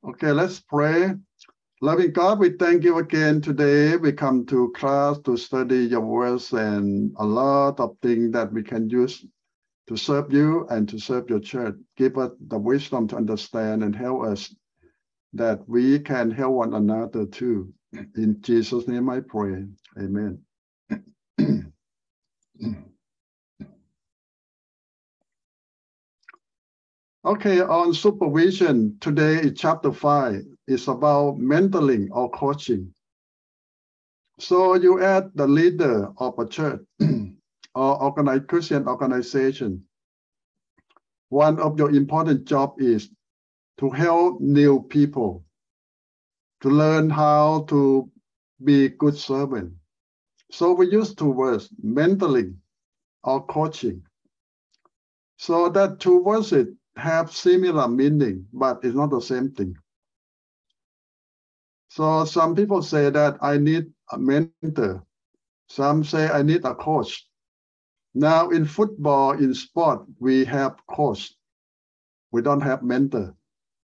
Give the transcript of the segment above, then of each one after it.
Okay, let's pray. Loving God, we thank you again today. We come to class to study your words and a lot of things that we can use to serve you and to serve your church. Give us the wisdom to understand and help us that we can help one another too. In Jesus' name I pray. Amen. Okay, on supervision, today is chapter 5. It's about mentoring or coaching. So you add the leader of a church or Christian organization. One of your important job is to help new people to learn how to be good servant. So we use two words, mentoring or coaching. So that two words have similar meaning, but it's not the same thing. So some people say that I need a mentor. Some say I need a coach. Now in football, in sport, we have coach. We don't have mentor.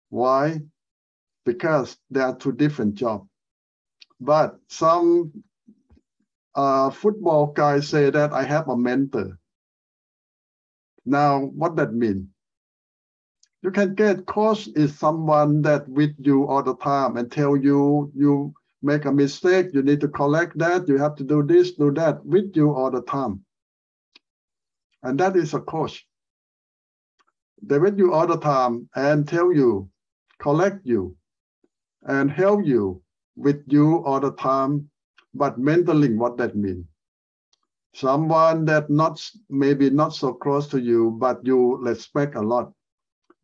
Why? Because they are two different jobs. But some football guys say that I have a mentor. Now, what that mean? You can get coach is someone that with you all the time and tell you, you make a mistake, you need to correct that, you have to do this, do that, with you all the time. And that is a coach. They with you all the time and tell you, correct you, and help you with you all the time, but mentoring, what that means. Someone that maybe not so close to you, but you respect a lot.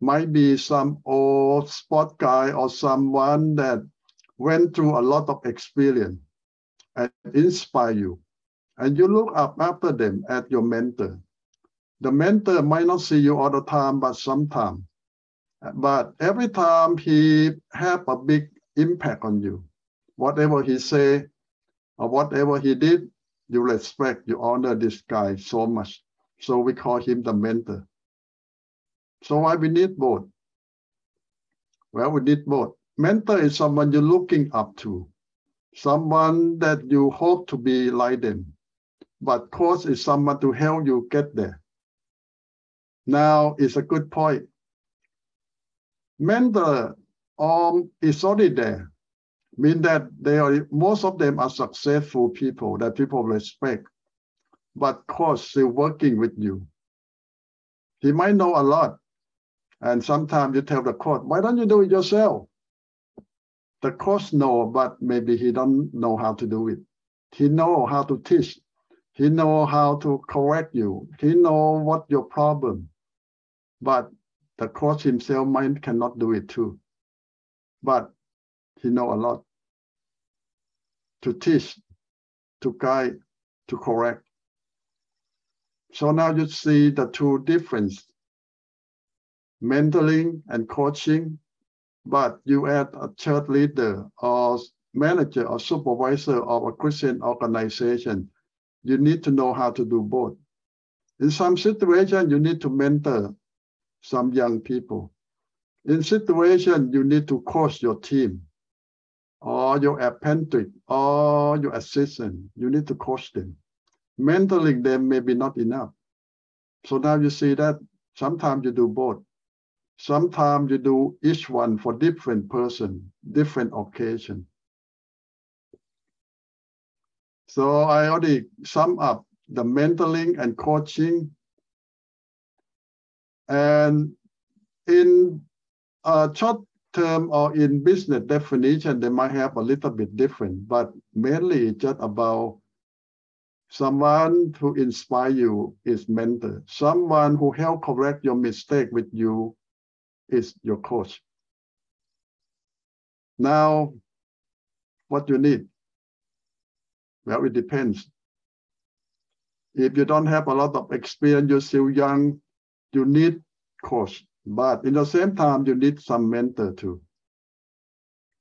Might be some old sport guy or someone that went through a lot of experience and inspire you. And you look up after them as your mentor. The mentor might not see you all the time, but sometimes. But every time he have a big impact on you. Whatever he say or whatever he did, you respect, you honor this guy so much. So we call him the mentor. So why we need both? Well, we need both. Mentor is someone you're looking up to, someone that you hope to be like them. But coach is someone to help you get there. Now, it's a good point. Mentor is already there. Mean that most of them are successful people that people respect. But coach still working with you. He might know a lot. And sometimes you tell the coach, why don't you do it yourself? The coach knows, but maybe he don't know how to do it. He knows how to teach. He knows how to correct you. He knows what your problem. But the coach himself cannot do it too. But he knows a lot to teach, to guide, to correct. So now you see the two differences. Mentoring and coaching, but you add a church leader or manager or supervisor of a Christian organization, you need to know how to do both. In some situations, you need to mentor some young people. In situations, you need to coach your team or your apprentice or your assistant. You need to coach them. Mentoring them may be not enough. So now you see that sometimes you do both. Sometimes you do each one for different person, different occasion. So I already sum up the mentoring and coaching. And in a short term or in business definition, they might have a little bit different, but mainly it's just about someone who inspire you is mentor. Someone who help correct your mistake with you is your coach. Now, what you need? Well, it depends. If you don't have a lot of experience, you're still young, you need coach. But in the same time, you need some mentor too.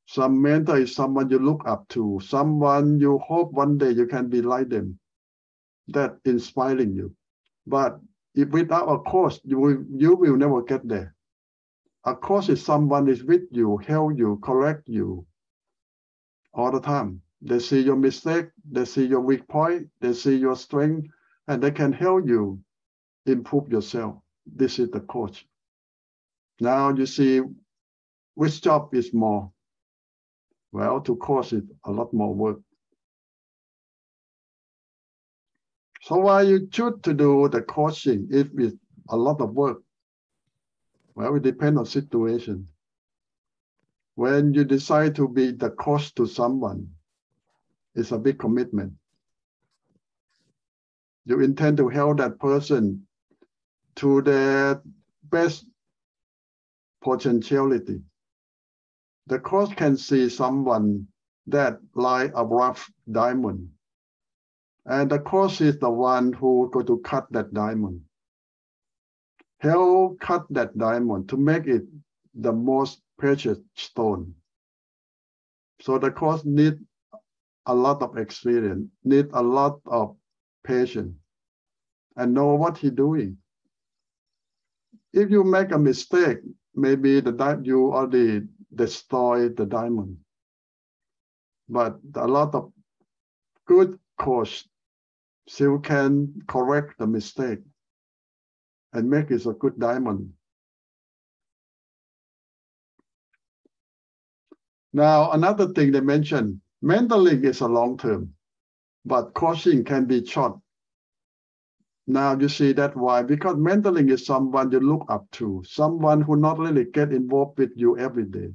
Some mentor is someone you look up to, someone you hope one day you can be like them. That inspiring you. But if without a coach, you will never get there. A coach is someone is with you, help you, correct you all the time. They see your mistake, they see your weak point, they see your strength, and they can help you improve yourself. This is the coach. Now you see which job is more. Well, to coach is a lot more work. So why you choose to do the coaching if it's a lot of work? Well, it depends on situation. When you decide to be the coach to someone, it's a big commitment. You intend to help that person to their best potentiality. The coach can see someone that like a rough diamond. And the coach is the one who go to cut that diamond. Help cut that diamond to make it the most precious stone. So the coach need a lot of experience, need a lot of patience, and know what he's doing. If you make a mistake, maybe you already destroy the diamond. But a lot of good coach still can correct the mistake and make it a good diamond. Now, another thing they mentioned, mentoring is a long term, but coaching can be short. Now you see that why? Because mentoring is someone you look up to, someone who not really get involved with you every day.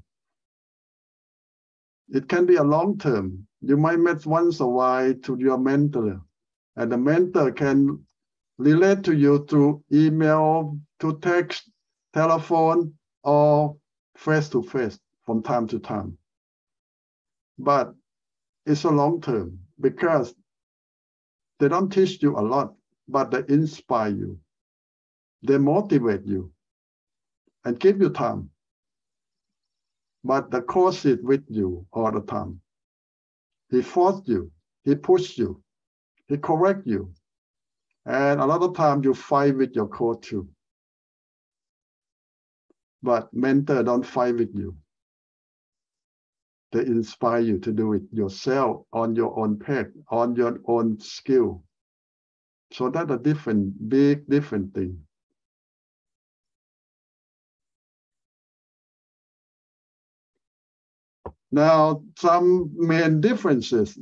It can be a long term. You might meet once a while to your mentor, and the mentor can relate to you through email, to text, telephone, or face-to-face from time to time. But it's a long term because they don't teach you a lot, but they inspire you. They motivate you and give you time. But the coach is with you all the time. He forced you, he pushed you, he correct you. And a lot of times you fight with your coach too. But mentor don't fight with you. They inspire you to do it yourself on your own pace, on your own skill. So that's a big different thing. Now, some main differences.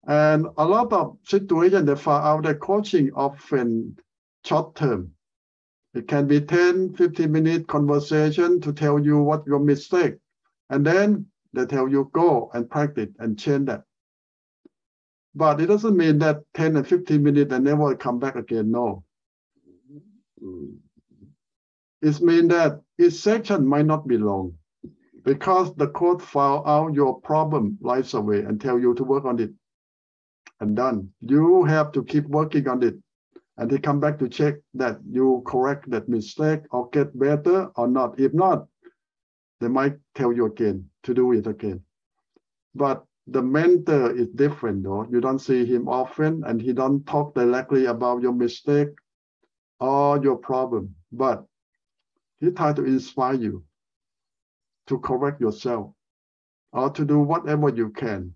And a lot of situations they find out that coaching often short term. It can be 10, 15-minute conversation to tell you what your mistake. And then they tell you go and practice and change that. But it doesn't mean that 10 and 15 minutes and never come back again. No. It means that each section might not be long because the coach found out your problem right away and tell you to work on it. And done. You have to keep working on it. And they come back to check that you correct that mistake or get better or not. If not, they might tell you again to do it again. But the mentor is different though. You don't see him often and he don't talk directly about your mistake or your problem. But he tries to inspire you to correct yourself or to do whatever you can.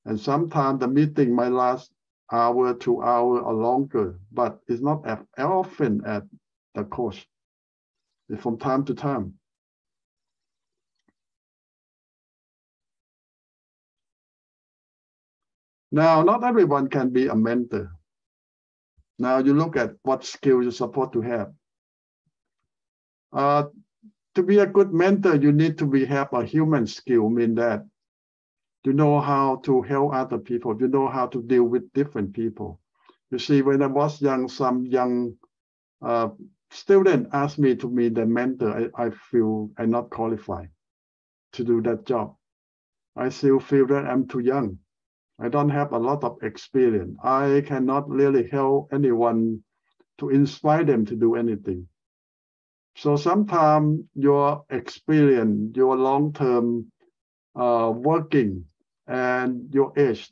And sometimes the meeting might last hour, 2 hours or longer, but it's not as often as the coach. It's from time to time. Now, not everyone can be a mentor. Now you look at what skills you're supposed to have. To be a good mentor, you need to have a human skill, mean that you know how to help other people, you know how to deal with different people. You see, when I was young, some young student asked me to be the mentor. I feel I'm not qualified to do that job. I still feel that I'm too young. I don't have a lot of experience. I cannot really help anyone to inspire them to do anything. So sometimes your experience, your long-term working and your age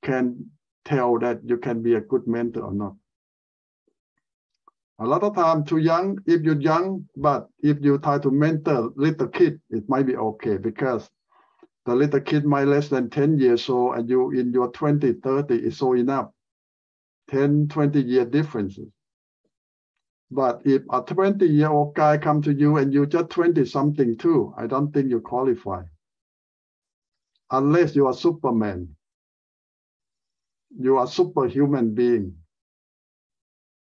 can tell that you can be a good mentor or not. A lot of time too young, if you're young, but if you try to mentor little kid, it might be okay because the little kid might less than 10 years old and you in your 20, 30 is so enough. 10, 20-year differences. But if a 20-year-old guy come to you and you just 20-something too, I don't think you qualify. Unless you are Superman. You are superhuman being.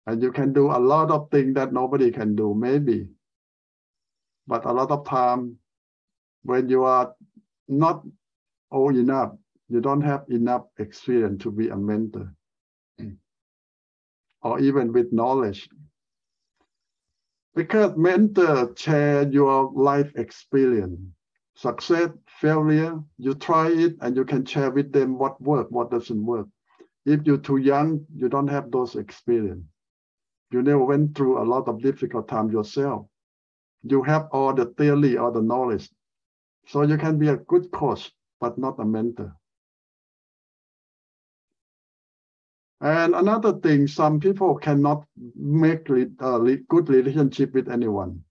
And you can do a lot of things that nobody can do, maybe. But a lot of time, when you are not old enough, you don't have enough experience to be a mentor. Or even with knowledge. Because mentors share your life experience. Success, failure, you try it and you can share with them what works, what doesn't work. If you're too young, you don't have those experience. You never went through a lot of difficult times yourself. You have all the theory or the knowledge. So you can be a good coach, but not a mentor. And another thing, some people cannot make good relationship with anyone.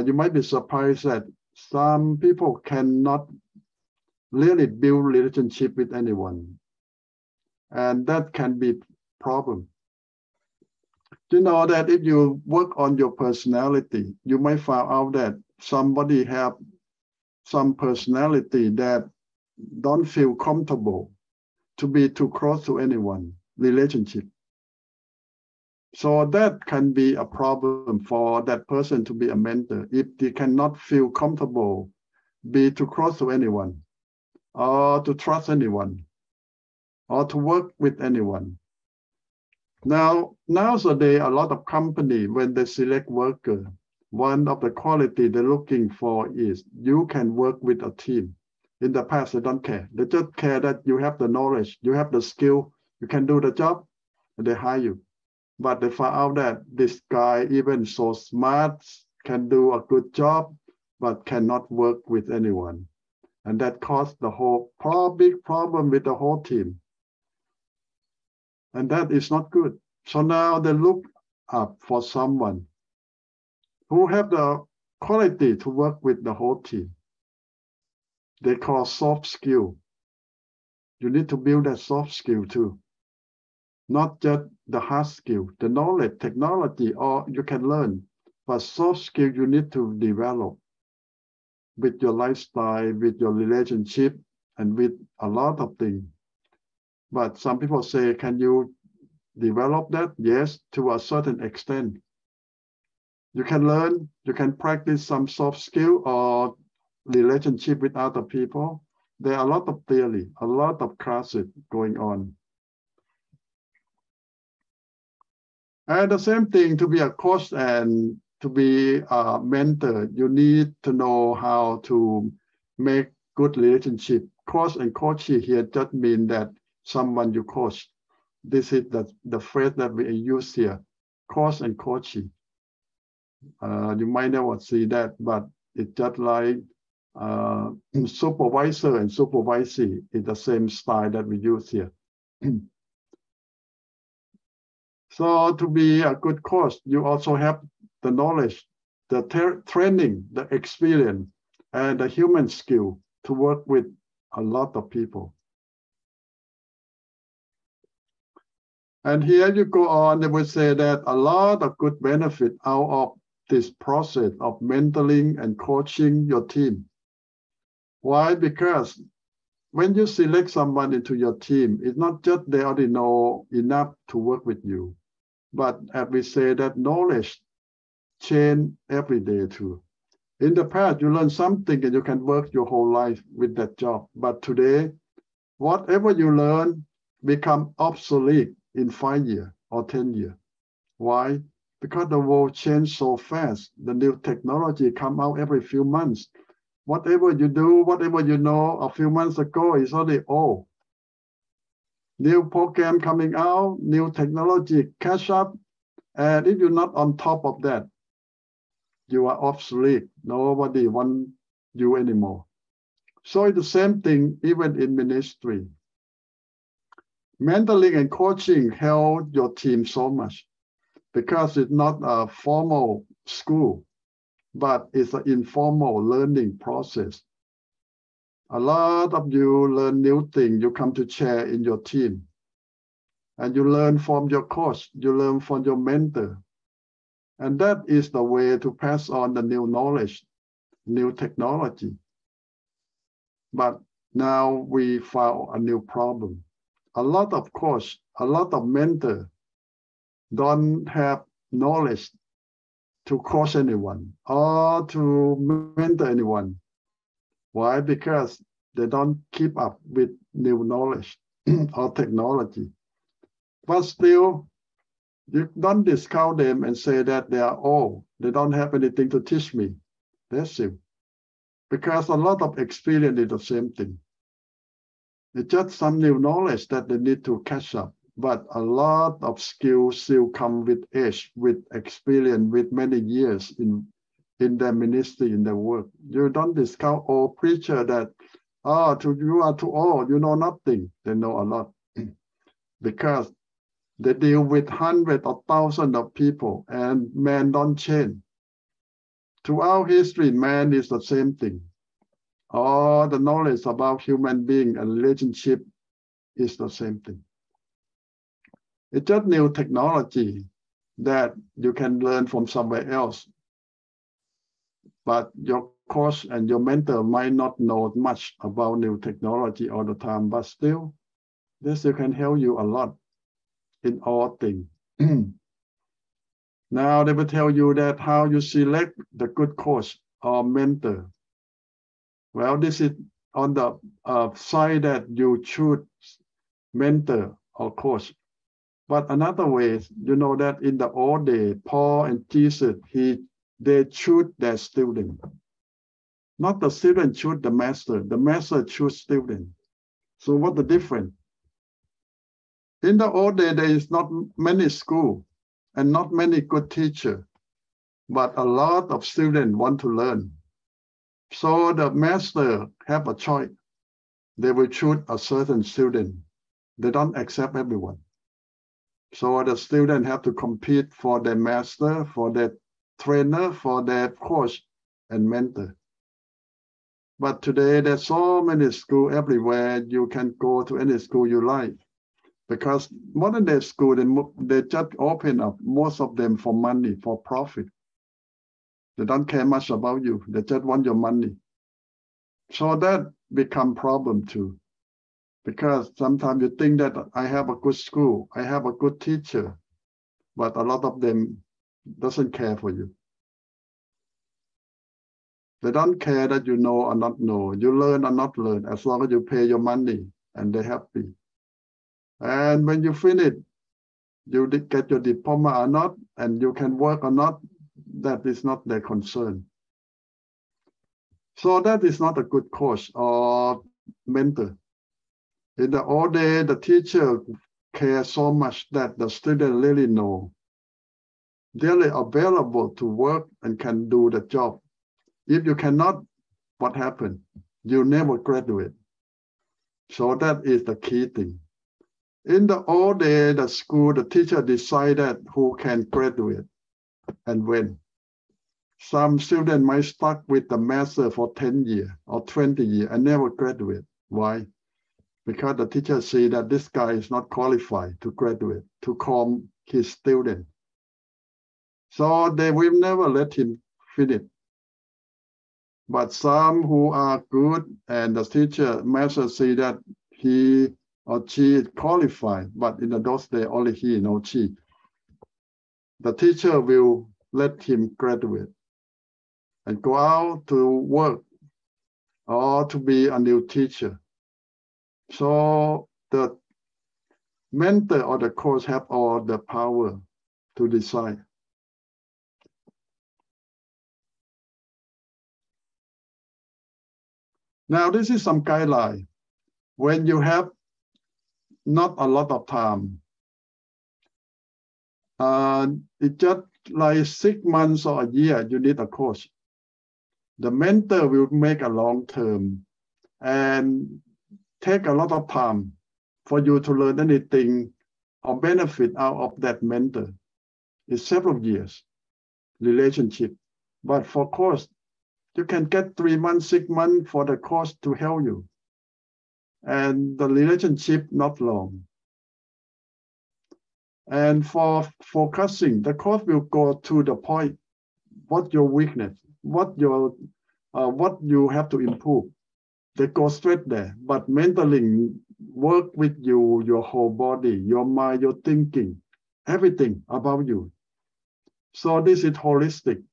You might be surprised that some people cannot really build relationship with anyone. And that can be a problem. You know that if you work on your personality, you might find out that somebody have some personality that don't feel comfortable to be too close to anyone, relationship. So that can be a problem for that person to be a mentor if they cannot feel comfortable, be too close to anyone, or to trust anyone, or to work with anyone. Now, nowadays, a lot of companies, when they select worker, one of the quality they're looking for is you can work with a team. In the past, they don't care. They just care that you have the knowledge, you have the skill, you can do the job, and they hire you. But they find out that this guy, even so smart, can do a good job, but cannot work with anyone. And that caused the whole big problem with the whole team. And that is not good. So now they look up for someone who have the quality to work with the whole team. They call soft skill. You need to build that soft skill too. Not just the hard skill, the knowledge, technology, or you can learn. But soft skill you need to develop with your lifestyle, with your relationship, and with a lot of things. But some people say, can you develop that? Yes, to a certain extent. You can learn, you can practice some soft skill or relationship with other people. There are a lot of theory, a lot of classes going on. And the same thing, to be a coach and to be a mentor, you need to know how to make good relationship. Coach and coachee here just mean that someone you coach. This is the phrase that we use here, coach and coachee. You might never see that, but it's just like supervisor and supervisee is the same style that we use here. So to be a good coach, you also have the knowledge, the training, the experience, and the human skill to work with a lot of people. And here you go on, they will say that a lot of good benefit out of this process of mentoring and coaching your team. Why? Because when you select someone into your team, it's not just they already know enough to work with you, but as we say that knowledge change every day too. In the past, you learn something and you can work your whole life with that job. But today, whatever you learn become obsolete in 5 years or 10 years. Why? Because the world changed so fast. The new technology come out every few months. Whatever you do, whatever you know a few months ago is already old. New program coming out, new technology catch up. And if you're not on top of that, you are obsolete. Nobody wants you anymore. So it's the same thing even in ministry. Mentoring and coaching help your team so much because it's not a formal school, but it's an informal learning process. A lot of you learn new things you come to share in your team. And you learn from your coach, you learn from your mentor. And that is the way to pass on the new knowledge, new technology. But now we found a new problem. A lot of coach, a lot of mentor don't have knowledge to coach anyone or to mentor anyone. Why? Because they don't keep up with new knowledge or technology. But still, you don't discount them and say that they are old. They don't have anything to teach me. That's it. Because a lot of experience is the same thing. It's just some new knowledge that they need to catch up. But a lot of skills still come with age, with experience, with many years in their ministry, in their work. You don't discount old preacher that, you are too old, you know nothing. They know a lot. Because they deal with hundreds of thousands of people, and man don't change. Throughout history, man is the same thing. All the knowledge about human being and relationship is the same thing. It's just new technology that you can learn from somewhere else. But your coach and your mentor might not know much about new technology all the time, but still, this can help you a lot in all things. Now they will tell you that how you select the good coach or mentor. Well, this is on the side that you choose mentor or coach. But another way, you know that in the old day, Paul and Jesus, they choose their student. Not the student choose the master choose student. So what's the difference? In the old day, there is not many schools and not many good teachers, but a lot of students want to learn. So the master have a choice. They will choose a certain student. They don't accept everyone. So the student have to compete for their master, for their trainer, for their coach and mentor. But today there's so many schools everywhere. You can go to any school you like. Because modern day school, they just open up, most of them for money, for profit. They don't care much about you. They just want your money. So that become problem too. Because sometimes you think that I have a good school, I have a good teacher, but a lot of them doesn't care for you. They don't care that you know or not know, you learn or not learn, as long as you pay your money and they're happy. And when you finish, you get your diploma or not, and you can work or not, that is not their concern. So that is not a good coach or mentor. In the old day, the teacher cares so much that the student really know. They're available to work and can do the job. If you cannot, what happened? You never graduate. So that is the key thing. In the old day, the school, the teacher decided who can graduate and when. Some students might stuck with the master for 10 years or 20 years and never graduate. Why? Because the teacher see that this guy is not qualified to graduate, to call his student. So they will never let him finish. But some who are good and the teacher, master see that he or she is qualified, but in those days, only he, no she. The teacher will let him graduate and go out to work or to be a new teacher. So the mentor or the coach have all the power to decide. Now, this is some guideline. When you have not a lot of time, it's just like 6 months or a year, you need a coach. The mentor will make a long term and take a lot of time for you to learn anything or benefit out of that mentor. It's several years relationship. But for course, you can get 3 months, 6 months for the course to help you. And the relationship not long. And for focusing, the course will go to the point, what your weakness, what you have to improve. They go straight there. But mentoring work with you, your whole body, your mind, your thinking, everything about you. So this is holistic.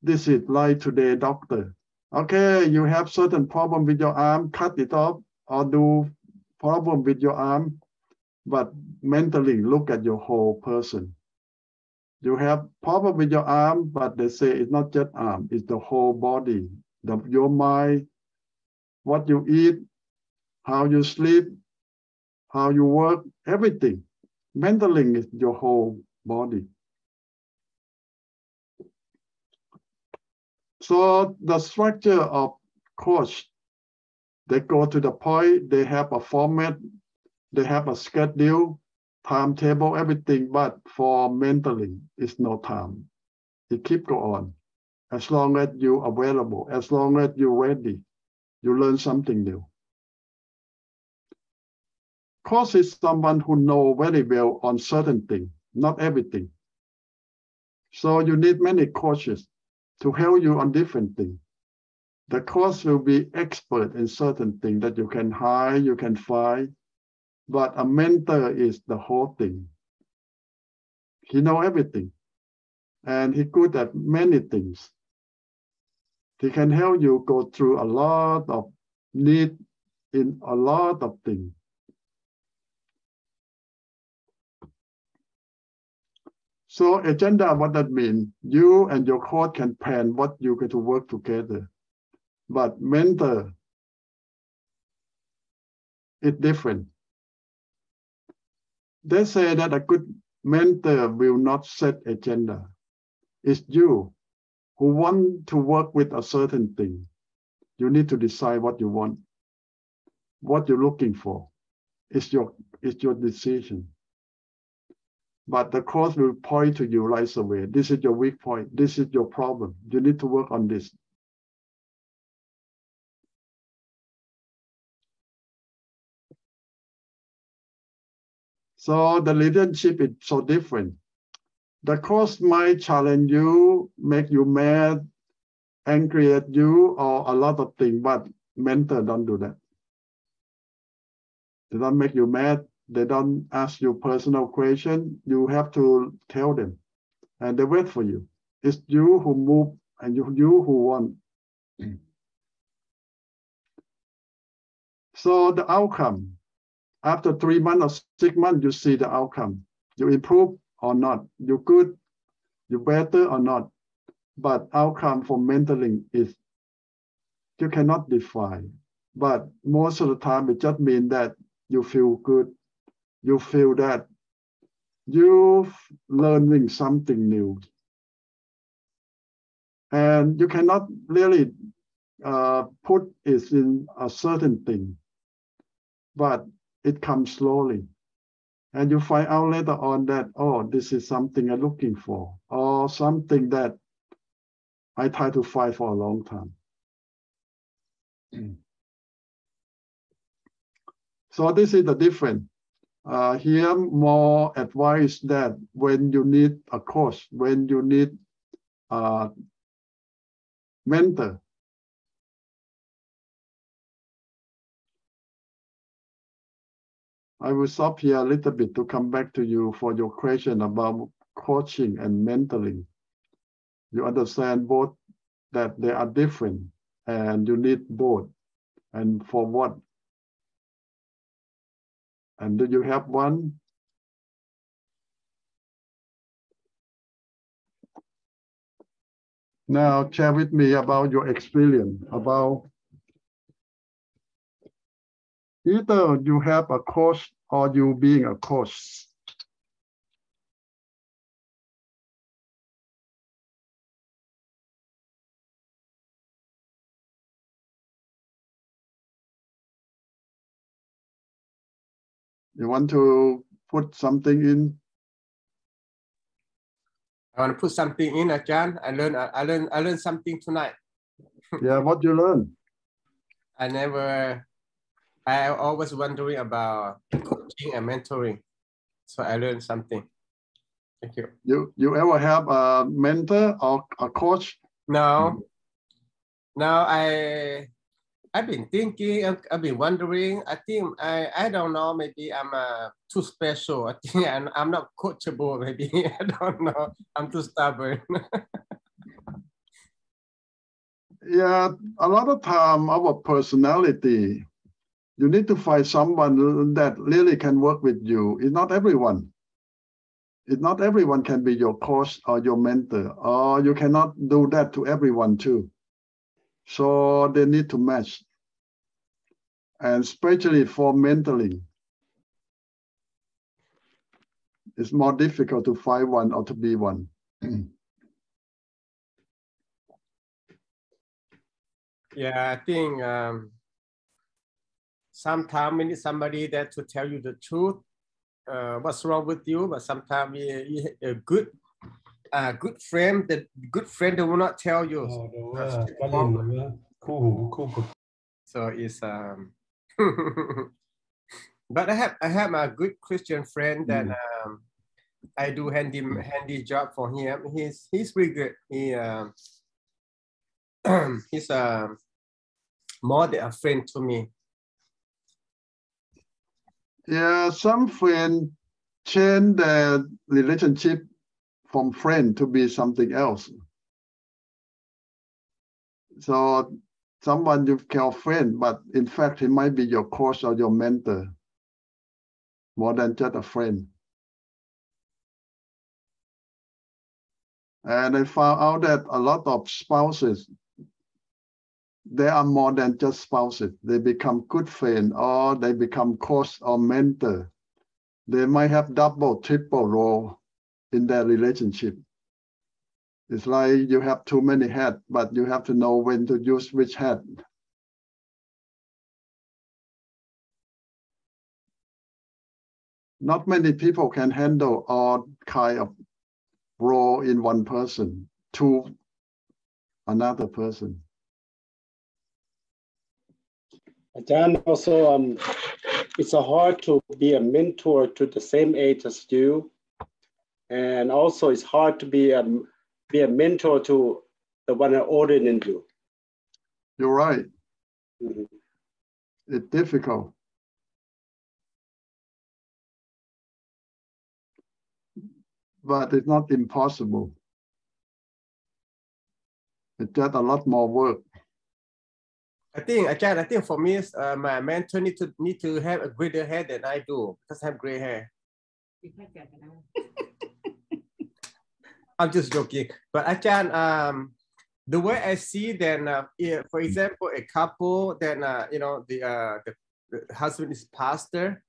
This is like today, doctor. Okay, you have certain problem with your arm, cut it off, or do problem with your arm, but mentally look at your whole person. You have problem with your arm, but they say it's not just arm, it's the whole body, your mind, what you eat, how you sleep, how you work, everything. Mentoring is your whole body. So the structure of course, they go to the point, they have a format, they have a schedule, timetable, everything, but for mentoring, it's no time. It keep go on. As long as you're available, as long as you're ready, you learn something new. Coach is someone who knows very well on certain things, not everything. So you need many coaches to help you on different things. The coach will be expert in certain things that you can hire, you can find, but a mentor is the whole thing. He knows everything, and he's good at many things. He can help you go through a lot of need in a lot of things. So agenda, what that means? You and your coach can plan what you're going to work together. But mentor, it's different. They say that a good mentor will not set agenda. It's you who want to work with a certain thing. You need to decide what you want, what you're looking for. It's your decision. But the coach will point to you right away. This is your weak point. This is your problem. You need to work on this. So the relationship is so different. The coach might challenge you, make you mad, angry at you, or a lot of things, but mentor don't do that. They don't make you mad. They don't ask you personal questions. You have to tell them, and they wait for you. It's you who move, and you who want. So the outcome, after 3 months or 6 months, you see the outcome. You improve or not. You good, you better or not. But outcome for mentoring is you cannot define. But most of the time, it just means that you feel good. You feel that you're learning something new. And you cannot really put it in a certain thing, but it comes slowly. And you find out later on that, oh, this is something I'm looking for, or something that I try to find for a long time. So this is the difference. Here, more advice that when you need a coach, when you need a mentor, I will stop here a little bit to come back to you for your question about coaching and mentoring. You understand both that they are different and you need both. And for what? And do you have one? Now share with me about your experience, about either you have a coach or you being a coach. You want to put something in? I want to put something in, Ajahn. I learned something tonight. Yeah, what you learn? I always wondering about coaching and mentoring. So I learned something. Thank you. You ever have a mentor or a coach? No. Now I've been thinking, I've been wondering. I think I don't know, maybe I'm too special. I think I'm not coachable, maybe. I don't know. I'm too stubborn. Yeah, a lot of time our personality, you need to find someone that really can work with you. It's not everyone. It's not everyone can be your coach or your mentor, or you cannot do that to everyone too. So they need to match. And especially for mentoring, it's more difficult to find one or to be one. Yeah, I think sometimes we need somebody that to tell you the truth, what's wrong with you. But sometimes a good friend, that will not tell you. So it's but I have a good Christian friend that I do handy job for him. He's pretty good. He's more than a friend to me. Yeah, some friends change their relationship from friend to be something else. So someone you call friend, but in fact, he might be your coach or your mentor more than just a friend. And I found out that a lot of spouses, they are more than just spouses. They become good friends or they become coach or mentor. They might have double, triple role in their relationship. It's like you have too many hats, but you have to know when to use which hat. Not many people can handle all kind of role in one person to another person. Ajahn, also, it's hard to be a mentor to the same age as you, and also it's hard to be a mentor to the one older than you. You're right. It's difficult. But it's not impossible. It's just a lot more work. I think for me, my mentor need to have a greater hair than I do because I have gray hair. I'm just joking, but Ajahn, the way I see then, for example, a couple, then the husband is pastor,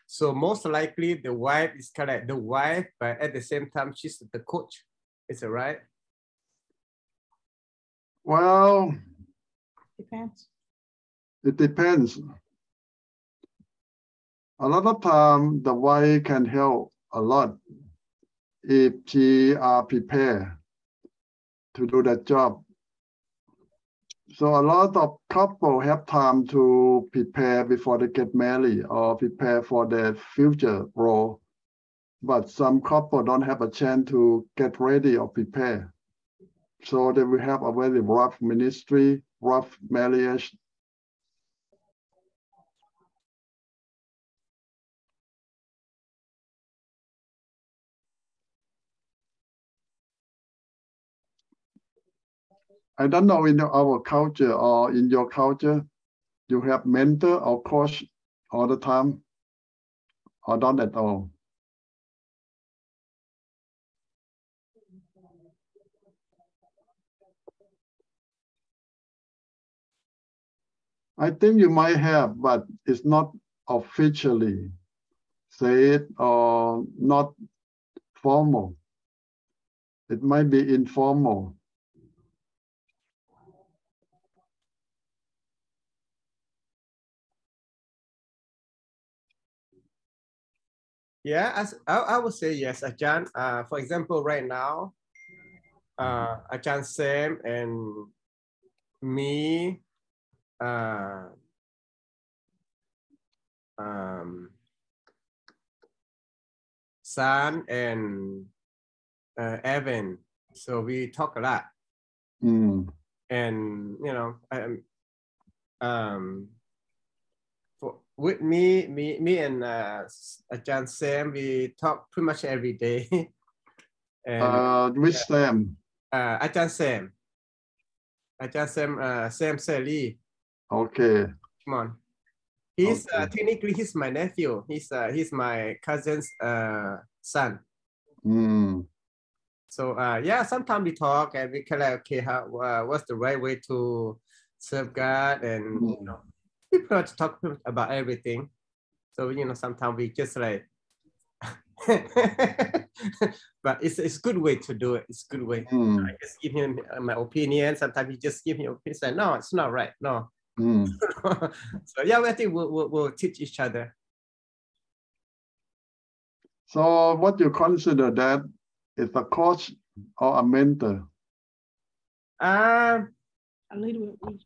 so most likely the wife is kind of the wife, but at the same time she's the coach. Is it right? Well, Depends. it depends. A lot of time, the wife can help a lot if she are prepared to do that job. So a lot of couple have time to prepare before they get married or prepare for their future role. But some couple don't have a chance to get ready or prepare. So they will have a very rough ministry, rough marriage. I don't know in our culture or in your culture, you have mentor or coach all the time or not at all? I think you might have, but it's not officially said or not formal. It might be informal. Yeah, I would say yes, Ajahn. For example, right now, อาจารย์ Sam and me San and Evan, so we talk a lot. And you know, with me and Ajahn Sam, we talk pretty much every day. And which Sam? Ajahn Sam, Sam Sally. Okay. Come on. He's Okay. Technically he's my nephew. He's my cousin's son. So yeah, sometimes we talk and we kind of okay, what's the right way to serve God, and you know, we try to talk about everything. So you know, sometimes we just like, but it's a good way to do it. It's a good way. I just give him my opinion. Sometimes he just give me opinion. Say, no, it's not right. No. So yeah, I think we'll teach each other. So what you consider that is a coach or a mentor? A little bit.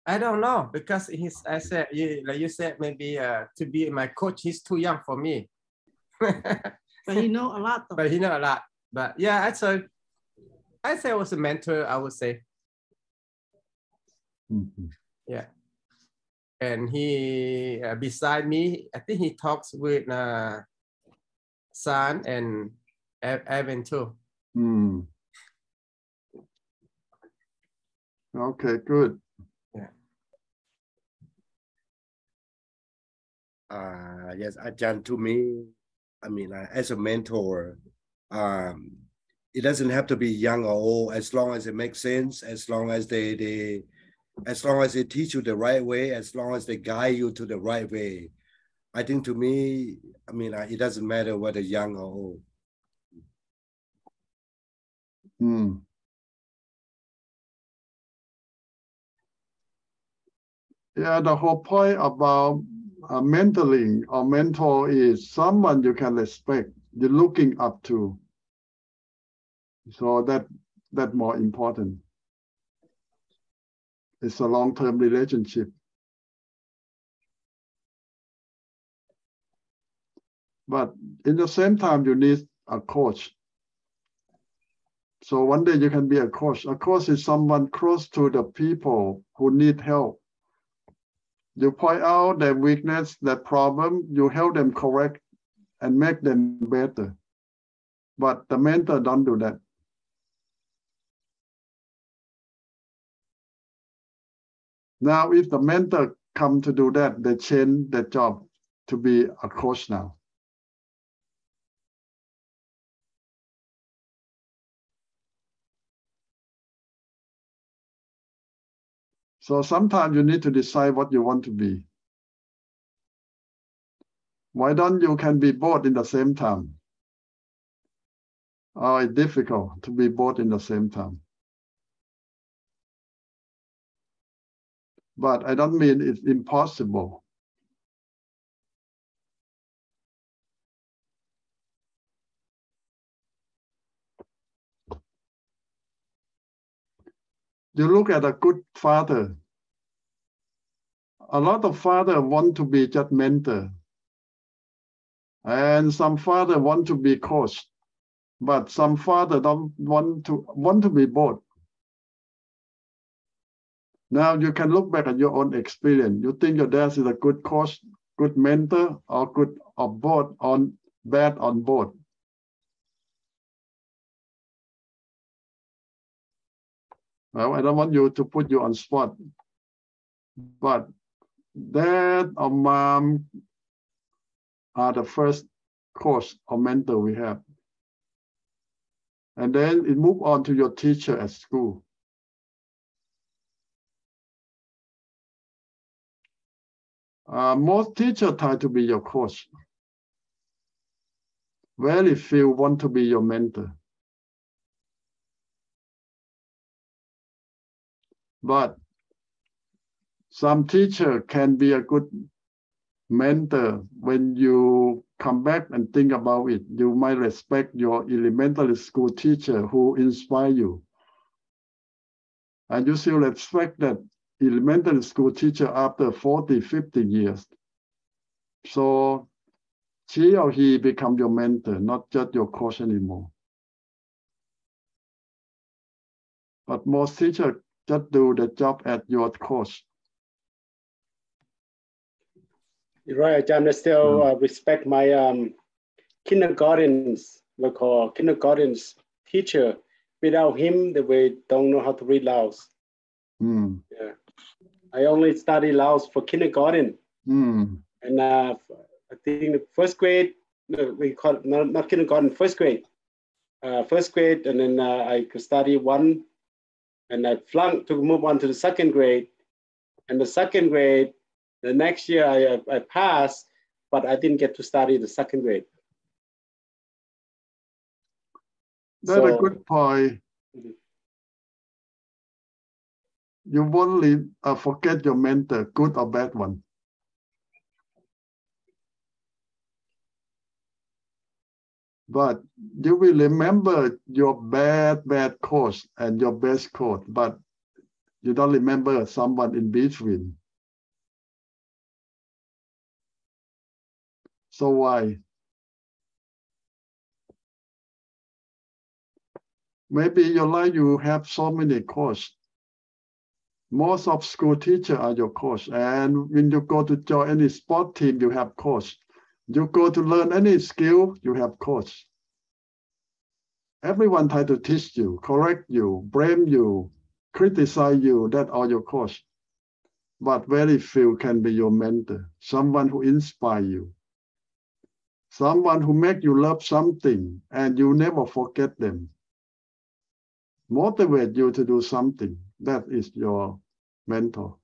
I don't know, because I said, like you said, maybe to be my coach, he's too young for me. But he know a lot though. But he know a lot. But yeah, I say I was a mentor, I would say. Yeah. And he beside me, I think he talks with San and Evan too. Okay, good. Yeah. Yes, Ajahn, to me, I mean, as a mentor, it doesn't have to be young or old, as long as it makes sense, as long as they teach you the right way, as long as they guide you to the right way. I think to me, I mean, it doesn't matter whether young or old. Yeah, the whole point about mentoring or mentor is someone you can respect, you're looking up to. So that's more important. It's a long-term relationship. But in the same time, you need a coach. So one day you can be a coach. A coach is someone close to the people who need help. You point out their weakness, their problem, you help them correct and make them better. But the mentor don't do that. Now, if the mentor come to do that, they change their job to be a coach now. So sometimes you need to decide what you want to be. Why don't you can be both in the same time? Oh, it's difficult to be both in the same time. But I don't mean it's impossible. You look at a good father. A lot of fathers want to be just mentor. And some fathers want to be coach. But some fathers don't want to be both. Now you can look back at your own experience. You think your dad is a good coach, good mentor, or good or both, on bad on both? Well, I don't want you to put you on spot, but dad or mom are the first coach or mentor we have. And then it move on to your teacher at school. Most teachers try to be your coach. Very few want to be your mentor. But some teacher can be a good mentor when you come back and think about it. You might respect your elementary school teacher who inspire you. And you still respect that elementary school teacher after 40, 50 years. So she or he become your mentor, not just your coach anymore. But most teachers just do the job at your coach. You're right, Ajahn. I still respect my kindergarten's teacher. Without him, they don't know how to read Laos. Yeah, I only study Laos for kindergarten, and I think the first grade we call it not kindergarten, first grade, and then I could study one, and I flunked to move on to the second grade, and the second grade, the next year I passed, but I didn't get to study the second grade. That's a good point. You won't forget your mentor, good or bad one. But you will remember your bad coach and your best coach, but you don't remember someone in between. So why? Maybe in your life you have so many coaches. Most of school teachers are your coach. And when you go to join any sport team, you have coach. You go to learn any skill, you have coach. Everyone try to teach you, correct you, blame you, criticize you, that's all your coach. But very few can be your mentor, someone who inspire you. Someone who make you love something and you never forget them. Motivate you to do something. That is your mentor.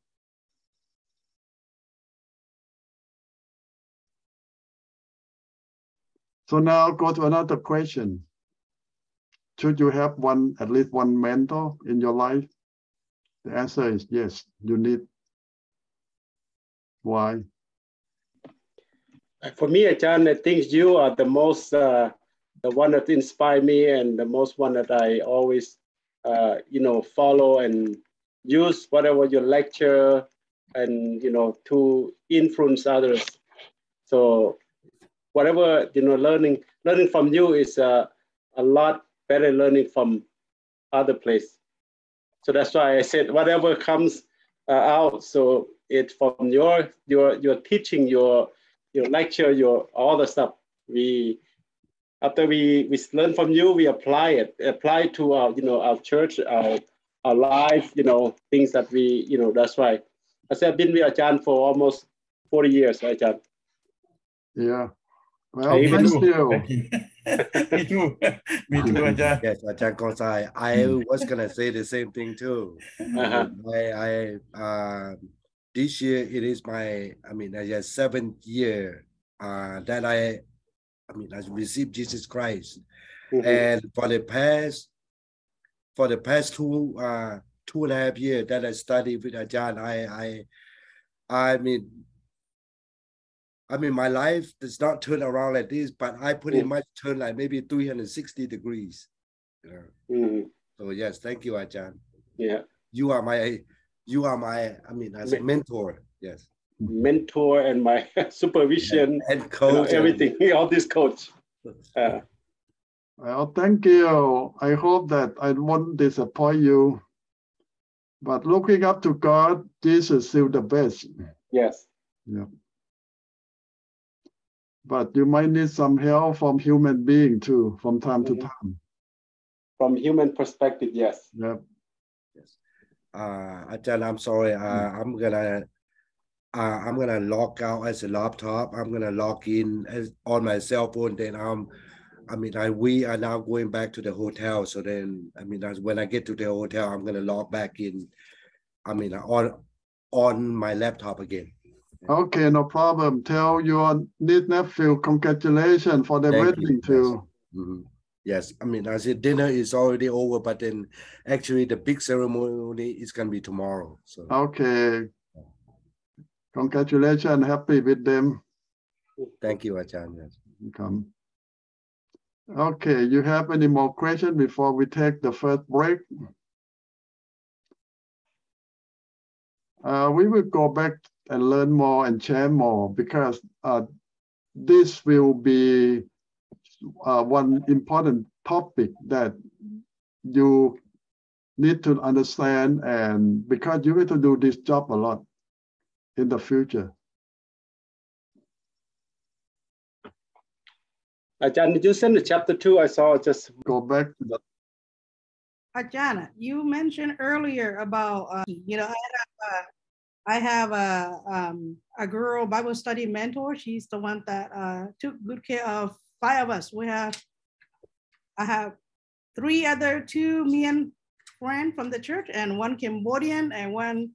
So now go to another question. Should you have at least one mentor in your life? The answer is yes, you need. Why? For me, Ajahn, I think you are the most, the one that inspired me and the most one that I always, follow and use whatever your lecture and, to influence others. So whatever, learning from you is a lot better learning from other place. So that's why I said whatever comes out. So it's from your teaching, your lecture, all the stuff. After we learn from you, we apply it to our our church, our life, things that we that's why. I said I've been with Ajahn for almost 40 years, Ajahn. Yeah. Well, thank you. Me too. Me too, Ajahn. Yes, Ajahn Konsai. I was gonna say the same thing too. This year it is my, seventh year that I received Jesus Christ, and for the past 2.5 years that I studied with Ajahn, my life does not turn around like this, but I pretty much turn like maybe 360 degrees. So yes, thank you, Ajahn. Yeah. You are my as a mentor. Yes. Mentor and my supervision and coach, everything. All this coach. Well, thank you. I hope that I won't disappoint you. But looking up to God, Jesus is still the best. Yes. Yeah. But you might need some help from human being too, from time to time. From human perspective, yes. Yeah. Yes. Ajahn, I'm sorry. I'm gonna log out as a laptop. I'm gonna log in on my cell phone. Then we are now going back to the hotel. So then, when I get to the hotel, I'm gonna log back in. On my laptop again. Okay, no problem. Tell your nephew congratulations for the wedding too. Yes, I said dinner is already over, but then actually the big ceremony is gonna be tomorrow. So okay. Congratulations, happy with them. Thank you, Ajahn. Come. Okay, you have any more questions before we take the first break? We will go back and learn more and share more because this will be one important topic that you need to understand, and because you need to do this job a lot in the future. Ajahn, did you send the chapter 2? I saw just Go back to the. Ajahn, you mentioned earlier about I have a girl Bible study mentor. She's the one that took good care of 5 of us. I have 2 Mien friends from the church and 1 Cambodian and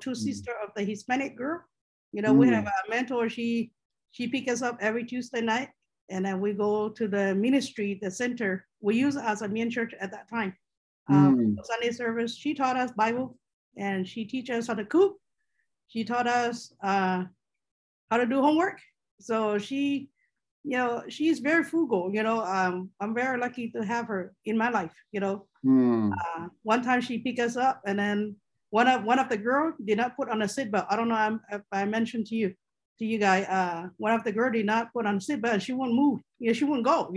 2 sisters of the Hispanic girl. We have a mentor. She picks us up every Tuesday night, and then we go to the ministry, the center. We use it as a Mien church at that time. Sunday service. She taught us Bible, and she teaches us how to cook. She taught us how to do homework. So she, she's very frugal. I'm very lucky to have her in my life. One time she picked us up, and then one of the girls did not put on a seatbelt. I don't know if I mentioned to you guys. One of the girls did not put on a seatbelt. She wouldn't move. She wouldn't go.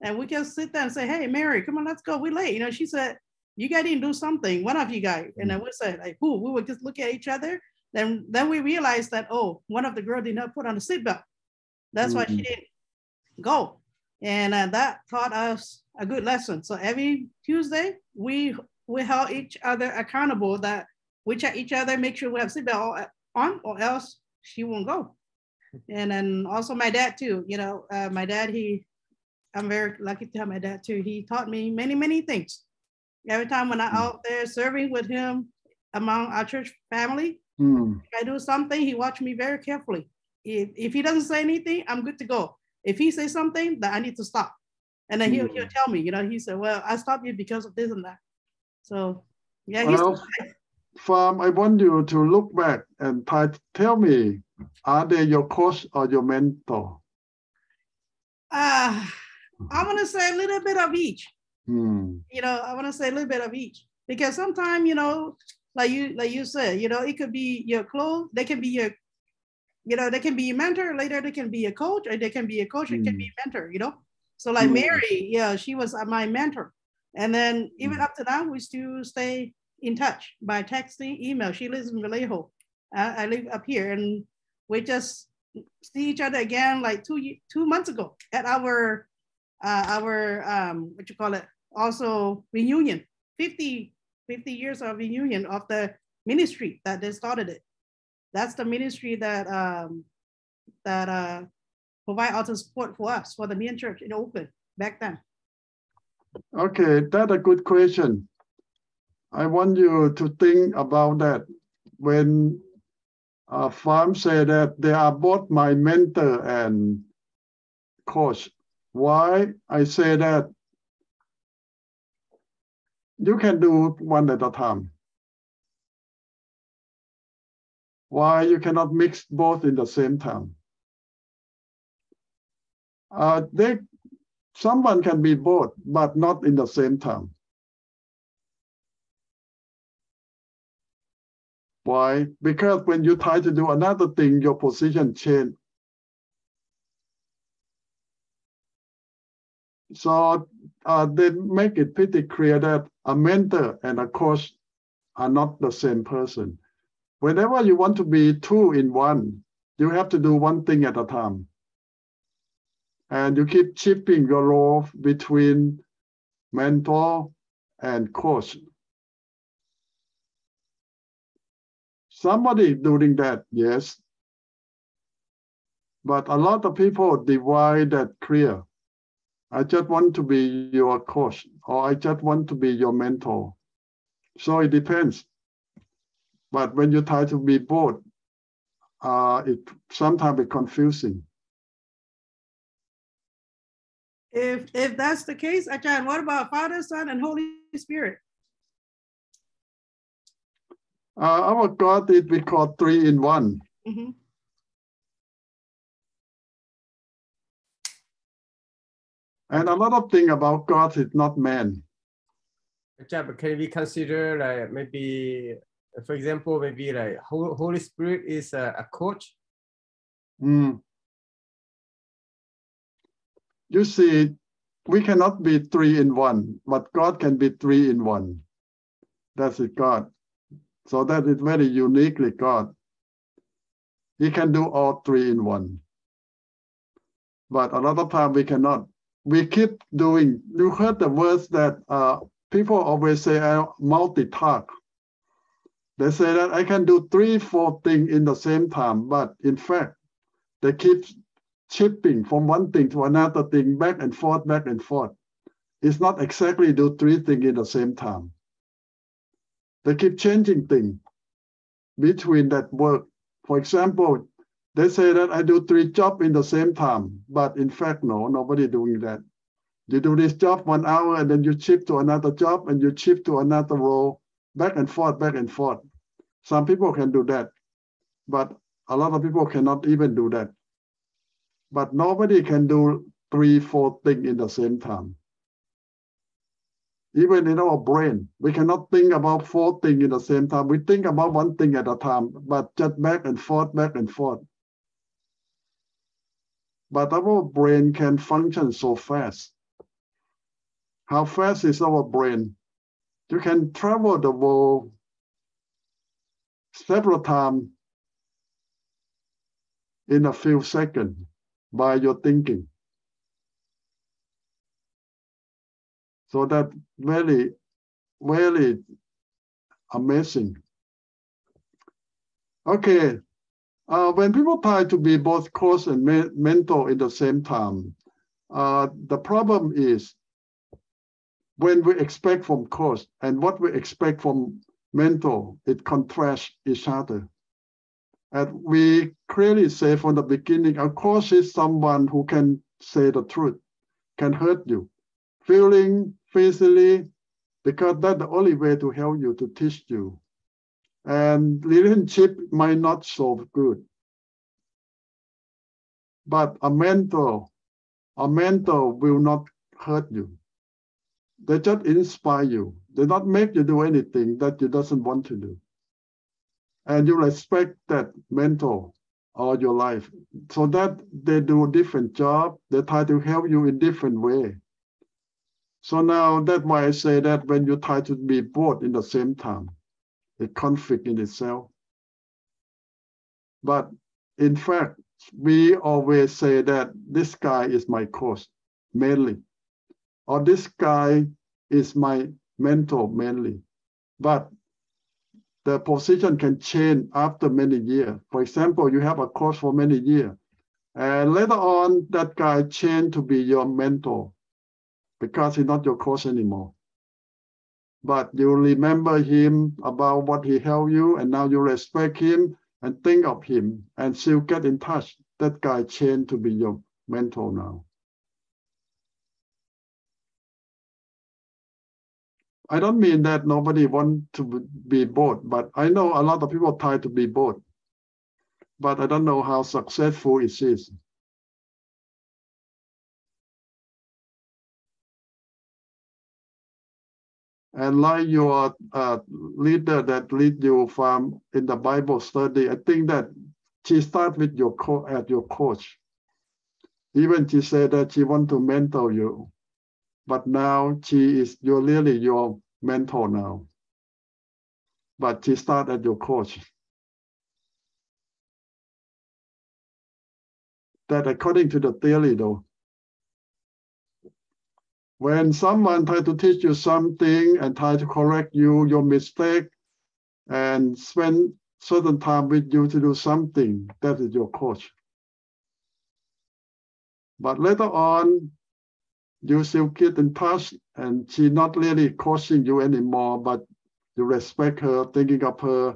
And we just sit there and say, "Hey, Mary, come on, let's go. We're late." She said, "You guys didn't do something. One of you guys." And then we said, like, "Who?" We would just look at each other. Then we realized that, oh, one of the girls did not put on a seatbelt. That's why she didn't go. And that taught us a good lesson. So every Tuesday, we held each other accountable, that we check each other, make sure we have seatbelt on, or else she won't go. And then also my dad too. My dad, I'm very lucky to have my dad too. He taught me many, many things. Every time when I'm out there serving with him among our church family, if I do something, he watched me very carefully. If he doesn't say anything, I'm good to go. If he says something, that I need to stop. And then he'll tell me, he said, "Well, I stopped you because of this and that." So yeah, Farm, I want you to look back and tell me, are they your coach or your mentor? I want to say a little bit of each. I want to say a little bit of each, because sometimes, like you said, it could be your clothes. They can be your, they can be your mentor. Later, they can be a coach, or they can be a coach. It can be a mentor. So like Mary, she was my mentor, and then even up to now, we still stay in touch by texting, email. She lives in Vallejo. I live up here, and we just see each other again like 2 months ago at our what you call it, also reunion, 50 years of reunion of the ministry that they started it. That's the ministry that provide all the support for us, for the Mien church in Oakland back then. Okay, that's a good question. I want you to think about that. When Farm said that they are both my mentor and coach, why I say that? You can do one at a time. Why you cannot mix both in the same time? Someone can be both, but not in the same time. Why? Because when you try to do another thing, your position change. So they make it pretty clear that a mentor and a coach are not the same person. Whenever you want to be 2 in 1, you have to do one thing at a time. And you keep shifting your role between mentor and coach. Somebody doing that, yes. But a lot of people divide that clear. I just want to be your coach, or I just want to be your mentor. So it depends. But when you try to be both, it sometimes it's confusing. If that's the case, Ajahn, what about Father, Son, and Holy Spirit? Our God is we call 3 in 1. And a lot of things about God is not man. But can we consider like maybe, for example, maybe like Holy Spirit is a coach? You see, we cannot be 3 in 1, but God can be 3 in 1. That's it, God. So that is very uniquely God. He can do all 3 in 1. But a lot of time we cannot. We keep doing. You heard the words that people always say, I multitask. They say that I can do 3, 4 things in the same time, but in fact, they keep chipping from one thing to another thing, back and forth, back and forth. It's not exactly do 3 things in the same time. They keep changing things between that work. For example, they say that I do 3 jobs in the same time, but in fact, no, nobody doing that. You do this job 1 hour and then you shift to another job and you shift to another role, back and forth, back and forth. Some people can do that, but a lot of people cannot even do that. But nobody can do 3, 4 things in the same time. Even in our brain, we cannot think about 4 things in the same time. We think about 1 thing at a time, but just back and forth, back and forth. But our brain can function so fast. How fast is our brain? You can travel the world several times in a few seconds by your thinking. So that very, very amazing. Okay, when people try to be both coach and mentor in the same time, the problem is when we expect from coach and what we expect from mentor, it contrasts each other. And we clearly say from the beginning, a coach is someone who can say the truth, can hurt you, feeling, physically, because that's the only way to help you, to teach you. And relationship might not so good. But a mentor will not hurt you. They just inspire you. They not make you do anything that you doesn't want to do. And you respect that mentor all your life. So that they do a different job. They try to help you in different way. So now that's why I say that when you try to be both in the same time, a conflict in itself. But in fact, we always say that this guy is my coach, mainly. Or this guy is my mentor, mainly. But the position can change after many years. For example, you have a coach for many years. And later on, that guy changed to be your mentor because he's not your coach anymore. But you remember him about what he helped you, and now you respect him and think of him and still get in touch. That guy changed to be your mentor now. I don't mean that nobody wants to be both, but I know a lot of people try to be both. But I don't know how successful it is. And like your leader that lead you from in the Bible study, I think that she started with your coach. Even she said that she want to mentor you, but now you're really your mentor now. But she started as your coach. That according to the theory though, when someone try to teach you something and try to correct you, your mistake, and spend certain time with you to do something, that is your coach. But later on, you still get in touch and she's not really coaching you anymore, but you respect her, thinking of her,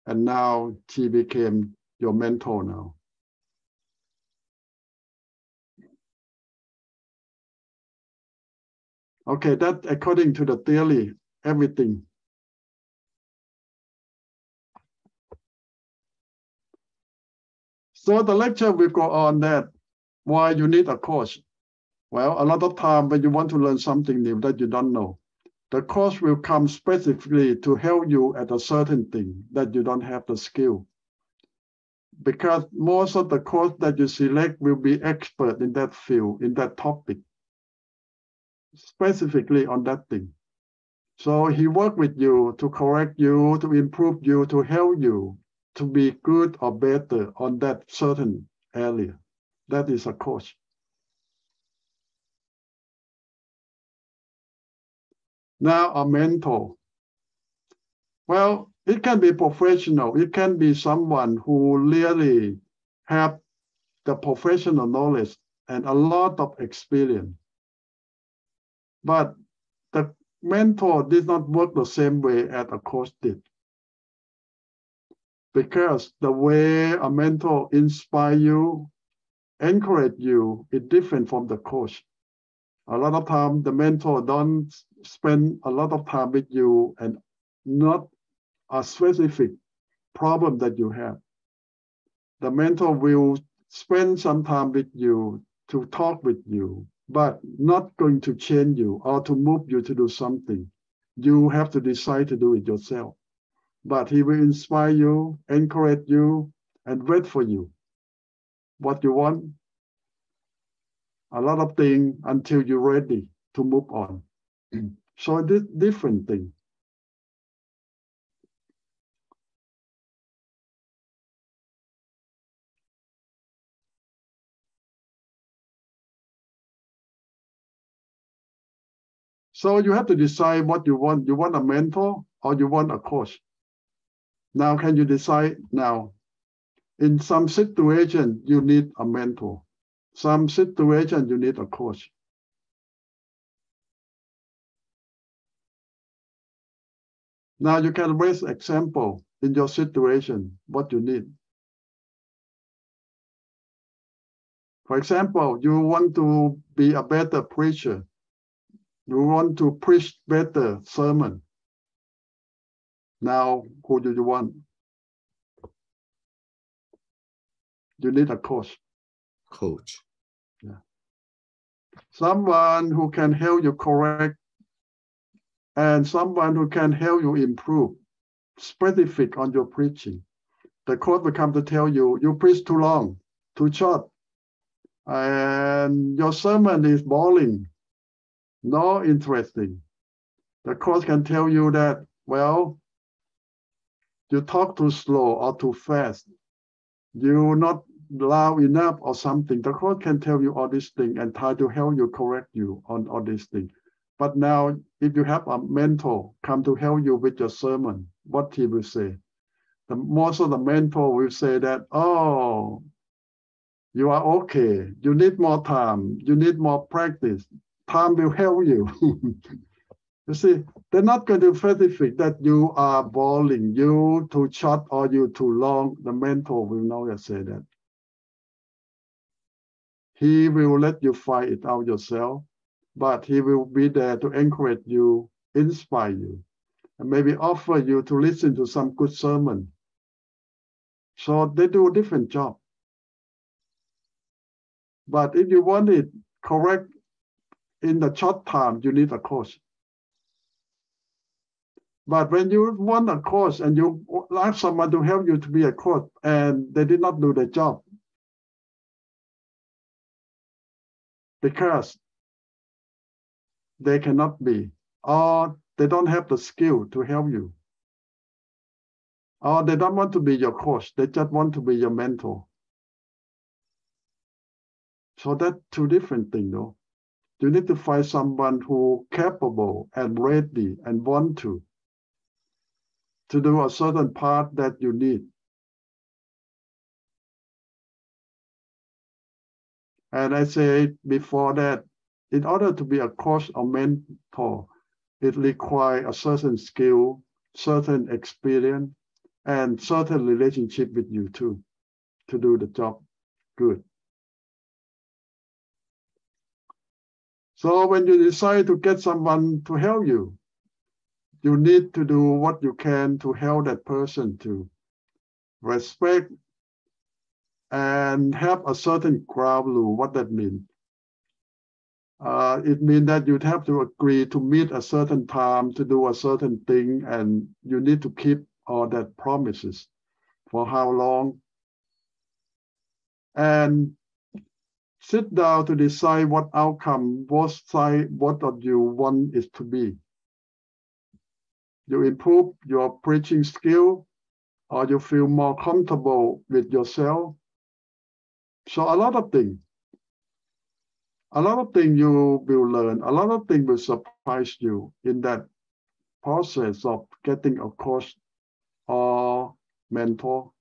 and now she became your mentor now. Okay, that according to the theory, everything. So the lecture will go on that, why you need a coach. Well, a lot of time when you want to learn something new that you don't know, the course will come specifically to help you at a certain thing that you don't have the skill. Because most of the course that you select will be expert in that field, in that topic, specifically on that thing. So he worked with you to correct you, to improve you, to help you to be good or better on that certain area. That is a coach. Now, a mentor. Well, it can be professional. It can be someone who really have the professional knowledge and a lot of experience. But the mentor did not work the same way as a coach did. Because the way a mentor inspires you, encourage you, is different from the coach. A lot of time, the mentor don't spend a lot of time with you and not a specific problem that you have. The mentor will spend some time with you to talk with you, but not going to change you or to move you to do something. You have to decide to do it yourself. But he will inspire you, encourage you, and wait for you. What you want? A lot of things until you're ready to move on. So this different thing. So you have to decide what you want. You want a mentor or you want a coach? Now, can you decide now? In some situation, you need a mentor. Some situation, you need a coach. Now you can raise example in your situation, what you need. For example, you want to be a better preacher. You want to preach better sermon. Now, who do you want? You need a coach. Coach. Yeah. Someone who can help you correct and someone who can help you improve, specific on your preaching. The coach will come to tell you, you preach too long, too short, and your sermon is boring, not interesting. The coach can tell you that, well, you talk too slow or too fast. You're not loud enough or something. The coach can tell you all these things and try to help you, correct you on all these things. But now, if you have a mentor come to help you with your sermon, what he will say? Most of the mentor will say that, oh, you are okay. You need more time. You need more practice. Time will help you. You see, they're not going to specify that you are boring, you too short or you too long. The mentor will never say that. He will let you find it out yourself, but he will be there to encourage you, inspire you, and maybe offer you to listen to some good sermon. So they do a different job. But if you want it correct in the short time, you need a coach. But when you want a coach and you ask someone to help you to be a coach and they did not do the job because they cannot be, or they don't have the skill to help you, or they don't want to be your coach, they just want to be your mentor. So that's two different things, though. You need to find someone who capable and ready and want to do a certain part that you need. And I said before that, in order to be a coach or mentor, it requires a certain skill, certain experience, and certain relationship with you too, to do the job good. So when you decide to get someone to help you, you need to do what you can to help that person to respect and have a certain ground rule. What that means? It means that you'd have to agree to meet a certain time to do a certain thing, and you need to keep all that promises. For how long? And sit down to decide what outcome, what of you want it to be. You improve your preaching skill, or you feel more comfortable with yourself. So a lot of things. A lot of things you will learn, a lot of things will surprise you in that process of getting a coach or mentor.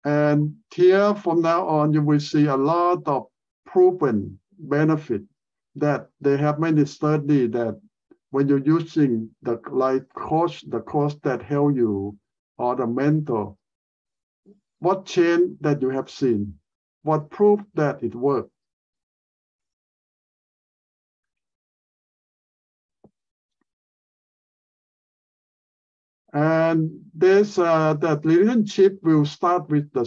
And here from now on, you will see a lot of proven benefit that they have many studies that when you're using the coach that help you or the mentor, what change that you have seen? What proof that it worked? And this that relationship will start with the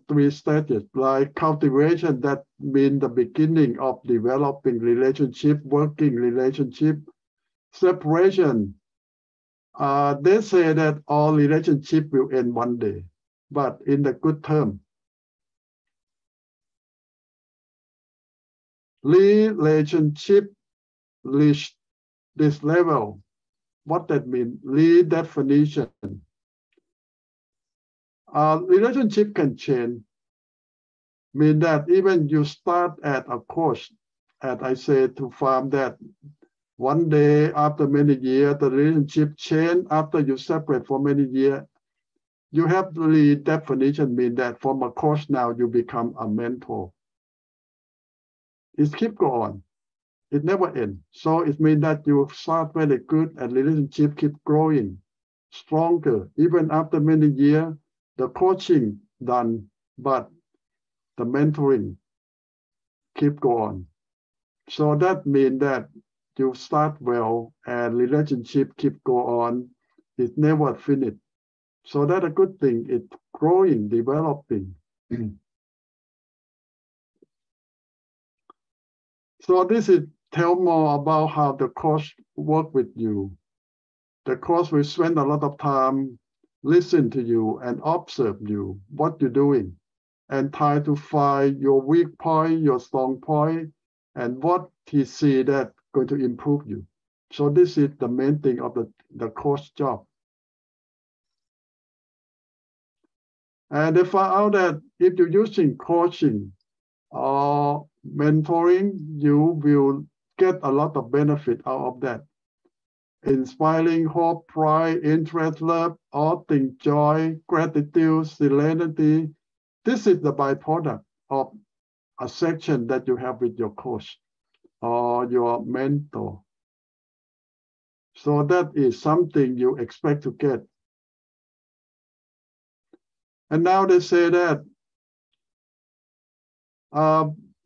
three stages, like cultivation, that means the beginning of developing relationship, working relationship. Separation, they say that all relationship will end one day, but in the good term. Relationship reach this level. What that means? Redefinition. Relationship can change. Mean that even you start at a course, as I said to farm, that one day after many years, the relationship change after you separate for many years. You have the redefinition, mean that from a coach now you become a mentor. It keep go on. It never ends. So it means that you start very good and relationship keep growing stronger. Even after many years, the coaching done, but the mentoring keep go on. So that means that you start well and relationship keep go on. It never finished. So that's a good thing. It's growing, developing. So this is tell more about how the coach work with you. The coach will spend a lot of time listen to you and observe you, what you're doing, and try to find your weak point, your strong point, and what he see that going to improve you. So this is the main thing of the coach job. And they found out that if you're using coaching or mentoring, you will get a lot of benefit out of that. Inspiring hope, pride, interest, love, all things, joy, gratitude, serenity. This is the byproduct of a section that you have with your coach or your mentor. So that is something you expect to get. And now they say that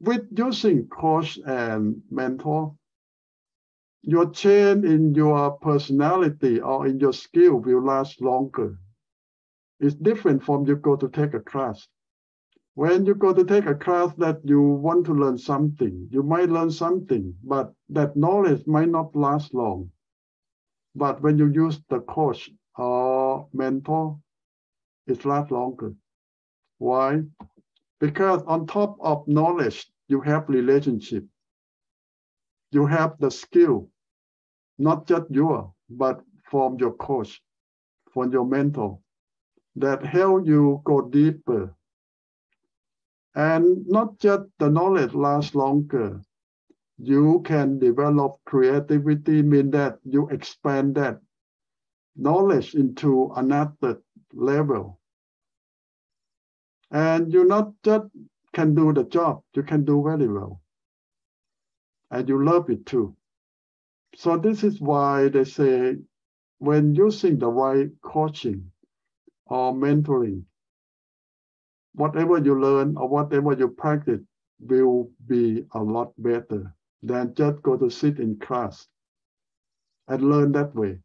with using coach and mentor, your change in your personality or in your skill will last longer. It's different from you go to take a class. When you go to take a class that you want to learn something, you might learn something, but that knowledge might not last long. But when you use the coach or mentor, it lasts longer. Why? Because on top of knowledge, you have relationship. You have the skill, not just yours, but from your coach, from your mentor, that help you go deeper. And not just the knowledge lasts longer. You can develop creativity, mean that you expand that knowledge into another level. And you not just can do the job, you can do very well. And you love it too. So this is why they say when using the right coaching or mentoring, whatever you learn or whatever you practice will be a lot better than just go to sit in class and learn that way.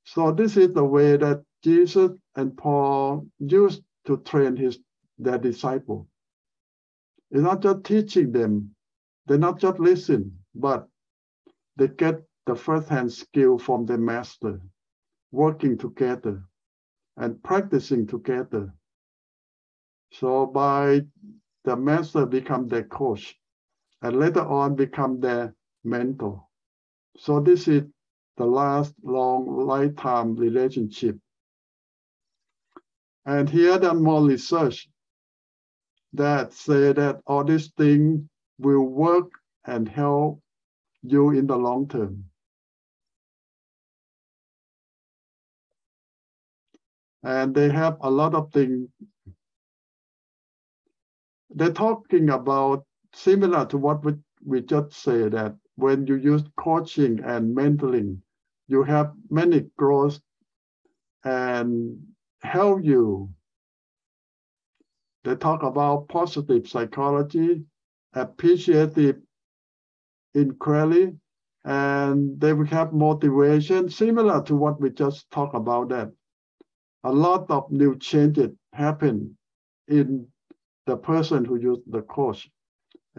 So this is the way that Jesus and Paul used to train their disciples. It's not just teaching them, they not just listen, but they get the first-hand skill from the master, working together and practicing together. So by the master become their coach and later on become their mentor. So this is the last long lifetime relationship. And here there are more research that say that all these things will work and help you in the long term. And they have a lot of things. They're talking about similar to what we just said, that when you use coaching and mentoring, you have many growth and help you. They talk about positive psychology, appreciative inquiry, and they will have motivation similar to what we just talked about, that a lot of new changes happen in the person who used the coach,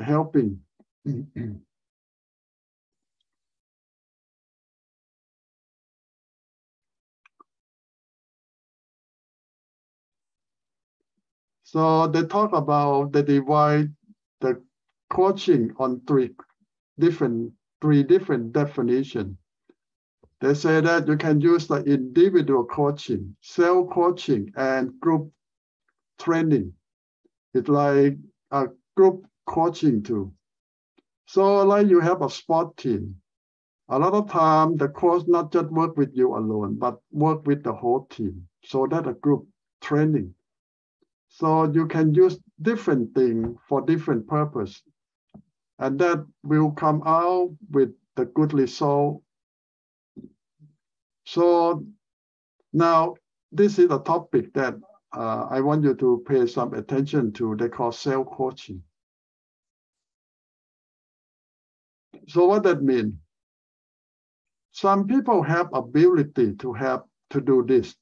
helping. So they talk about, they divide the coaching on three different definitions. They say that you can use the individual coaching, self-coaching, and group training. It's like a group coaching too. So like you have a sport team. A lot of time, the coach not just work with you alone, but work with the whole team. So that's a group training. So you can use different things for different purpose. And that will come out with the good result. So now this is a topic that I want you to pay some attention to. They call self-coaching. So what that means? Some people have ability to do this.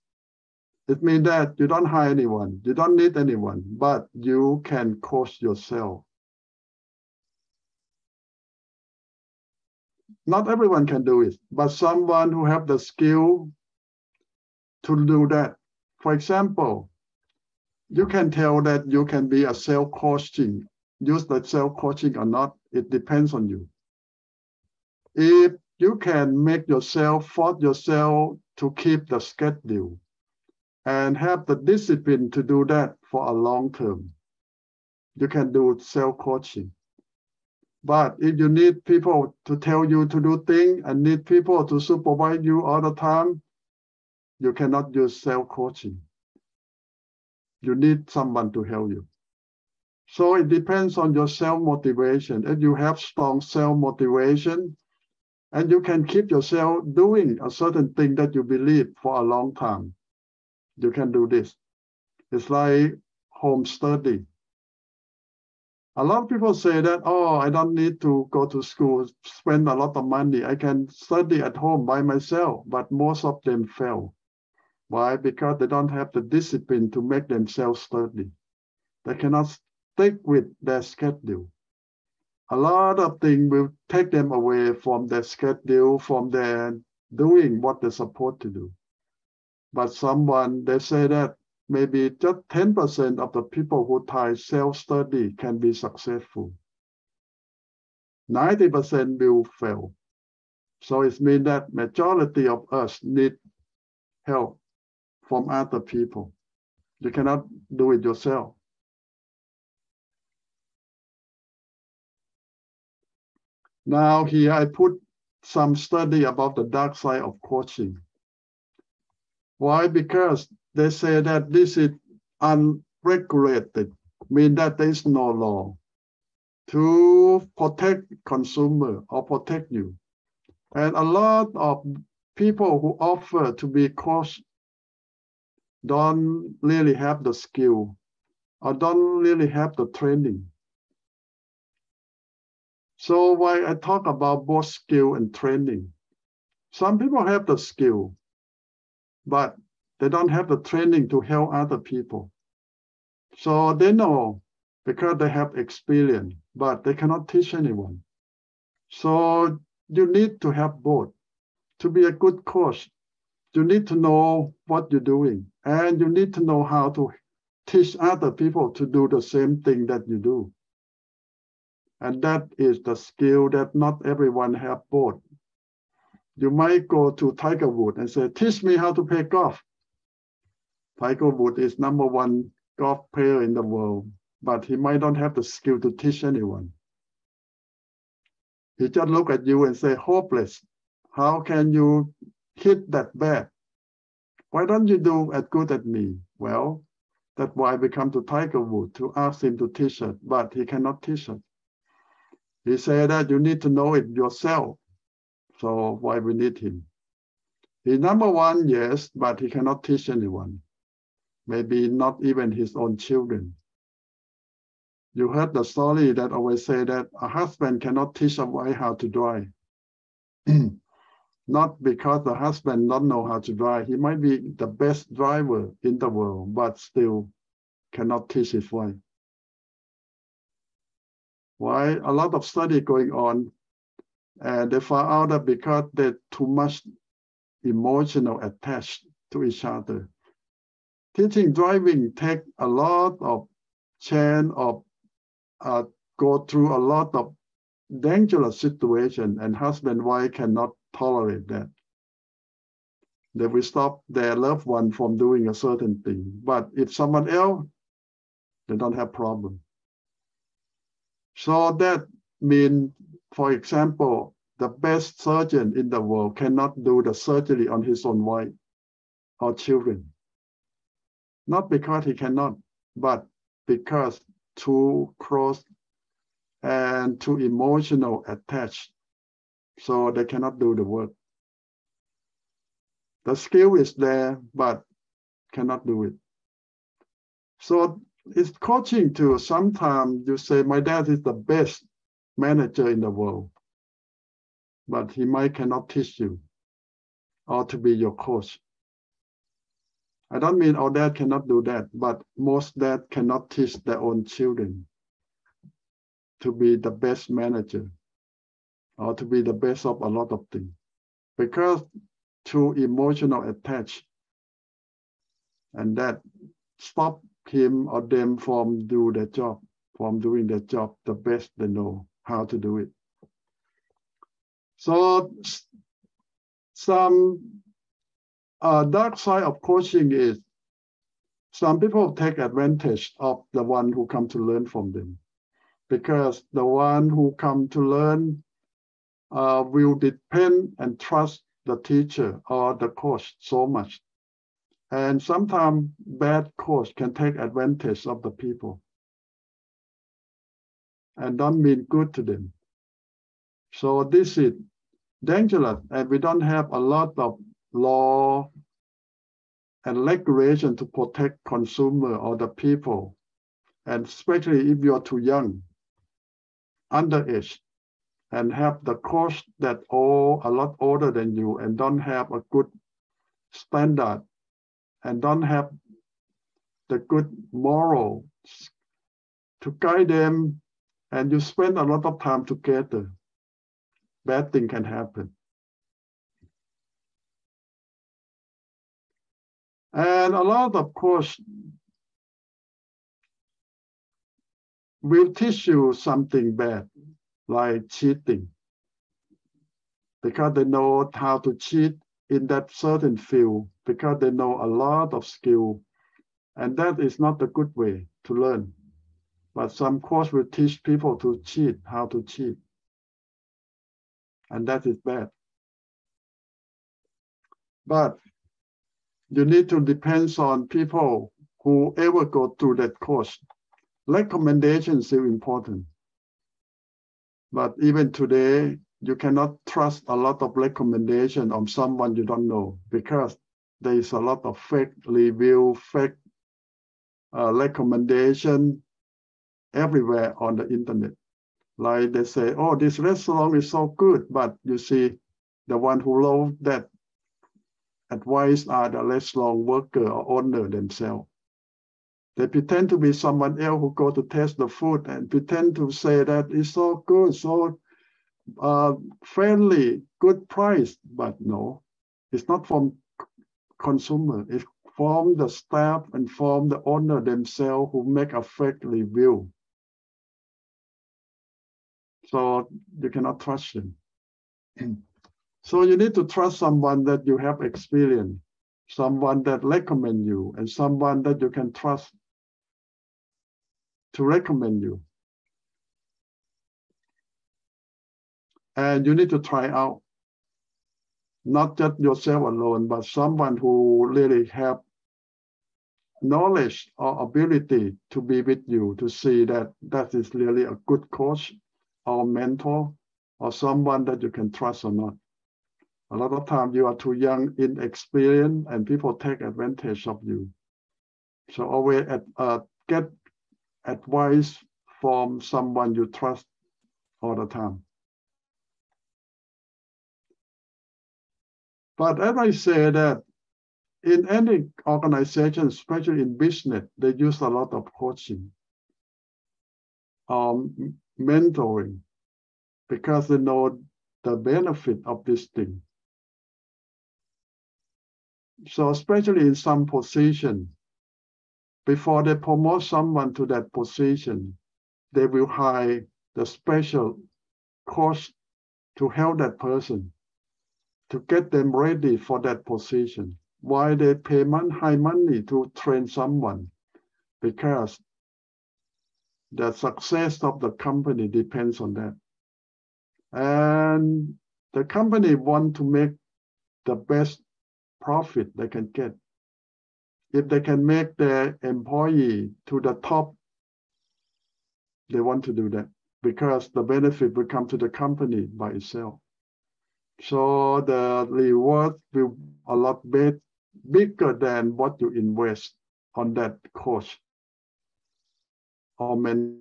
It means that you don't hire anyone, you don't need anyone, but you can coach yourself. Not everyone can do it, but someone who have the skill to do that. For example, you can tell that you can be a self-coaching, use the self-coaching or not, it depends on you. If you can make yourself, force yourself to keep the schedule and have the discipline to do that for a long term, you can do self-coaching. But if you need people to tell you to do things and need people to supervise you all the time, you cannot use self-coaching. You need someone to help you. So it depends on your self-motivation. If you have strong self-motivation and you can keep yourself doing a certain thing that you believe for a long time, you can do this. It's like home study. A lot of people say that, oh, I don't need to go to school, spend a lot of money. I can study at home by myself, but most of them fail. Why? Because they don't have the discipline to make themselves study. They cannot stick with their schedule. A lot of things will take them away from their schedule, from their doing what they're supposed to do. But they say that maybe just 10% of the people who try self-study can be successful. 90% will fail. So it means that majority of us need help from other people. You cannot do it yourself. Now here I put some study about the dark side of coaching. Why? Because they say that this is unregulated, means that there is no law to protect consumer or protect you. And a lot of people who offer to be coached don't really have the skill or don't really have the training. So why I talk about both skill and training. Some people have the skill, but They don't have the training to help other people. So they know because they have experience, but they cannot teach anyone. So you need to have both. To be a good coach, you need to know what you're doing, and you need to know how to teach other people to do the same thing that you do. And that is the skill that not everyone have both. You might go to Tiger Woods and say, teach me how to play golf. Tiger Woods is #1 golf player in the world, but he might not have the skill to teach anyone. He just look at you and say, hopeless. How can you hit that bad? Why don't you do as good as me? Well, that's why we come to Tiger Woods to ask him to teach us, but he cannot teach us. He said that you need to know it yourself. So why we need him? He's #1, yes, but he cannot teach anyone. Maybe not even his own children. You heard the story that always say that a husband cannot teach a wife how to drive. Not because the husband don't know how to drive. He might be the best driver in the world, but still cannot teach his wife. Why? A lot of study going on, and they found out that because they're too much emotional attached to each other. Teaching driving take a lot of chance of go through a lot of dangerous situation, and husband and wife cannot tolerate that. They will stop their loved one from doing a certain thing. But if someone else, they don't have problem. So that means, for example, the best surgeon in the world cannot do the surgery on his own wife or children. Not because he cannot, but because too close and too emotional attached. So they cannot do the work. The skill is there, but cannot do it. So it's coaching too. Sometimes you say, my dad is the best manager in the world, but he might cannot teach you or to be your coach. I don't mean all dad cannot do that, but most dad cannot teach their own children to be the best manager or to be the best of a lot of things, because too emotional attached, and that stop him or them from doing their job the best they know how to do it. So some dark side of coaching is some people take advantage of the one who come to learn from them, because the one who come to learn will depend and trust the teacher or the coach so much. And sometimes bad coach can take advantage of the people and don't mean good to them. So this is dangerous, and we don't have a lot of law and regulation to protect consumer or the people, and especially if you're too young, underage, and have the coach that a lot older than you and don't have a good standard and don't have the good morals to guide them, and you spend a lot of time together, bad thing can happen. And a lot of course will teach you something bad, like cheating, because they know how to cheat in that certain field, because they know a lot of skill, and that is not a good way to learn. But some course will teach people to cheat, how to cheat, and that is bad. But you need to depend on people who ever go through that course. Recommendations is important. But even today, you cannot trust a lot of recommendation on someone you don't know, because there is a lot of fake review, fake recommendation everywhere on the internet. Like they say, oh, this restaurant is so good, but you see the one who wrote that advised are the restaurant worker or owner themselves. They pretend to be someone else who go to taste the food and pretend to say that it's so good, so friendly, good price, but no, it's not from consumer, it's from the staff and from the owner themselves who make a fake review. So you cannot trust them. So you need to trust someone that you have experience, someone that recommend you, and someone that you can trust to recommend you. And you need to try out, not just yourself alone, but someone who really have knowledge or ability to be with you, to see that that is really a good coach or mentor or someone that you can trust or not. A lot of times you are too young, inexperienced, and people take advantage of you. So always get advice from someone you trust all the time. But as I say that in any organization, especially in business, they use a lot of coaching, mentoring, because they know the benefit of this thing. So especially in some position, before they promote someone to that position, they will hire the special coach to help that person, to get them ready for that position. Why they pay high money to train someone? Because the success of the company depends on that. And the company want to make the best profit they can get. If they can make their employee to the top, they want to do that because the benefit will come to the company by itself. So the reward will a lot bigger than what you invest on that coach or mentor.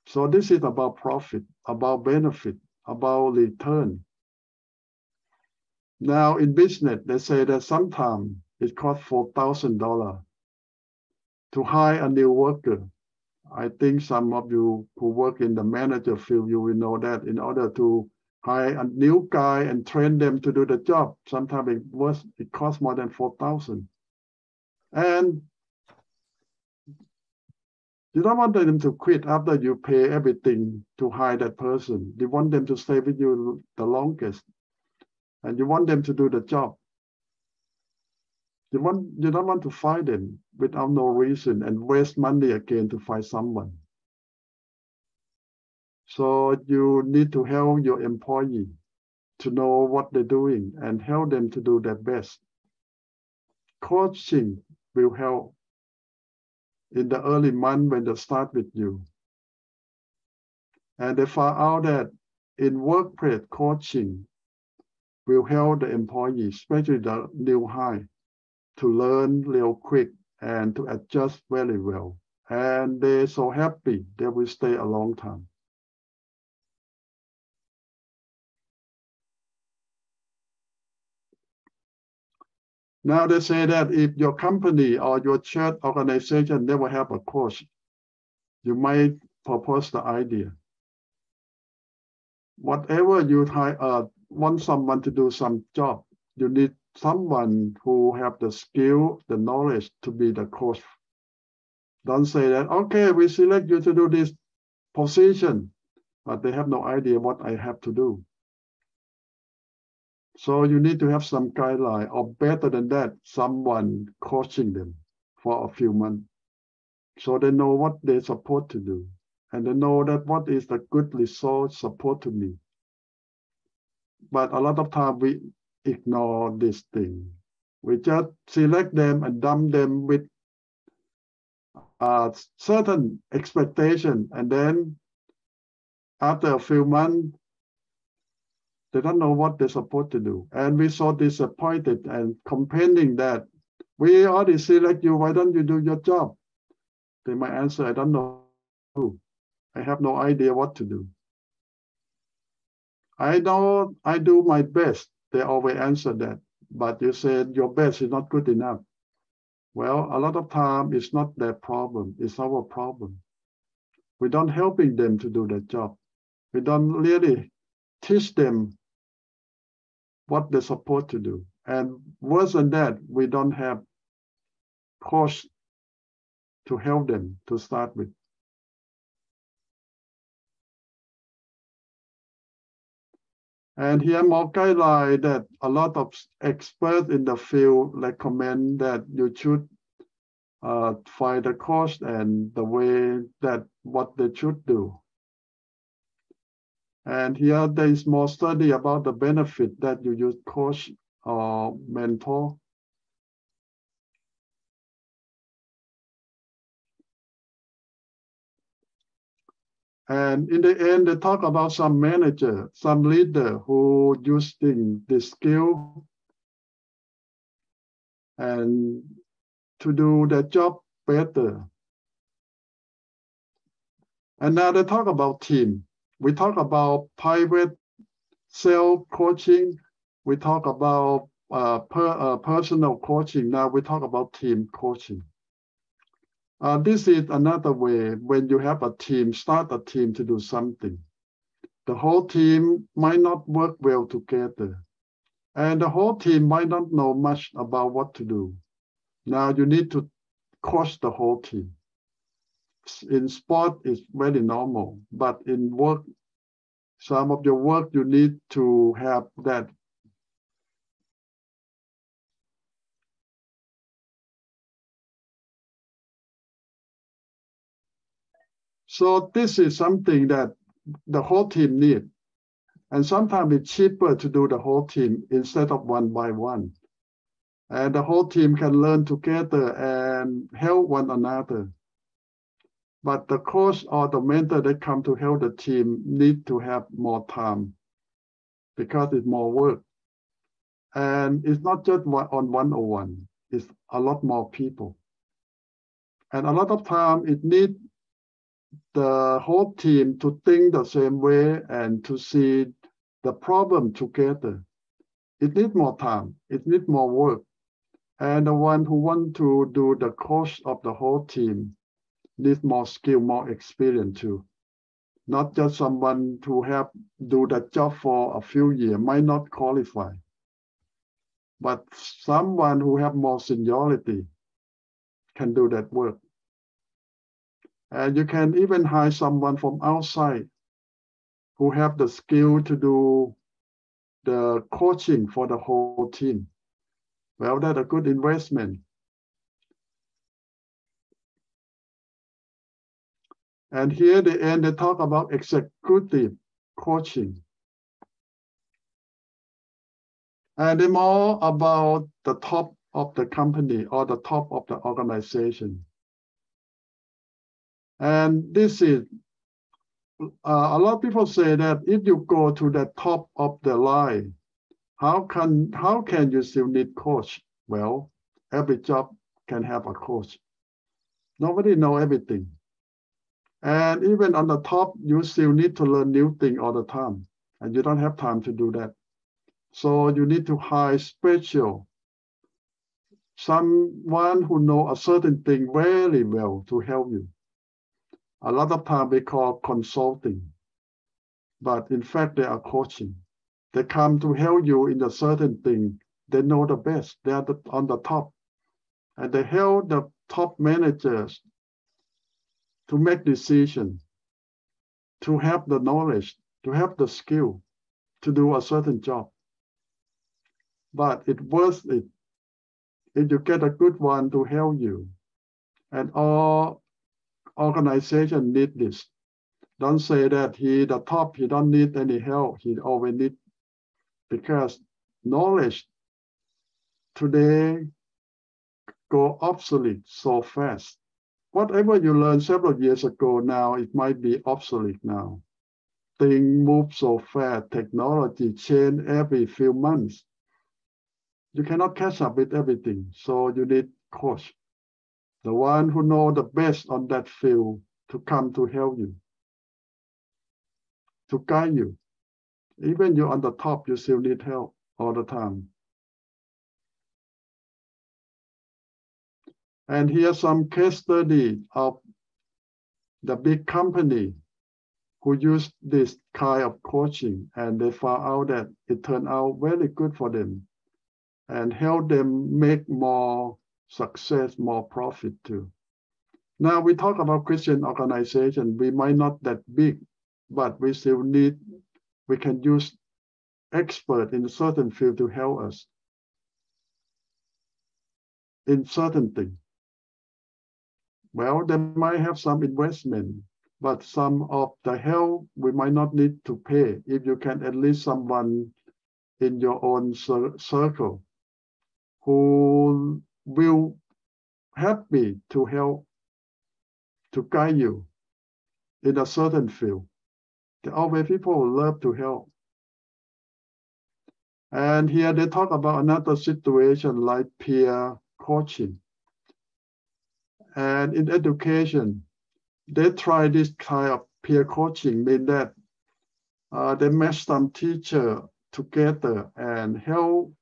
So this is about profit, about benefit, about return. Now in business, they say that sometimes it costs $4,000 to hire a new worker. I think some of you who work in the manager field, you will know that in order to hire a new guy and train them to do the job, sometimes it costs more than $4,000. And you don't want them to quit after you pay everything to hire that person. You want them to stay with you the longest. And you want them to do the job. You don't want to fire them without no reason and waste money again to find someone. So you need to help your employee to know what they're doing and help them to do their best. Coaching will help in the early month when they start with you. And they found out that in workplace coaching will help the employee, especially the new hire, to learn real quick and to adjust very well. And they're so happy they will stay a long time. Now they say that if your company or your church organization never have a coach, you might propose the idea. Whatever you want someone to do some job, you need someone who have the skill, the knowledge to be the coach. Don't say that, okay, we select you to do this position, but they have no idea what I have to do. So you need to have some guideline, or better than that, someone coaching them for a few months, so they know what they're supposed to do, and they know that what is the good result supposed to be. But a lot of time we ignore this thing. We just select them and dump them with certain expectation, and then after a few months, they don't know what they're supposed to do. And we're so disappointed and complaining that we already select you, why don't you do your job? They might answer, I don't know. I have no idea what to do. I know I do my best. They always answer that. but you said your best is not good enough. Well, a lot of time it's not their problem, it's our problem. We don't helping them to do their job. We don't really teach them what they're supposed to do. And worse than that, we don't have coach to help them to start with. And here more guideline that a lot of experts in the field recommend that you should find a coach and the way that what they should do. And here there is more study about the benefit that you use coach or mentor. And in the end, they talk about some manager, some leader who using this skill and to do their job better. And now they talk about team. We talk about private self-coaching. We talk about personal coaching. Now we talk about team coaching. This is another way when you have a team, start a team to do something. The whole team might not work well together. And the whole team might not know much about what to do. Now you need to coach the whole team. In sport, it's very normal, but in work, some of your work, you need to have that. So this is something that the whole team needs. And sometimes it's cheaper to do the whole team instead of one by one. And the whole team can learn together and help one another. But the coach or the mentor that come to help the team need to have more time because it's more work. And it's not just on one-on-one, it's a lot more people. And a lot of time it needs the whole team to think the same way and to see the problem together. It needs more time, it needs more work. And the one who want to do the coach of the whole team needs more skill, more experience too. Not just someone to have do that job for a few years, might not qualify. But someone who have more seniority can do that work. And you can even hire someone from outside who have the skill to do the coaching for the whole team. Well, that's a good investment. And here at the end, they talk about executive coaching. And they're more about the top of the company or the top of the organization. And this is, a lot of people say that if you go to the top of the line, how can you still need coach? Well, every job can have a coach. Nobody knows everything. And even on the top, you still need to learn new things all the time. And you don't have time to do that. So you need to hire special, someone who knows a certain thing very well to help you. A lot of time we call consulting, but in fact they are coaching. They come to help you in a certain thing. They know the best. They are on the top. And they help the top managers to make decisions, to have the knowledge, to have the skill to do a certain job. But it's worth it if you get a good one to help you. And all organizations need this. Don't say that he the top, he don't need any help. He always need, because knowledge today go obsolete so fast. Whatever you learned several years ago now, it might be obsolete now. Things move so fast, technology change every few months. You cannot catch up with everything, so you need coach. The one who knows the best on that field to come to help you, to guide you. Even you're on the top, you still need help all the time. And here's some case study of the big company who used this kind of coaching, and they found out that it turned out very good for them and help them make more success, more profit too. Now we talk about Christian organization. We might not that big, but we still need, we can use expert in a certain field to help us in certain things. Well, they might have some investment, but some of the help we might not need to pay if you can at least someone in your own circle who will happy to help, to guide you in a certain field. There are always people who love to help. And here they talk about another situation like peer coaching. And in education, they try this kind of peer coaching, mean that they match some teacher together and help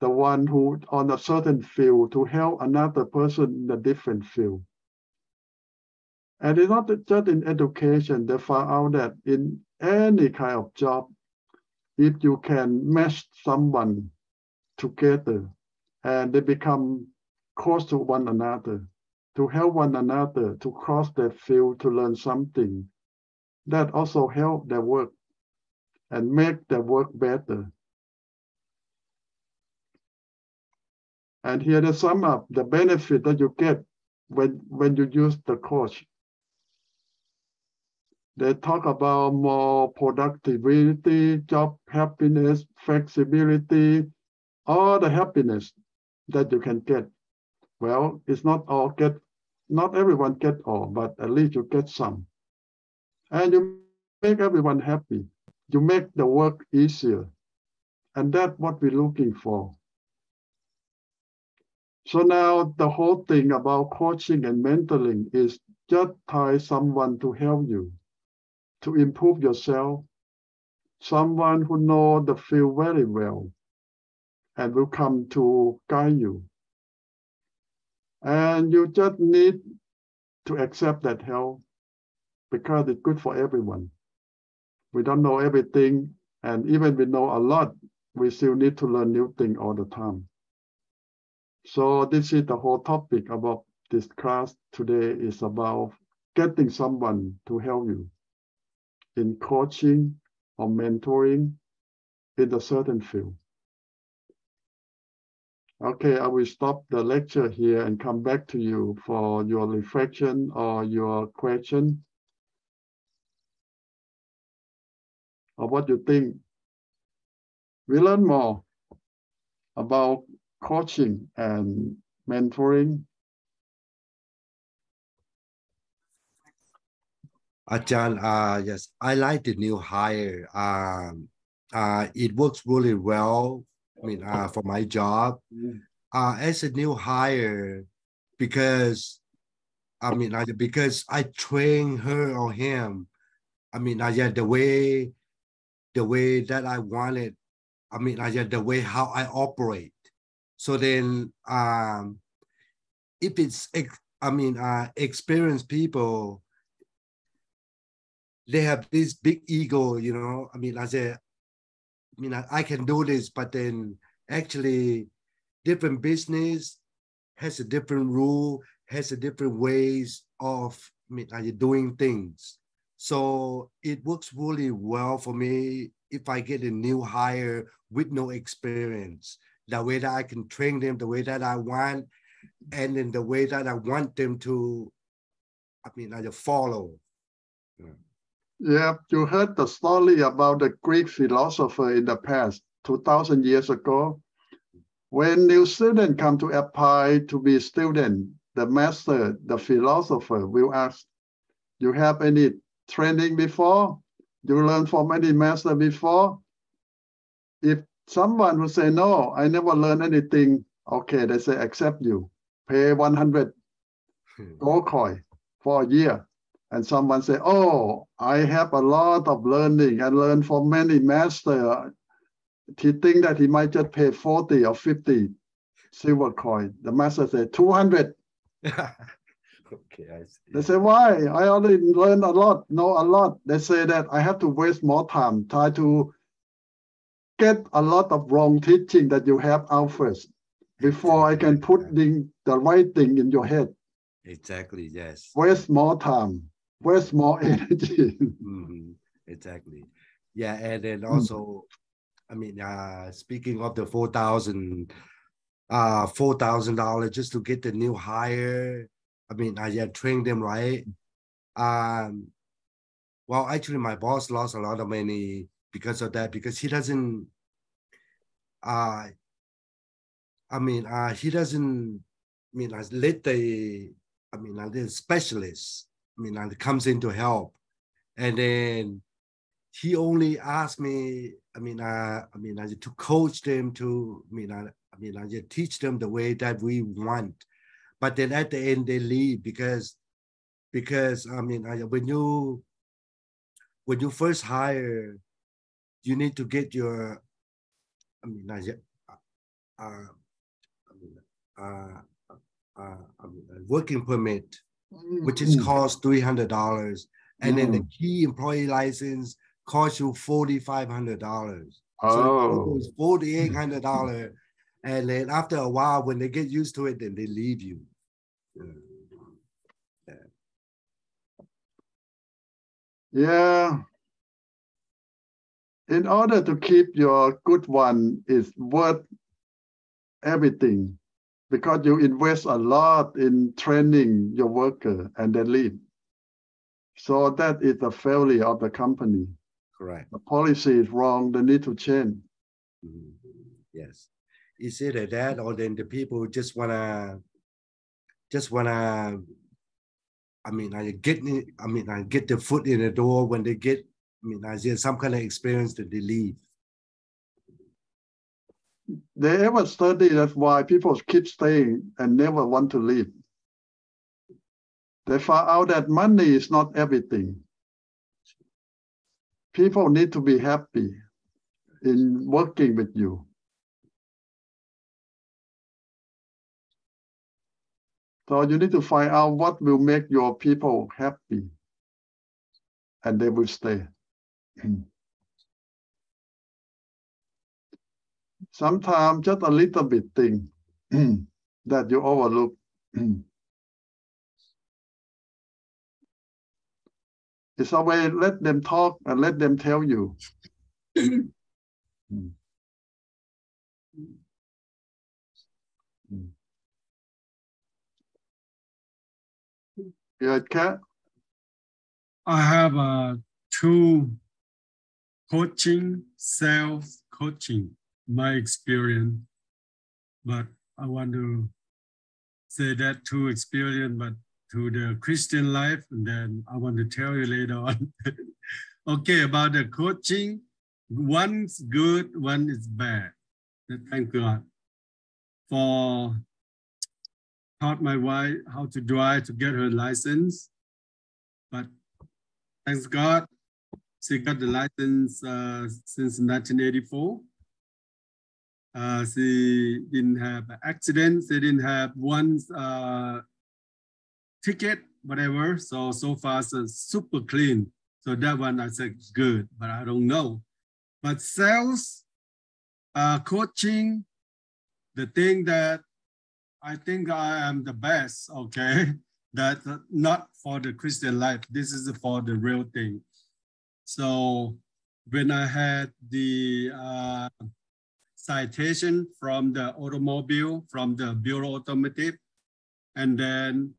the one who on a certain field to help another person in a different field. And it's not just in education, they found out that in any kind of job, if you can match someone together and they become close to one another, to help one another to cross their field to learn something, that also help their work and make their work better. And here they sum up the benefit that you get when you use the coach. They talk about more productivity, job happiness, flexibility, all the happiness that you can get. Well, it's not all get, not everyone get all, but at least you get some. And you make everyone happy. You make the work easier. And that's what we're looking for. So now the whole thing about coaching and mentoring is just find someone to help you, to improve yourself, someone who knows the field very well and will come to guide you. And you just need to accept that help because it's good for everyone. We don't know everything, and even we know a lot, we still need to learn new things all the time. So this is the whole topic about this class today, is about getting someone to help you in coaching or mentoring in a certain field. Okay, I will stop the lecture here and come back to you for your reflection or your question, or what you think. We learn more about coaching and mentoring. Ajahn, yes, I like the new hire. It works really well. I mean, for my job, as a new hire, because because I train her or him. I mean, the way that I want it. I mean, the way how I operate. So then, if it's, experienced people, they have this big ego, you know. I can do this, but then actually different business has a different rule, has a different ways of doing things. So it works really well for me if I get a new hire with no experience, the way that I can train them the way that I want, and in the way that I want them to, follow. Yeah, you heard the story about the Greek philosopher in the past, 2,000 years ago. When new students come to apply to be student, the master, the philosopher will ask, you have any training before? You learn from any master before? If someone will say, no, I never learned anything, okay, they say, accept you. Pay 100 gold coin for a year. And someone say, oh, I have a lot of learning. I learned from many masters. He think that he might just pay 40 or 50 silver coin. The master said, 200 Okay, I see. They say, why? I already learned a lot, know a lot. They say that I have to waste more time, try to get a lot of wrong teaching that you have out first before I can put the right thing in your head. Exactly, yes. Waste more time, waste more energy. Exactly. Yeah, and then also, I mean, speaking of the $4,000 just to get the new hire. I mean, I train them right. Well, actually, my boss lost a lot of money because of that, because he doesn't. He doesn't. Let the specialist. Comes in to help, and then he only asked me. To coach them to. I teach them the way that we want, but then at the end they leave because when you first hire, you need to get your working permit, which is cost $300, and then the key employee license costs you $4,500. So it's $4,800, and then after a while, when they get used to it, then they leave you. Yeah. In order to keep your good one, is worth everything, because you invest a lot in training your worker and they leave. So that is the failure of the company. Correct. The policy is wrong. They need to change. Yes. Is it that, or then the people just wanna get the foot in the door when they get some kind of experience that they leave? They ever study that's why people keep staying and never want to leave. They found out that money is not everything. People need to be happy in working with you. So you need to find out what will make your people happy, and they will stay. Sometimes just a little bit thing that you overlook. It's a way, let them talk and let them tell you. Good, Kat? I have two coaching, self-coaching, my experience, but I want to say that two experience, but to the Christian life, and then I want to tell you later on. Okay, about the coaching, one's good, one is bad. Thank God. Taught my wife how to drive to get her license, but thanks God, she got the license since 1984. She didn't have accidents. She didn't have one ticket, whatever. So far, so super clean. So that one I said good, but I don't know. But sales, coaching, the thing that I think I am the best, okay? That's not for the Christian life. This is for the real thing. So when I had the citation from the automobile, from the Bureau Automotive, and then,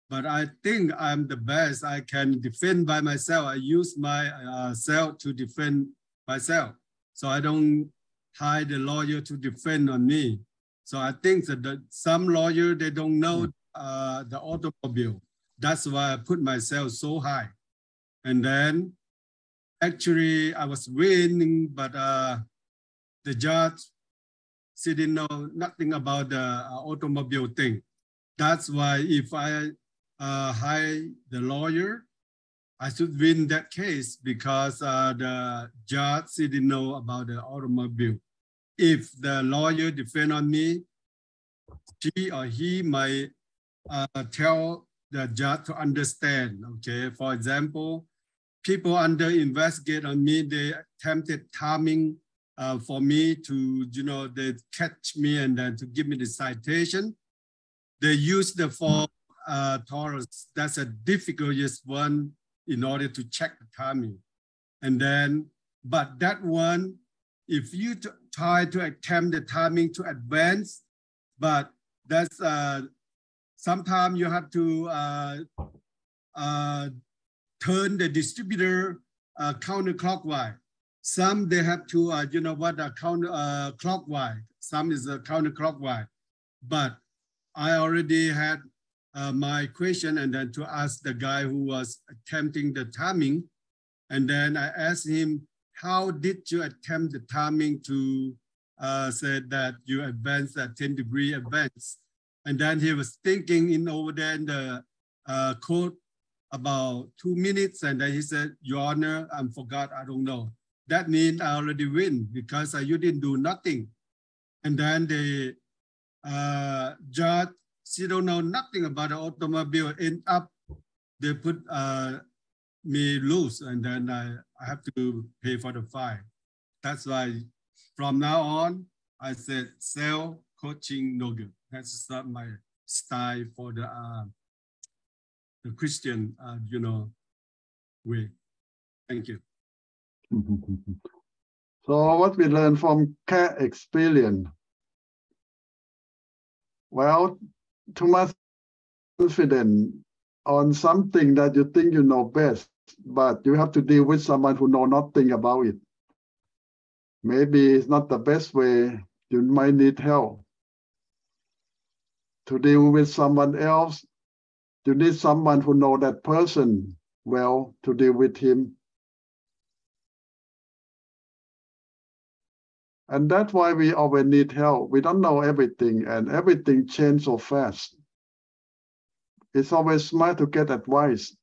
but I think I'm the best. I can defend by myself. I use my self to defend myself. So I don't hire the lawyer to defend on me. So I think that some lawyer, they don't know the automobile. That's why I put myself so high. And then actually I was winning, but the judge, she didn't know nothing about the automobile thing. That's why if I hire the lawyer, I should win that case because the judge didn't know about the automobile. If the lawyer defend on me, she or he might tell the judge to understand. Okay, for example, people under investigate on me, they attempted timing for me to, they catch me and then to give me the citation. They use the form Taurus. That's a difficult one in order to check the timing. And then, but that one, if you try to attempt the timing to advance, but that's sometimes you have to turn the distributor counterclockwise. Some they have to, clockwise. Some is counterclockwise. But I already had my question and then to ask the guy who was attempting the timing. And then I asked him, how did you attempt the timing to say that you advanced at 10-degree advance? And then he was thinking in over there in the code about 2 minutes. And then he said, Your Honor, I forgot, I don't know. That means I already win because you didn't do nothing. And then the judge, she don't know nothing about the automobile, end up, they put me loose and then I have to pay for the fine. That's why from now on, I said, sell coaching no good. That's not my style for the Christian, way. Thank you. So what we learn from cat experience? Well, too much confidence on something that you think you know best, but you have to deal with someone who know nothing about it. Maybe it's not the best way. You might need help. To deal with someone else, you need someone who know that person well to deal with him. And that's why we always need help. We don't know everything and everything changes so fast. It's always smart to get advice.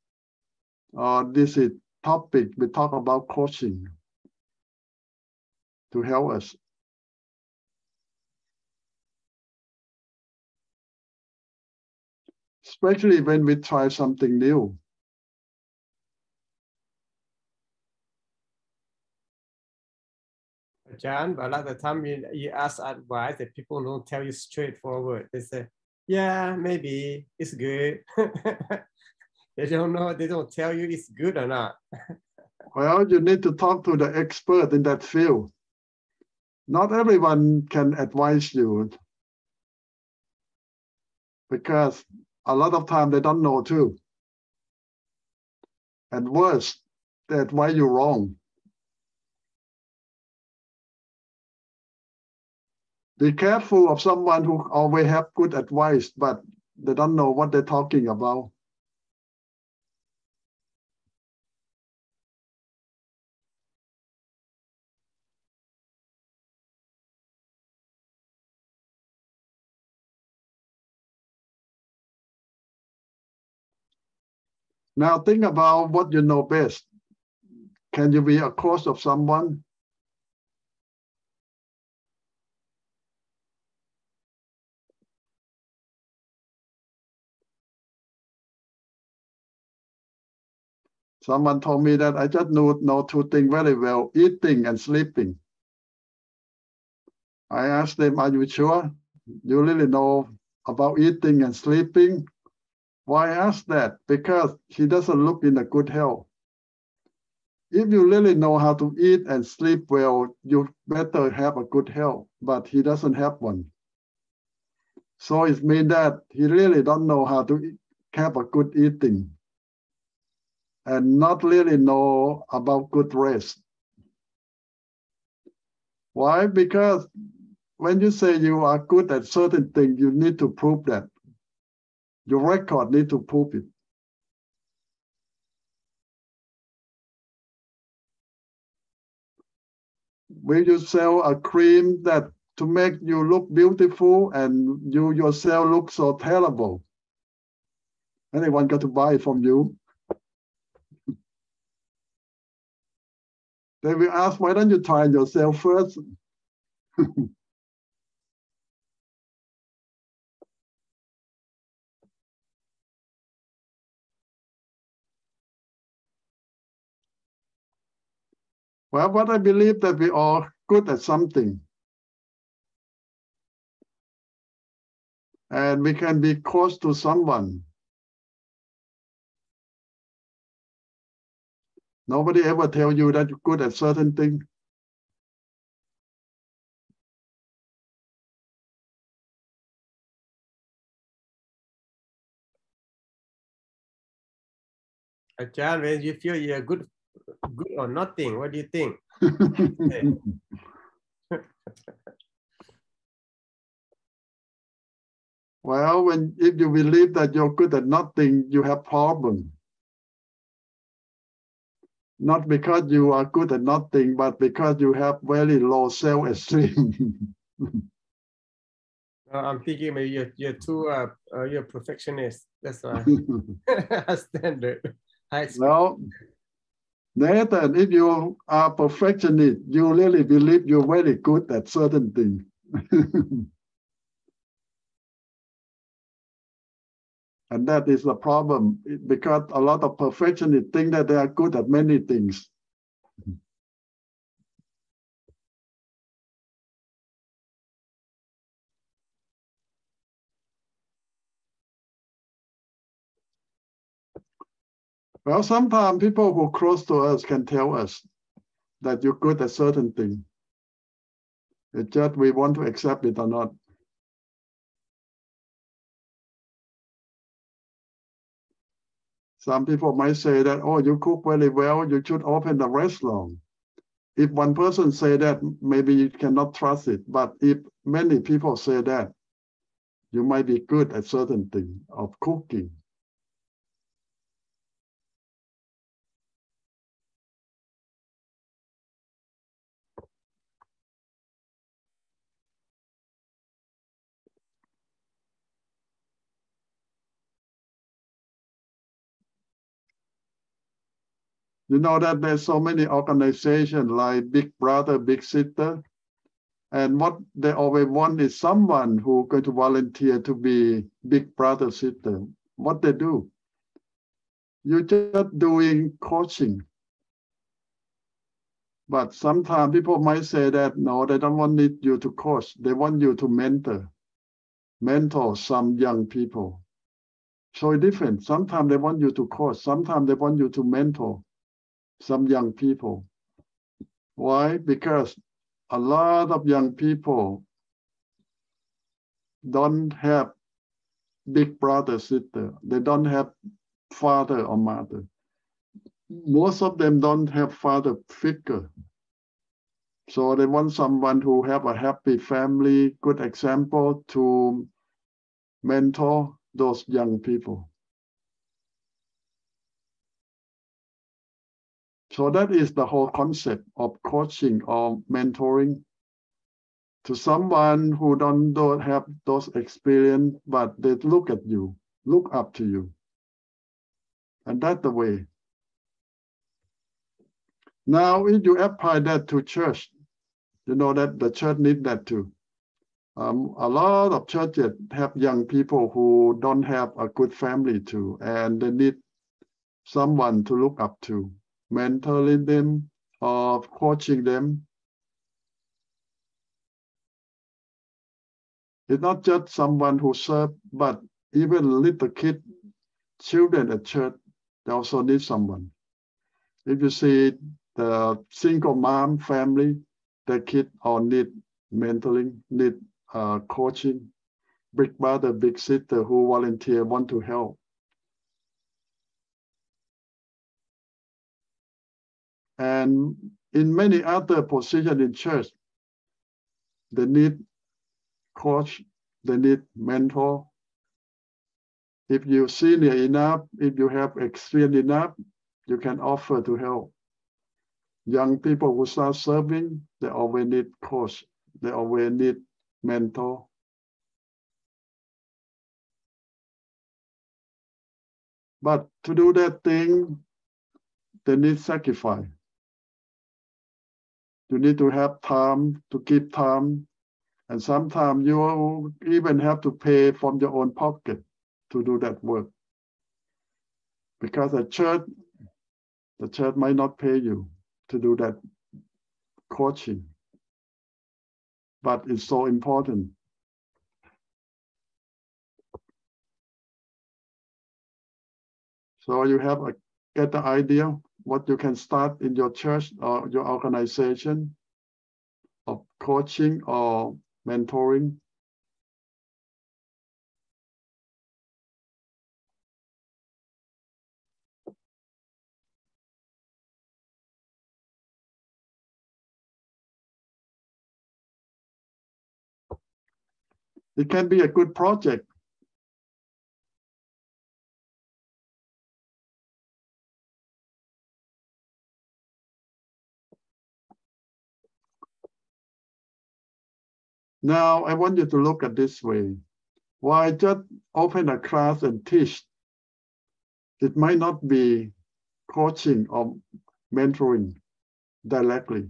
This is topic we talk about coaching to help us. Especially when we try something new. John, but a lot of the time you ask advice that people don't tell you straightforward. They say, yeah, maybe it's good. They don't know, they don't tell you it's good or not. Well, you need to talk to the expert in that field. Not everyone can advise you because a lot of time they don't know too. And worse, they advise you wrong. Be careful of someone who always have good advice, but they don't know what they're talking about. Now think about what you know best. Can you be a coach of someone? Someone told me that I just know two things very well, eating and sleeping. I asked them, are you sure you really know about eating and sleeping? Why ask that? Because he doesn't look in a good health. If you really know how to eat and sleep well, you better have a good health, but he doesn't have one. So it means that he really don't know how to have a good eating and not really know about good rest. Why? Because when you say you are good at certain things, you need to prove that. Your record need to prove it. Will you sell a cream that to make you look beautiful and you yourself look so terrible? Anyone got to buy it from you? They will ask, why don't you try yourself first? Well, what I believe that we are good at something. And we can be close to someone. Nobody ever tell you that you're good at certain thing. Ajahn, when you feel you're good or nothing, what do you think? Well, if you believe that you're good at nothing, you have problem. Not because you are good at nothing, but because you have very low self-esteem. I'm thinking maybe you're too you're a perfectionist. That's why. Standard. Well, Nathan, if you are perfectionist, you really believe you're very good at certain things. And that is the problem, because a lot of perfectionists think that they are good at many things. Well, sometimes people who are close to us can tell us that you're good at certain things. It's just we want to accept it or not. Some people might say that, oh, you cook very well, you should open a restaurant. If one person say that, maybe you cannot trust it. But if many people say that, you might be good at certain things of cooking. You know that there's so many organizations like Big Brother, Big Sister, and what they always want is someone who's going to volunteer to be Big Brother, Sister. What they do? You're just doing coaching. But sometimes people might say that, no, they don't want you to coach. They want you to mentor some young people. So it's different. Sometimes they want you to coach. Sometimes they want you to mentor some young people. Why? Because a lot of young people don't have big brother, sister. They don't have father or mother. Most of them don't have father figure. So they want someone who have a happy family, good example to mentor those young people. So that is the whole concept of coaching or mentoring to someone who don't have those experience, but they look at you, look up to you. And that's the way. Now, if you apply that to church, you know that the church needs that too. A lot of churches have young people who don't have a good family too, and they need someone to look up to, mentoring them or coaching them. It's not just someone who serves, but even little kid, children at church, they also need someone. If you see the single mom family, the kid all need mentoring, need coaching. Big brother, big sister who volunteer, want to help. And in many other positions in church, they need coach, they need mentor. If you're senior enough, if you have experience enough, you can offer to help. Young people who start serving, they always need coach, they always need mentor. But to do that thing, they need sacrifice. You need to have time, to keep time. And sometimes you even have to pay from your own pocket to do that work. Because the church might not pay you to do that coaching, but it's so important. So you have get the idea what you can start in your church or your organization of coaching or mentoring. It can be a good project. Now, I want you to look at this way. Why just open a class and teach? It might not be coaching or mentoring directly.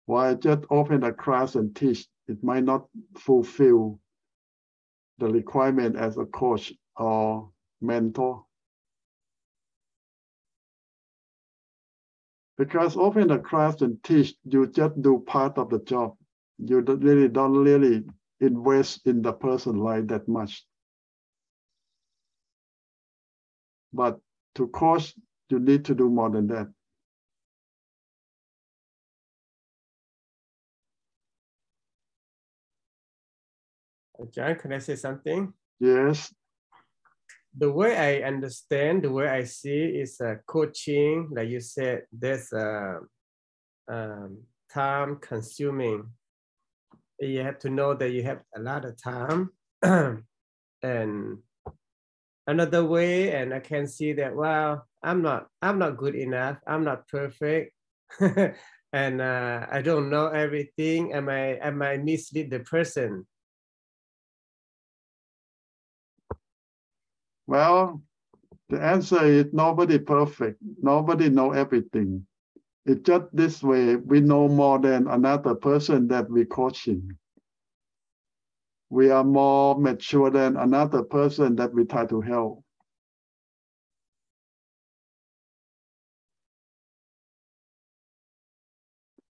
Why just open a class and teach? It might not fulfill the requirement as a coach or mentor. Because open a class and teach, you just do part of the job. You don't really invest in the person like that much. But to coach, you need to do more than that. John, can I say something? Yes. The way I understand, the way I see is coaching, like you said, there's time consuming. You have to know that you have a lot of time. And another way, and I can see that, well, I'm not good enough. I'm not perfect. And I don't know everything. Am I mislead the person? Well, the answer is nobody perfect. Nobody know everything. It's just this way. We know more than another person that we're coaching. We are more mature than another person that we try to help.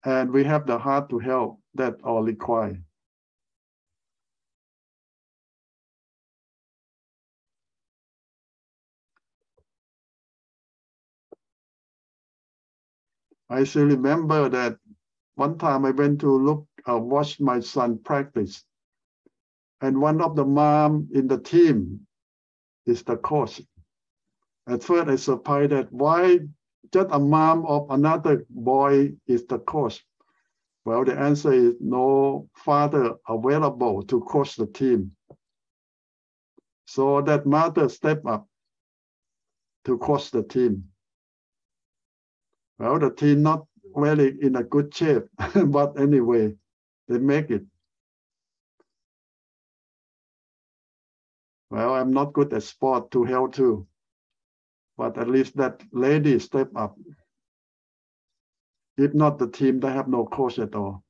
And we have the heart to help. That's all required. I still remember that one time I went to watch my son practice. And one of the mom in the team is the coach. At first I surprised that why just a mom of another boy is the coach. Well, the answer is no father available to coach the team. So that mother stepped up to coach the team. Well, the team not really in a good shape, but anyway, they make it. Well, I'm not good at sport to help too, but at least that lady stepped up. If not, the team, they have no coach at all.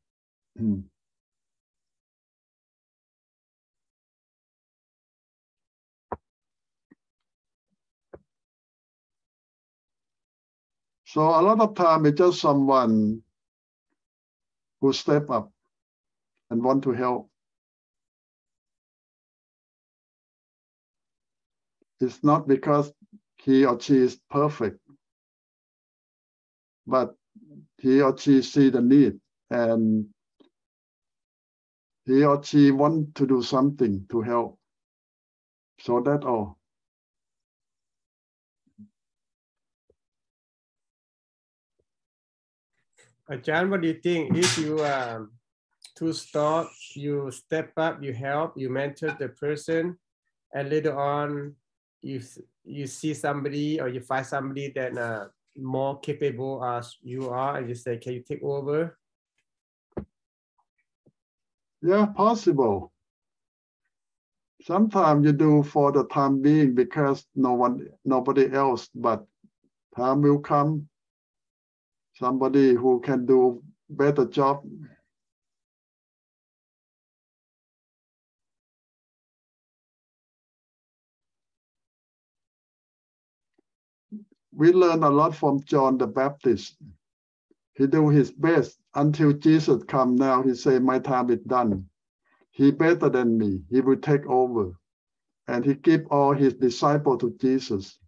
So a lot of time it's just someone who step up and want to help. It's not because he or she is perfect, but he or she see the need and he or she want to do something to help. So that's all. John, what do you think? If you to start, you step up, you help, you mentor the person, and later on, you see somebody or you find somebody that more capable as you are, and you say, "Can you take over?" Yeah, possible. Sometimes you do for the time being because nobody else, but time will come. Somebody who can do better job. We learn a lot from John the Baptist. He do his best until Jesus come. Now he say, my time is done. He better than me. He will take over. And he give all his disciples to Jesus.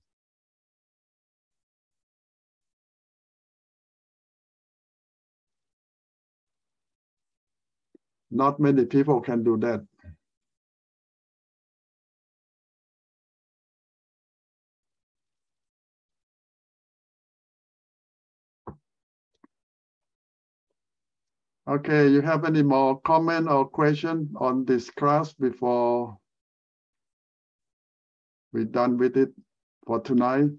Not many people can do that. Okay, you have any more comment or question on this class before we're done with it for tonight?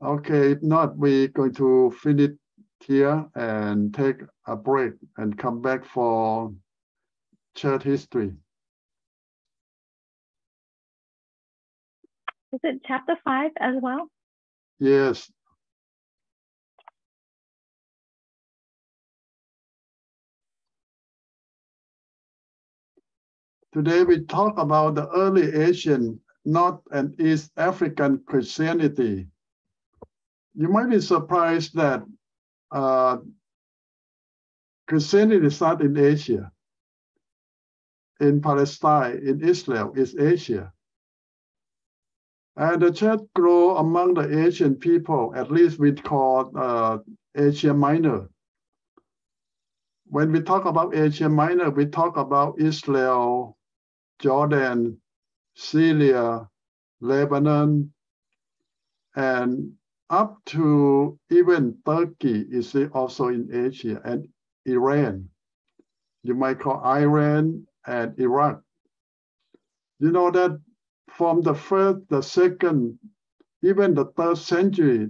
Okay, if not, we're going to finish here and take a break and come back for church history. Is it chapter 5 as well? Yes. Today we talk about the early Asian, North and East African Christianity. You might be surprised that Christianity started in Asia, in Palestine, in Israel, is Asia. And the church grew among the Asian people, at least we call Asia Minor. When we talk about Asia Minor, we talk about Israel, Jordan, Syria, Lebanon, and up to even Turkey is also in Asia, and Iran. You might call Iran and Iraq. You know that from the first, the second, even the third century,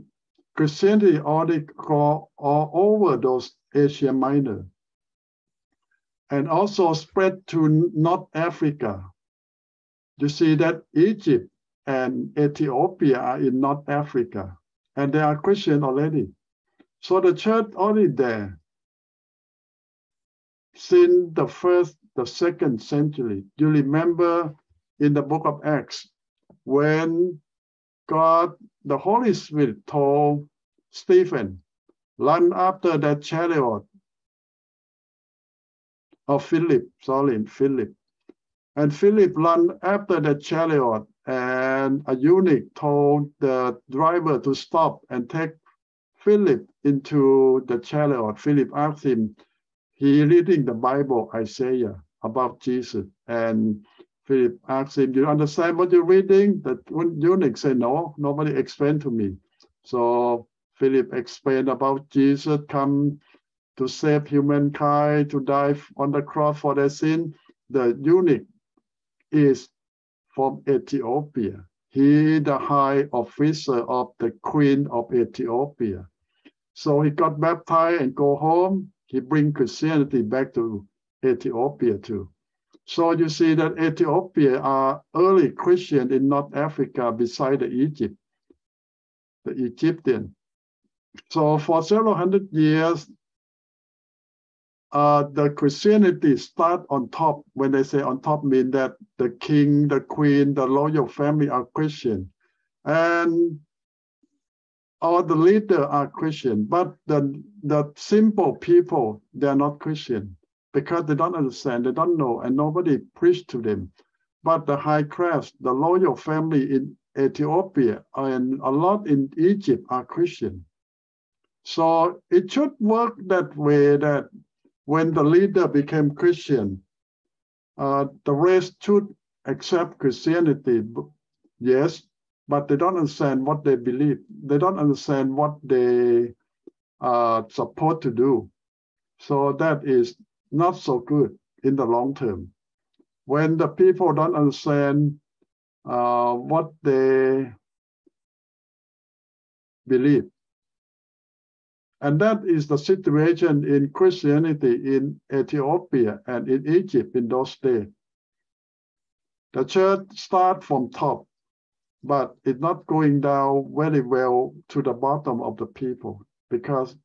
Christianity already go all over those Asia Minor, and also spread to North Africa. You see that Egypt and Ethiopia are in North Africa, and they are Christian already. So the church already there since the first, the second century. You remember in the book of Acts, when God, the Holy Spirit told Stephen, run after that chariot of Philip. And Philip ran after the chariot, and a eunuch told the driver to stop and take Philip into the chariot. Philip asked him, he reading the Bible, Isaiah, about Jesus. And Philip asked him, do you understand what you're reading? The eunuch said, no, nobody explained to me. So Philip explained about Jesus come to save humankind, to die on the cross for their sin. The eunuch is from Ethiopia. He the high officer of the Queen of Ethiopia. So he got baptized and go home. He bring Christianity back to Ethiopia too. So you see that Ethiopia are early Christian in North Africa beside Egypt, the Egyptian. So for several hundred years, the Christianity start on top. When they say on top, mean that the king, the queen, the royal family are Christian, and all the leaders are Christian. But the simple people, they are not Christian because they don't understand, they don't know, and nobody preached to them. But the high class, the royal family in Ethiopia and a lot in Egypt are Christian. So it should work that way, that when the leader became Christian, the rest should accept Christianity, yes, but they don't understand what they believe. They don't understand what they are supposed to do. So that is not so good in the long term. When the people don't understand what they believe. And that is the situation in Christianity in Ethiopia and in Egypt in those days. The church starts from top, but it's not going down very well to the bottom of the people. because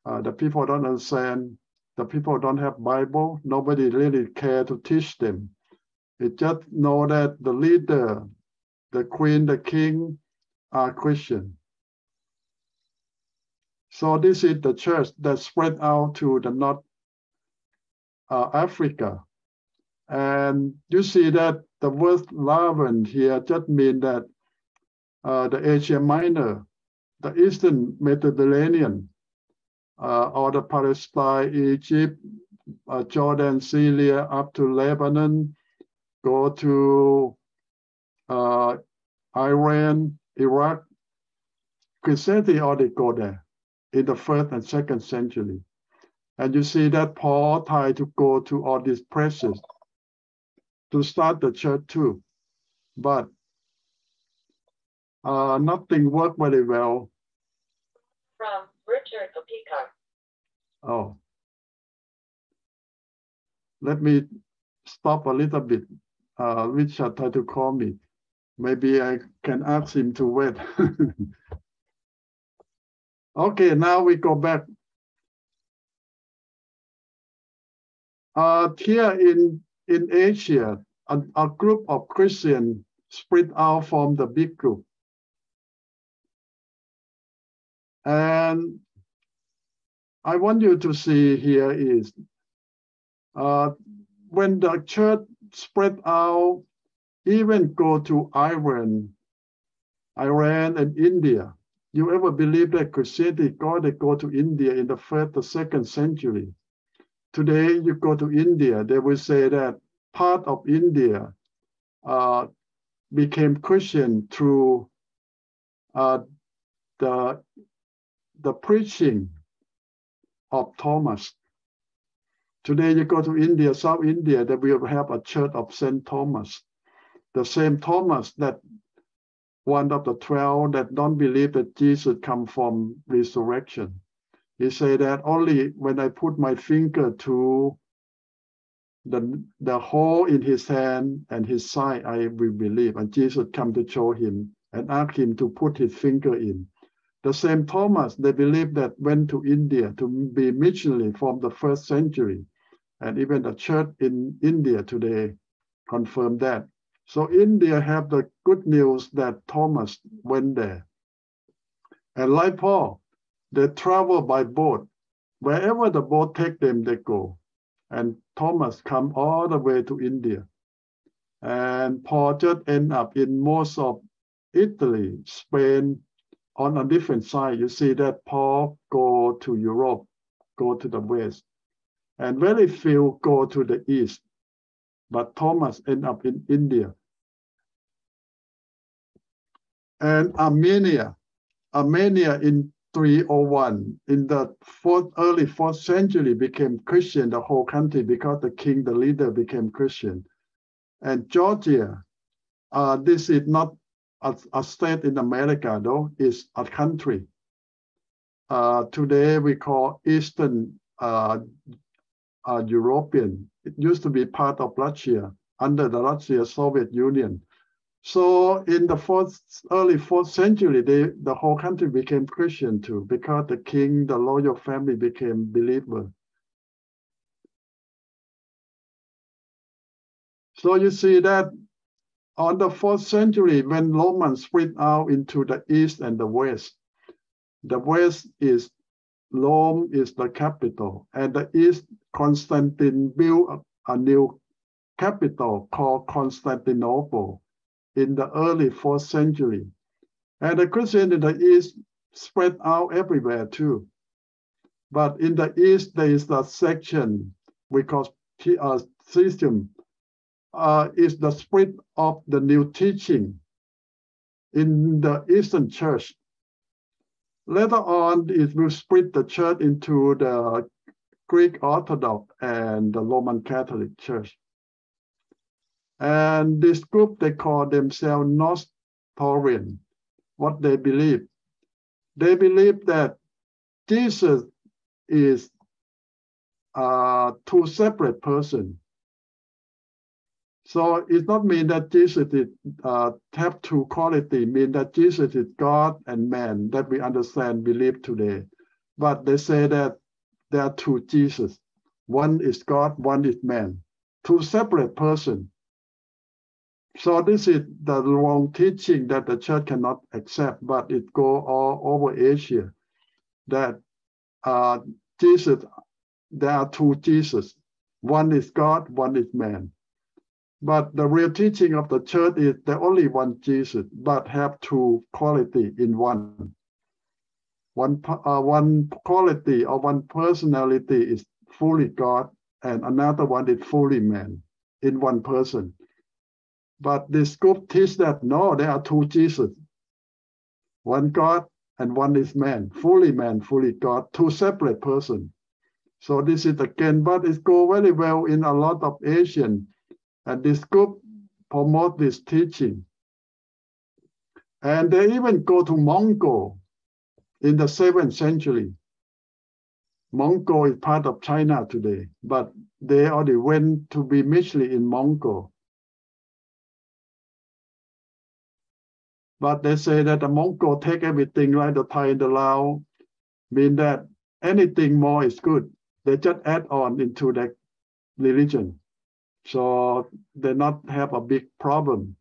the people don't understand, the people don't have Bible, nobody really care to teach them. It just know that the leader, the queen, the king are Christian. So this is the church that spread out to the North Africa. And you see that the word Lavan here just means that the Asia Minor, the Eastern Mediterranean, or the Palestine, Egypt, Jordan, Syria, up to Lebanon, go to Iran, Iraq. Christianity already go there in the 1st and 2nd century. And you see that Paul tried to go to all these places to start the church too. But nothing worked very well. From Richard Topeka. Oh. Let me stop a little bit. Richard tried to call me. Maybe I can ask him to wait. Okay, now we go back. Here in Asia, a group of Christians split out from the big group. And I want you to see here is when the church spread out, even go to Iran and India. You ever believe that Christianity they go to India in the 1st or 2nd century? Today, you go to India, they will say that part of India became Christian through the preaching of Thomas. Today, you go to India, South India, they will have a church of St. Thomas. The same Thomas that one of the 12 that don't believe that Jesus come from resurrection. He said that only when I put my finger to the hole in his hand and his side, I will believe. And Jesus come to show him and ask him to put his finger in. The same Thomas, they believe that went to India to be missionary from the 1st century. And even the church in India today confirm that. So India have the good news that Thomas went there. And like Paul, they travel by boat. Wherever the boat take them, they go. And Thomas come all the way to India. And Paul just end up in most of Italy, Spain, on a different side. You see that Paul go to Europe, go to the West. And very few go to the East. But Thomas end up in India. And Armenia in 301, in the early 4th century became Christian, the whole country, because the king, the leader became Christian. And Georgia, this is not a state in America though, it's a country. Today we call Eastern European. It used to be part of Russia, under the Russia Soviet Union. So in the early 4th century, the whole country became Christian too, because the king, the royal family became believer. So you see that on the 4th century, when Romans split out into the East and the West is Rome is the capital, and the East, Constantine built a new capital called Constantinople in the early 4th century. And the Christians in the East spread out everywhere too. But in the East, there is a section we call system, is the spread of the new teaching in the Eastern Church. Later on, it will split the church into the Greek Orthodox and the Roman Catholic Church. And this group, they call themselves Nestorian. What they believe? They believe that Jesus is two separate persons. So it not mean that Jesus is have two quality, mean that Jesus is God and man that we understand, believe today. But they say that there are two Jesus. One is God, one is man. Two separate persons. So this is the wrong teaching that the church cannot accept, but it go all over Asia. That Jesus, there are two Jesus. One is God, one is man. But the real teaching of the church is the only one Jesus, but have two quality in one. One quality or one personality is fully God, and another one is fully man in one person. But this group teach that no, there are two Jesus. One God and one is man, fully God, two separate persons. So this is again, but it go very well in a lot of Asian. And this group promote this teaching. And they even go to Mongol in the 7th century. Mongol is part of China today, but they already went to be missionary in Mongol. But they say that the Mongol take everything like the Thai and the Lao, mean that anything more is good. They just add on into that religion. So they not have a big problem.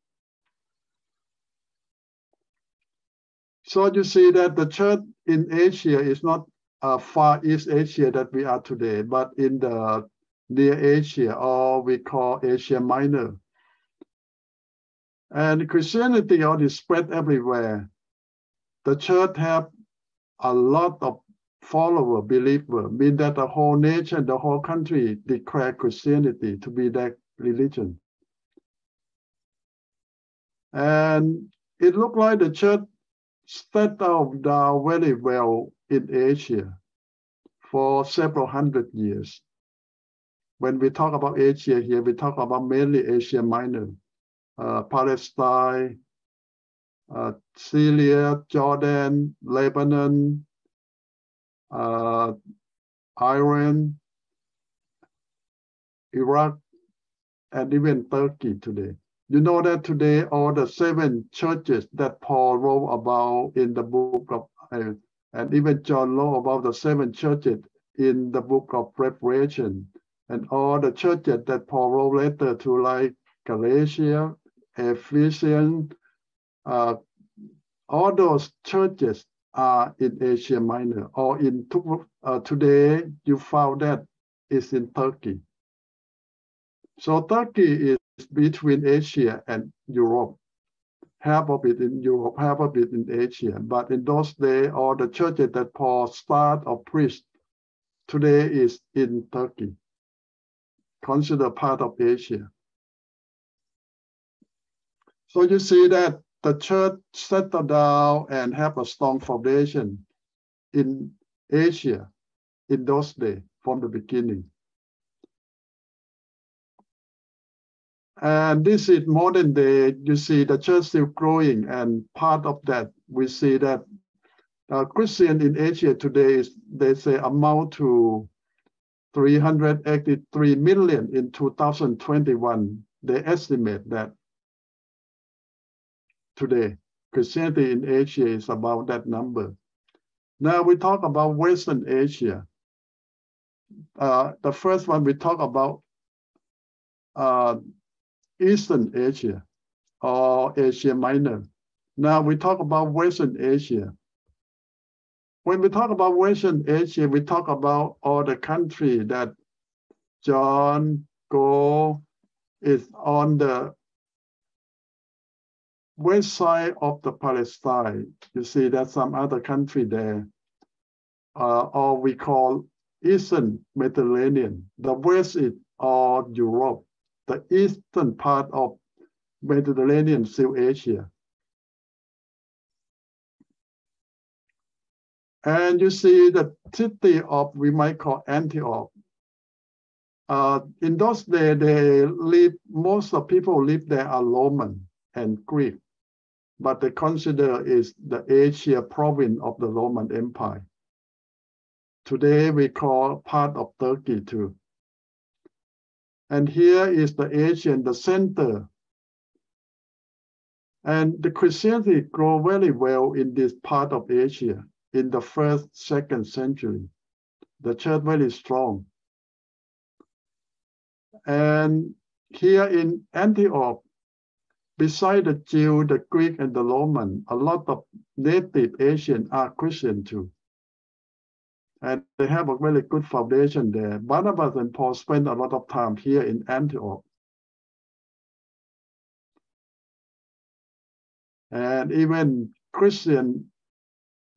So you see that the church in Asia is not Far East Asia that we are today, but in the Near Asia, or we call Asia Minor. And Christianity already spread everywhere. The church have a lot of follower, believer, mean that the whole nation, the whole country declare Christianity to be that religion. And it looked like the church settled down very well in Asia for several hundred years. When we talk about Asia here, we talk about mainly Asia Minor, Palestine, Syria, Jordan, Lebanon, Iran, Iraq, and even Turkey today. You know that today all the 7 churches that Paul wrote about in the book of, and even John wrote about the 7 churches in the book of Revelation, and all the churches that Paul wrote later to, like Galatia, Ephesians, all those churches are in Asia Minor, or in today you found that is in Turkey. So Turkey is between Asia and Europe. Half of it in Europe, half of it in Asia. But in those days, all the churches that Paul started or preached today is in Turkey, considered part of Asia. So you see that the church settled down and have a strong foundation in Asia in those days from the beginning. And this is modern day. You see the church still growing, and part of that we see that Christian in Asia today is, they say, amount to 383 million in 2021. They estimate that today Christianity in Asia is about that number. Now we talk about Western Asia. The first one we talk about Eastern Asia or Asia Minor. Now we talk about Western Asia. When we talk about Western Asia, we talk about all the country that John go is on the west side of the Palestine. You see that some other country there, or we call Eastern Mediterranean. The west is all Europe. The eastern part of Mediterranean, South Asia. And you see the city of, we might call Antioch. In those days, most of people live there are Roman and Greek, but they consider is the Asia province of the Roman Empire. Today we call part of Turkey too. And here is the Asian, the center. And the Christianity grew very well in this part of Asia in the 1st, 2nd century. The church very strong. And here in Antioch, beside the Jew, the Greek, and the Roman, a lot of native Asians are Christian too. And they have a very good foundation there. Barnabas and Paul spent a lot of time here in Antioch. And even Christian,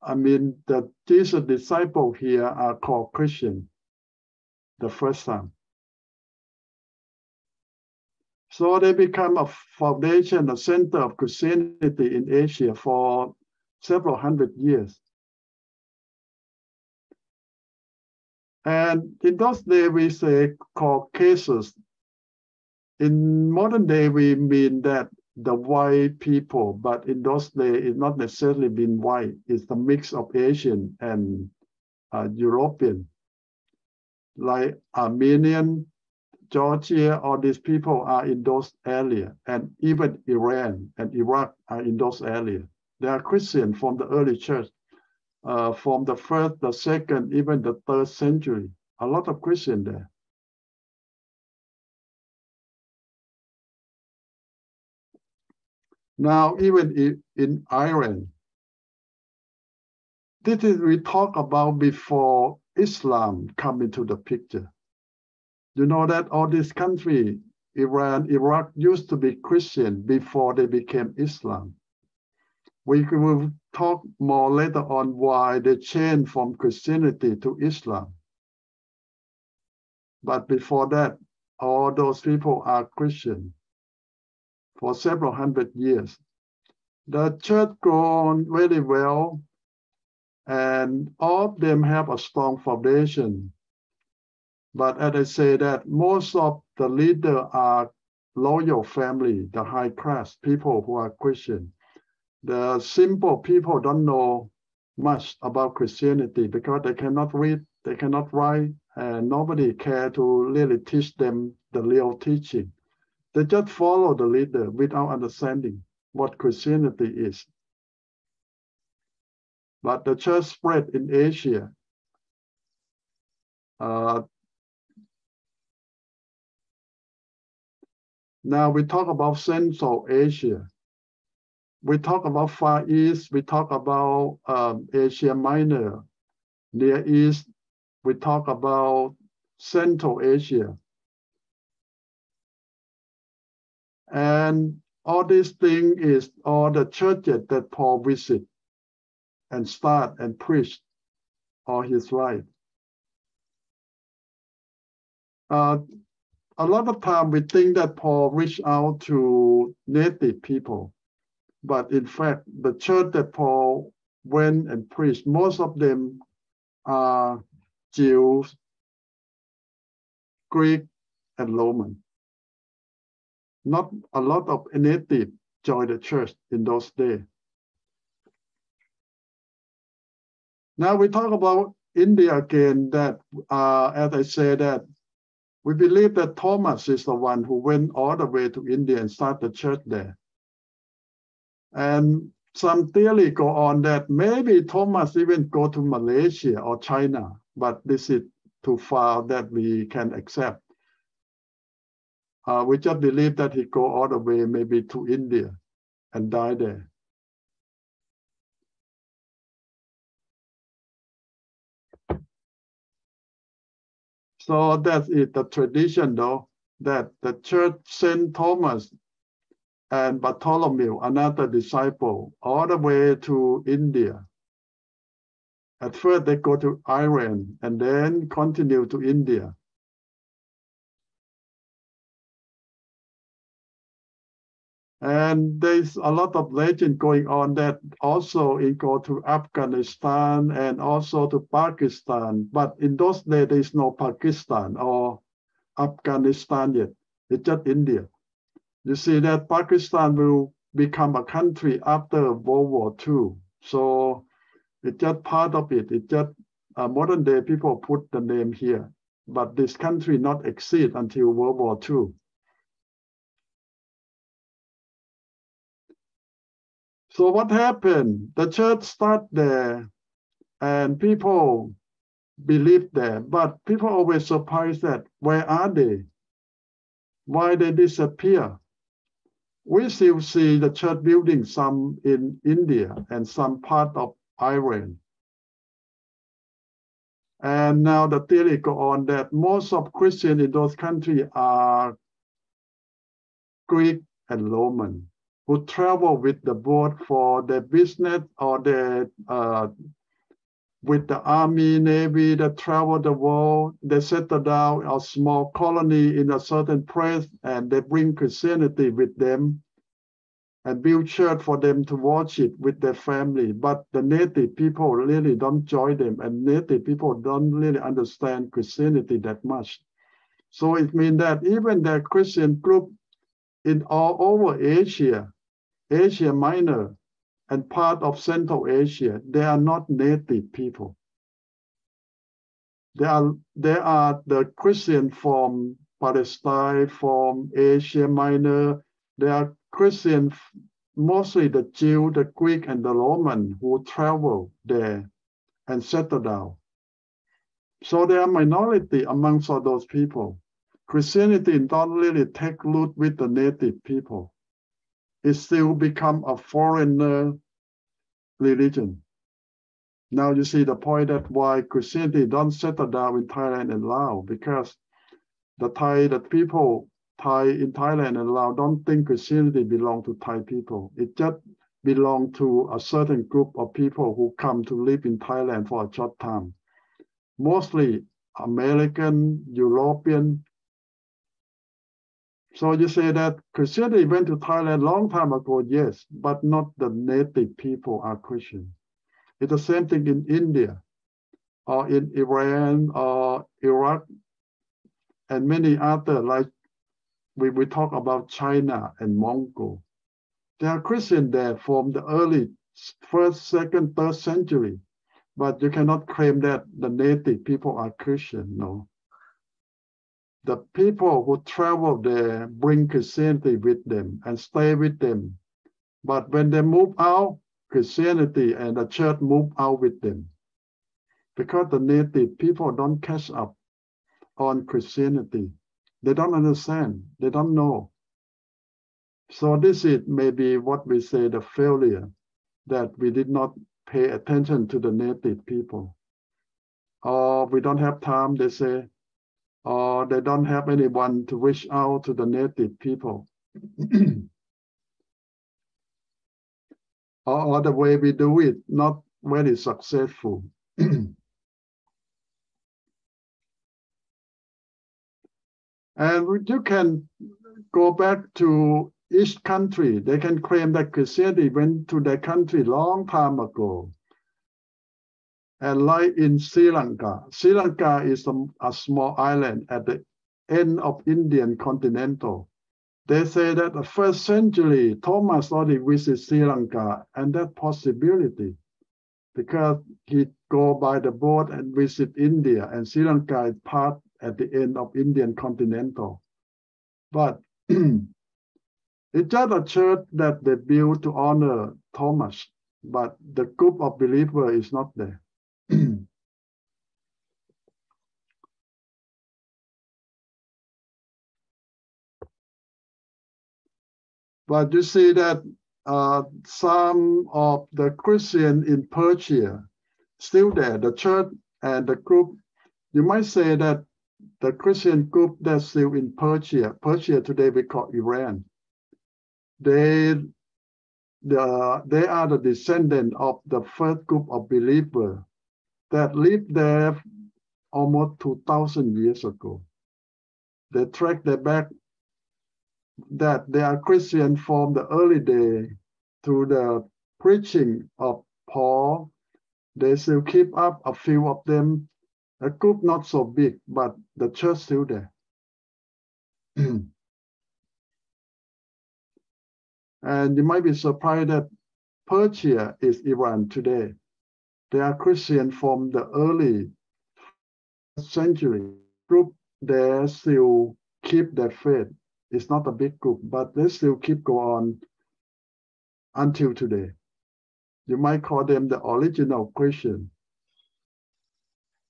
the Jesus disciples here are called Christian the first time. So they become a foundation, a center of Christianity in Asia for several hundred years. And in those days, we say Caucasus. In modern day, we mean that the white people, but in those days, it's not necessarily been white. It's a mix of Asian and European, like Armenian, Georgia, all these people are in those areas, and even Iran and Iraq are in those areas. They are Christian from the early church, from the 1st, the 2nd, even the 3rd century. A lot of Christian there. Now, even in Iran, this is we talk about before Islam come into the picture. You know that all these countries, Iran, Iraq, used to be Christian before they became Islam. We will talk more later on why they changed from Christianity to Islam. But before that, all those people are Christian for several hundred years. The church grown very well, and all of them have a strong foundation. But as I say that most of the leaders are loyal family, the high class people who are Christian. The simple people don't know much about Christianity because they cannot read, they cannot write, and nobody care to really teach them the real teaching. They just follow the leader without understanding what Christianity is. But the church spread in Asia. Now we talk about Central Asia. We talk about Far East. We talk about Asia Minor, Near East. We talk about Central Asia. And all these things is all the churches that Paul visit and start and preach all his life. A lot of time we think that Paul reached out to native people, but in fact, the church that Paul went and preached, most of them are Jews, Greek, and Roman. Not a lot of native joined the church in those days. Now we talk about India again, that as I said, that we believe that Thomas is the one who went all the way to India and started the church there. And some theory go on that maybe Thomas even go to Malaysia or China, but this is too far that we can accept. We just believe that he go all the way maybe to India and die there. So that is the tradition, though, that the church sent Thomas and Bartholomew, another disciple, all the way to India. At first, they go to Iran and then continue to India. And there's a lot of legend going on that also it go to Afghanistan and also to Pakistan. But in those days, there's no Pakistan or Afghanistan yet. It's just India. You see that Pakistan will become a country after World War II. So it's just part of it. It's just modern day people put the name here but this country not exist until World War II. So what happened? The church started there and people believed there, but people always surprised that where are they? Why they disappear? We still see the church building, some in India and some part of Iran. And now the theory go on that most of Christians in those countries are Greek and Roman, who travel with the boat for their business or their with the army, navy, they travel the world, they settle down a small colony in a certain place, and they bring Christianity with them and build church for them to worship with their family. But the native people really don't join them, and native people don't really understand Christianity that much. So it means that even the Christian group in all over Asia, Asia Minor, and part of Central Asia, they are not native people. They are the Christian from Palestine, from Asia Minor. They are Christian, mostly the Jew, the Greek, and the Roman who travel there and settle down. So they are minority amongst all those people. Christianity don't really take root with the native people. It still become a foreigner religion. Now you see the point that why Christianity don't settle down in Thailand and Laos, because the people in Thailand and Laos don't think Christianity belong to Thai people. It just belong to a certain group of people who come to live in Thailand for a short time. Mostly American, European. So you say that Christianity went to Thailand long time ago, yes, but not the native people are Christian. It's the same thing in India or in Iran or Iraq and many other, like we talk about China and Mongol. There are Christians there from the early 1st, 2nd, 3rd century, but you cannot claim that the native people are Christian, no. The people who travel there bring Christianity with them and stay with them. But when they move out, Christianity and the church move out with them. Because the native people don't catch up on Christianity. They don't understand, they don't know. So this is maybe what we say the failure, that we did not pay attention to the native people. Or we don't have time, they say, or they don't have anyone to reach out to the native people. or the way we do it, not very successful. And you can go back to each country. They can claim that Christianity went to their country long time ago. And like in Sri Lanka is a small island at the end of Indian continental. They say that the 1st century, Thomas already visited Sri Lanka, and that possibility, because he go by the boat and visit India, and Sri Lanka is part at the end of Indian continental. But it's just a church that they built to honor Thomas, but the group of believers is not there. But you see that some of the Christian in Persia still there, the church and the group. You might say that the Christian group that's still in Persia today we call Iran. They are the descendant of the first group of believers that lived there almost 2,000 years ago. They track their back that they are Christian from the early day through the preaching of Paul. They still keep up a few of them. A group not so big, but the church still there. And you might be surprised that Persia is Iran today. They are Christian from the early century. group, they still keep their faith. It's not a big group, but they still keep going on until today. You might call them the original Christian.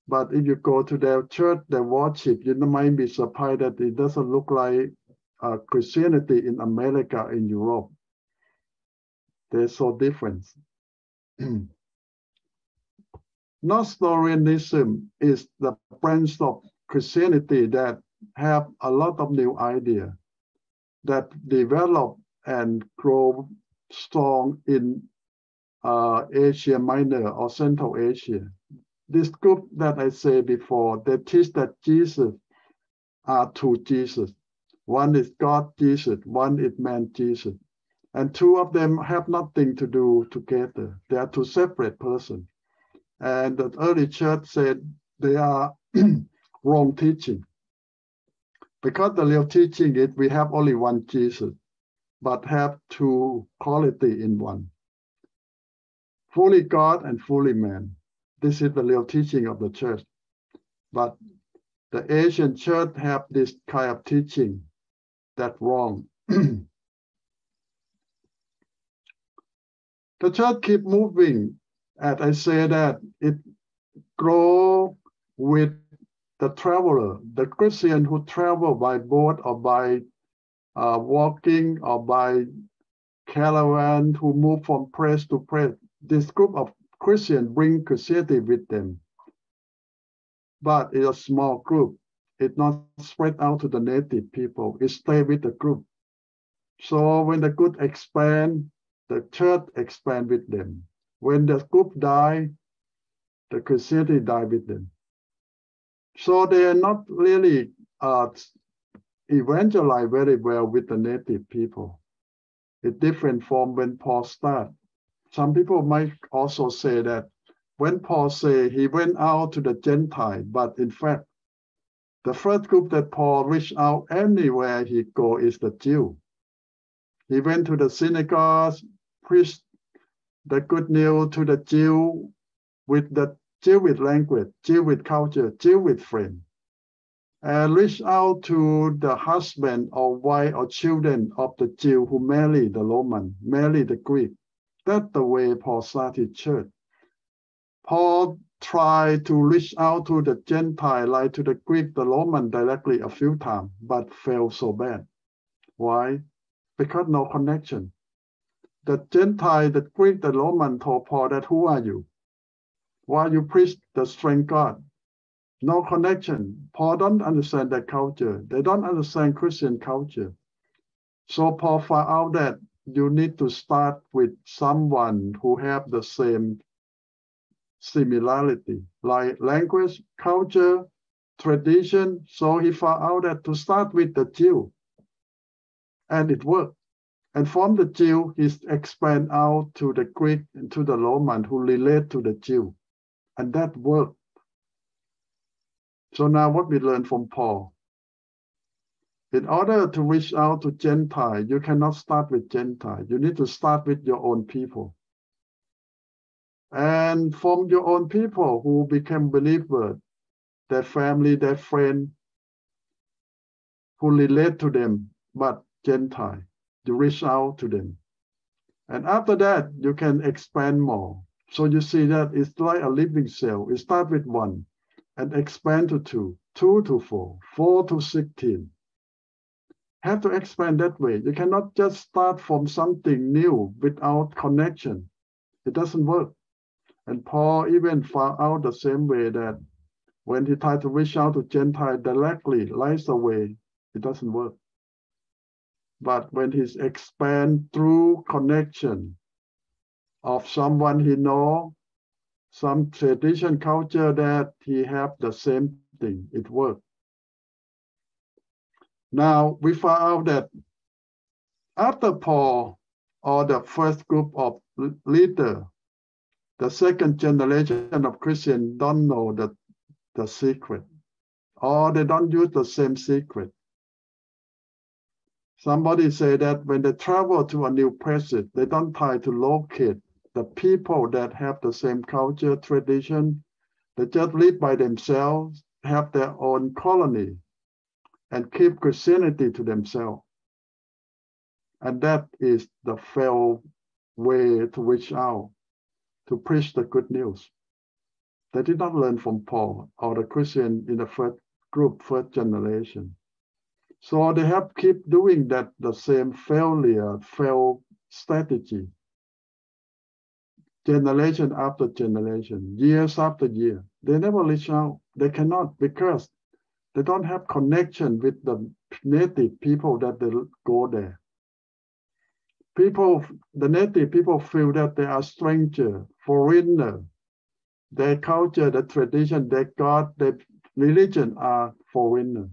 But if you go to their church, their worship, you might be surprised that it doesn't look like Christianity in America, in Europe. They're so different. Nestorianism is the branch of Christianity that have a lot of new ideas that develop and grow strong in Asia Minor or Central Asia. This group that I said before, they teach that Jesus are two Jesus. One is God Jesus, one is man Jesus. And two of them have nothing to do together. They are two separate persons. And the early church said they are wrong teaching. Because the real teaching is we have only one Jesus, but have two quality in one. Fully God and fully man. This is the real teaching of the church. But the Asian church have this kind of teaching that's wrong. The church keep moving. As I say that it grow with the traveler, the Christian who travel by boat or by walking or by caravan who move from place to place. This group of Christians bring Christianity with them. But it's a small group. It's not spread out to the native people. It stays with the group. So when the group expand, the church expand with them. When the group die, the Christianity die with them. So they are not really evangelize very well with the native people. It's different from when Paul started. Some people might also say that when Paul said he went out to the Gentile, but in fact, the first group that Paul reached out anywhere he go is the Jew. He went to the synagogues, preached the good news to the Jew with the Jewish language, Jewish culture, Jewish friend, and reached out to the husband or wife or children of the Jew who marry the Roman, marry the Greek. That's the way Paul started church. Paul tried to reach out to the Gentile, like to the Greek, the Roman directly a few times, but failed so bad. Why? Because no connection. The Gentile, the Greek, the Roman told Paul that, who are you? Why you preach the strange God? No connection. Paul don't understand that culture. They don't understand Christian culture. So Paul found out that you need to start with someone who have the same similarity, like language, culture, tradition. So he found out that to start with the Jew. And it worked. And from the Jew, he expand out to the Greek and to the Roman who relate to the Jew. And that worked. So now what we learn from Paul. In order to reach out to Gentile, you cannot start with Gentile. You need to start with your own people. And from your own people who became believers, their family, their friend, who relate to them, but Gentile, you reach out to them. And after that, you can expand more. So you see that it's like a living cell. You start with 1 and expand to 2, 2 to 4, 4 to 16. Have to expand that way. You cannot just start from something new without connection. It doesn't work. And Paul even found out the same way that when he tried to reach out to Gentiles directly, right away, it doesn't work. But when he expands through connection of someone he knows, some tradition, culture that he have the same thing, it works. Now, we found out that after Paul, or the first group of leaders, the second generation of Christians don't know the secret, or they don't use the same secret. Somebody said that when they travel to a new place, they don't try to locate the people that have the same culture, tradition. They just live by themselves, have their own colony and keep Christianity to themselves. And that is the failed way to reach out, to preach the good news. They did not learn from Paul or the Christian in the first group, first generation. So they have keep doing that, the same failed strategy. Generation after generation, years after year. They never reach out. They cannot because they don't have connection with the native people that they go there. The native people feel that they are stranger, foreigner. Their culture, the tradition, their God, their religion are foreigner.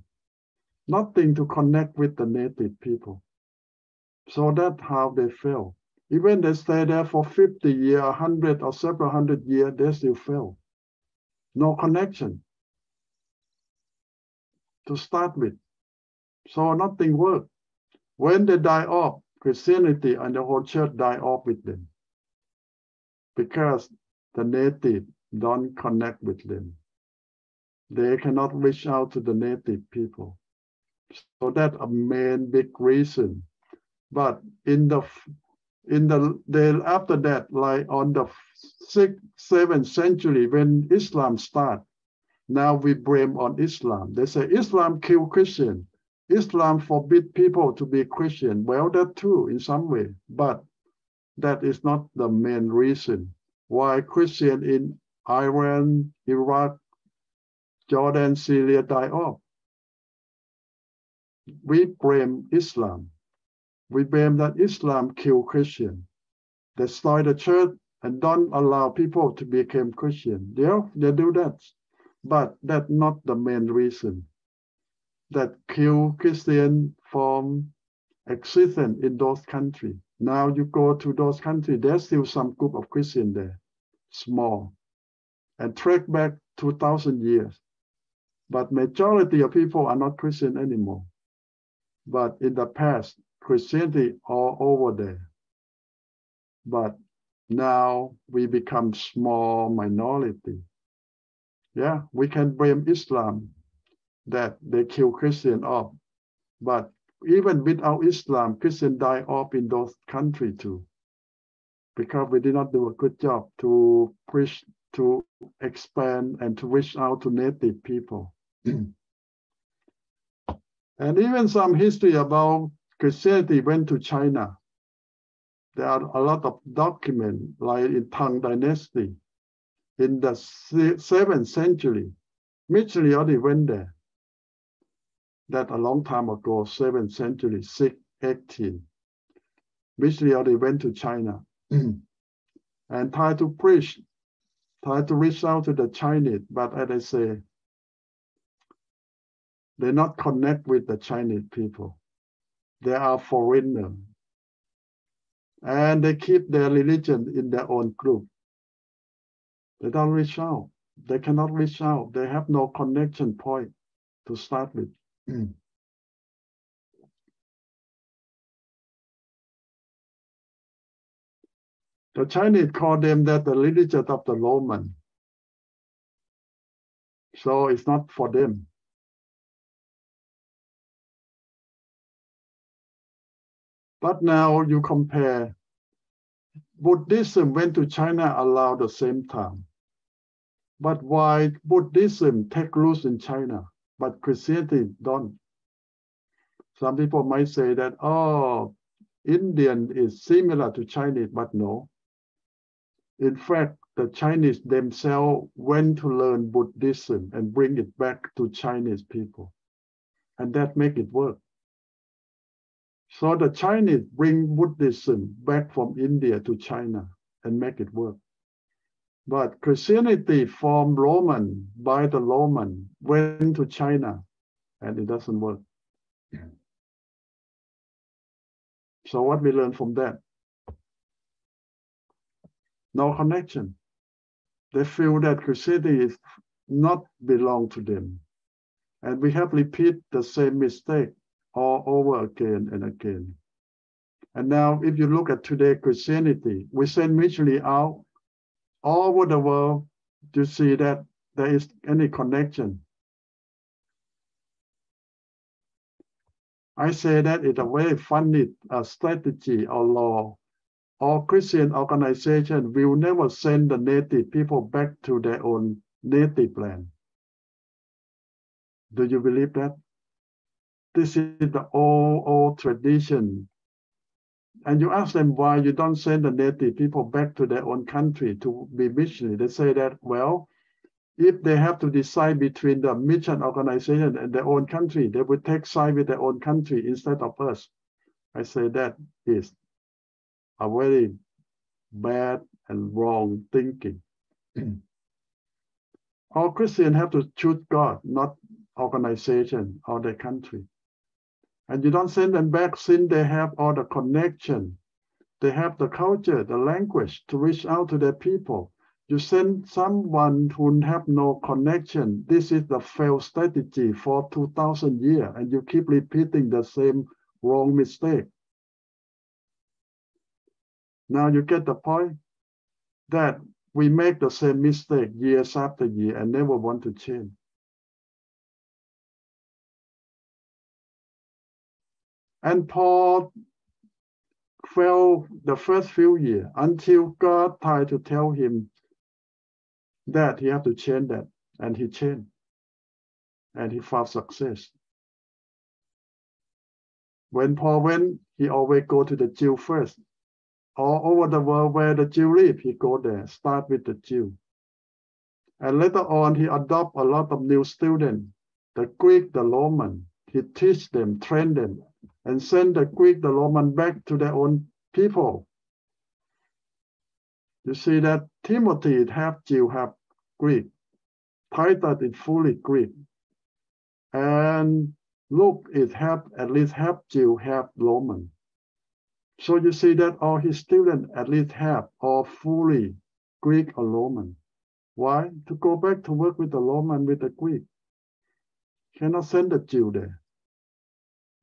Nothing to connect with the native people. So that's how they fail. Even they stay there for 50 years, 100 or several hundred years, they still fail. No connection to start with. So nothing works. When they die off, Christianity and the whole church die off with them. Because the native don't connect with them. They cannot reach out to the native people. So that's a main big reason. But in the after that, like on the 6th, 7th century, when Islam started, now we blame on Islam. They say Islam killed Christian. Islam forbid people to be Christian. Well, that's true in some way, but that is not the main reason why Christian in Iran, Iraq, Jordan, Syria die off. We blame Islam. We blame that Islam killed Christian. They destroy the church and don't allow people to become Christian. They do that, but that's not the main reason that kill Christian from existence in those countries. Now you go to those countries, there's still some group of Christians there, small, and track back 2,000 years. But majority of people are not Christian anymore. But in the past, Christianity all over there. But now we become small minority. Yeah, we can blame Islam that they kill Christian off. But even without Islam, Christian die off in those countries too. Because we did not do a good job to preach, to expand and to reach out to native people. And even some history about Christianity went to China. There are a lot of documents, like in Tang Dynasty, in the 7th century. Missionary already went there. That a long time ago, 7th century, 618. Missionary already went to China and tried to preach, tried to reach out to the Chinese, but as I say, they not connect with the Chinese people. They are foreigners. And they keep their religion in their own group. They don't reach out. They cannot reach out. They have no connection point to start with. The Chinese call them that the religion of the Roman. So it's not for them. But now you compare, Buddhism went to China around the same time. But why Buddhism take root in China, but Christianity don't? Some people might say that, oh, Indian is similar to Chinese, but no. In fact, the Chinese themselves went to learn Buddhism and bring it back to Chinese people. And that make it work. So the Chinese bring Buddhism back from India to China and make it work. But Christianity from Roman, by the Roman, went to China and it doesn't work. So what we learn from that? No connection. They feel that Christianity is not belong to them. And we have repeat the same mistake all over again and again. And now if you look at today Christianity, we send missionary out all over the world to see that there is any connection. I say that it's a very funny strategy or law. All Christian organization will never send the native people back to their own native land. Do you believe that? This is the old tradition. And you ask them why you don't send the native people back to their own country to be missionary. They say that, well, if they have to decide between the mission organization and their own country, they would take side with their own country instead of us. I say that is a very bad and wrong thinking. All Christians have to choose God, not organization or their country. And you don't send them back since they have all the connection. They have the culture, the language to reach out to their people. You send someone who have no connection. This is the failed strategy for 2,000 years, and you keep repeating the same wrong mistake. Now you get the point that we make the same mistake years after year and never want to change. And Paul failed the first few years until God tried to tell him that he had to change that, and he changed, and he found success. When Paul went, he always go to the Jew first. All over the world where the Jew live, he go there, start with the Jew. And later on, he adopt a lot of new students, the Greek, the Roman. He teach them, train them, and send the Greek, the Roman back to their own people. You see that Timothy is half Jew, half Greek. Titus is fully Greek. And Luke is at least half Jew, half Roman. So you see that all his students at least half or fully Greek or Roman. Why? To go back to work with the Roman, with the Greek. Cannot send the Jew there.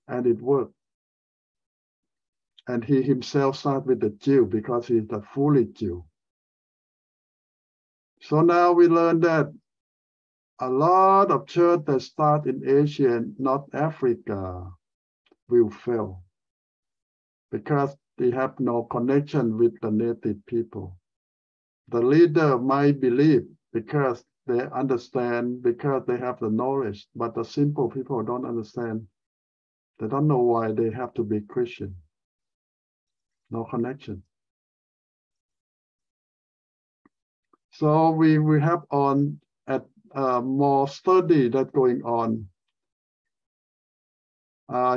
And it worked. And he himself started with the Jew because he's the fully Jew. So now we learn that a lot of churches that start in Asia and North Africa will fail because they have no connection with the native people. The leader might believe because they understand, because they have the knowledge, but the simple people don't understand. They don't know why they have to be Christian. No connection. So we have on at more study that's going on.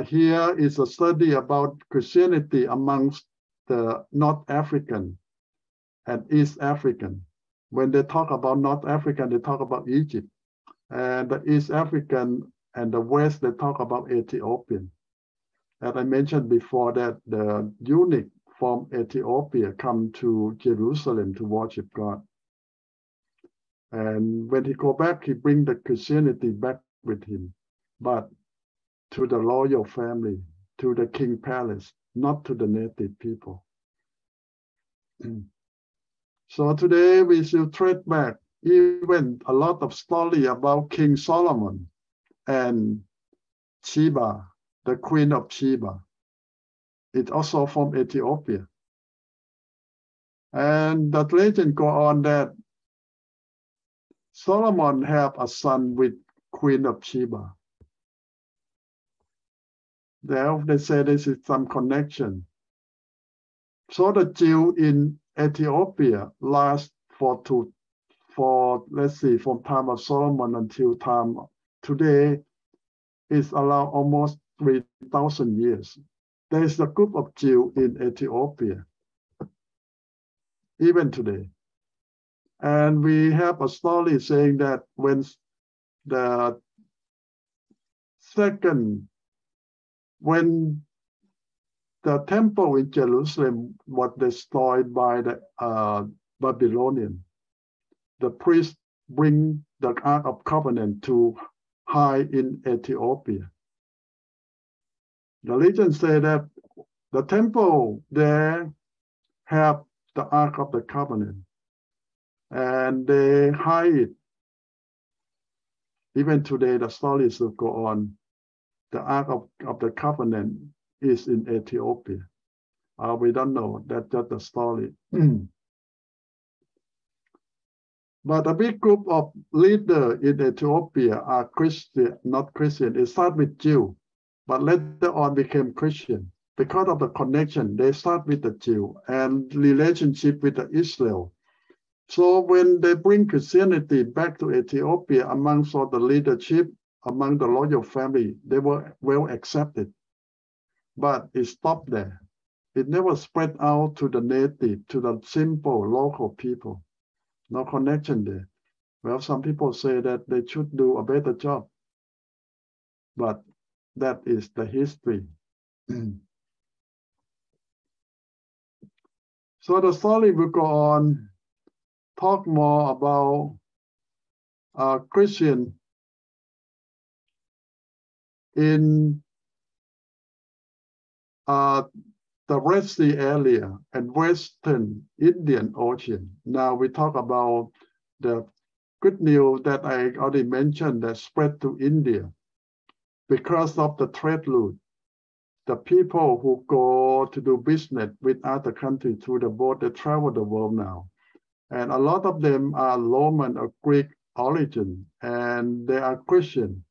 Here is a study about Christianity amongst the North African and East African. When they talk about North African, they talk about Egypt. And the East African and the West, they talk about Ethiopian. As I mentioned before, that the eunuch from Ethiopia come to Jerusalem to worship God. And when he go back, he bring the Christianity back with him, but to the royal family, to the king palace, not to the native people. So today we should trace back even a lot of story about King Solomon and Sheba, the Queen of Sheba. It's also from Ethiopia. And the legend go on that Solomon had a son with Queen of Sheba. There they say this is some connection. So the Jew in Ethiopia last let's see, from time of Solomon until time today is around almost 3,000 years. There is a group of Jews in Ethiopia, even today. And we have a story saying that when the temple in Jerusalem was destroyed by the Babylonian, the priest bring the Ark of Covenant to hide in Ethiopia. The legend say that the temple there have the Ark of the Covenant, and they hide it. Even today, the story still go on. the Ark of the Covenant is in Ethiopia. We don't know. That's just the story. But a big group of leaders in Ethiopia are Christian, not Christian. It started with Jew, but later on became Christian. Because of the connection, they start with the Jew and relationship with the Israel. So when they bring Christianity back to Ethiopia amongst all the leadership, among the royal family, they were well accepted. But it stopped there. It never spread out to the native, to the simple local people. No connection there. Well, some people say that they should do a better job. But that is the history. So the story will go on, talk more about Christian in the Red Sea area and Western Indian Ocean. Now we talk about the good news that I already mentioned that spread to India because of the trade route. The people who go to do business with other countries through the boat, they travel the world now. And a lot of them are Roman or Greek origin, and they are Christian.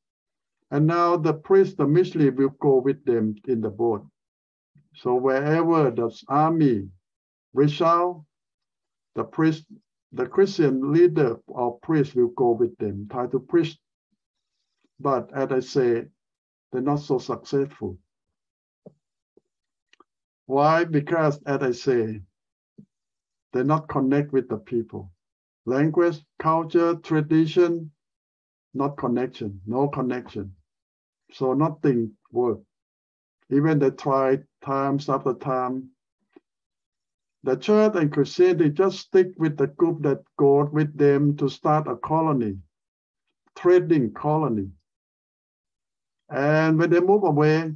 And now the priest, the missionary will go with them in the boat. So wherever the army reach out, the priest, the Christian leader or priest will go with them, try to preach. But as I say, they're not so successful. Why? Because as I say, they not connect with the people. Language, culture, tradition, not connection, no connection. So nothing works. Even they tried times after time. The church and Christianity just stick with the group that go with them to start a colony, trading colony. And when they move away,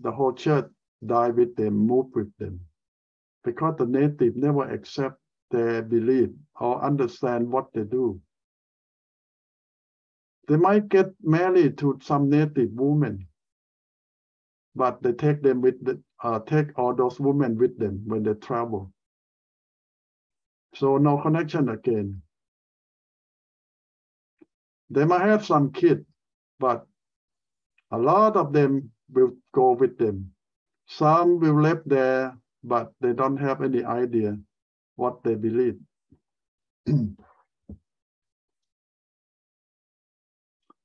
the whole church die with them, move with them. Because the native never accept their belief or understand what they do. They might get married to some native woman, but they take them with take all those women with them when they travel. So no connection again. They might have some kids, but a lot of them will go with them. Some will live there, but they don't have any idea what they believe.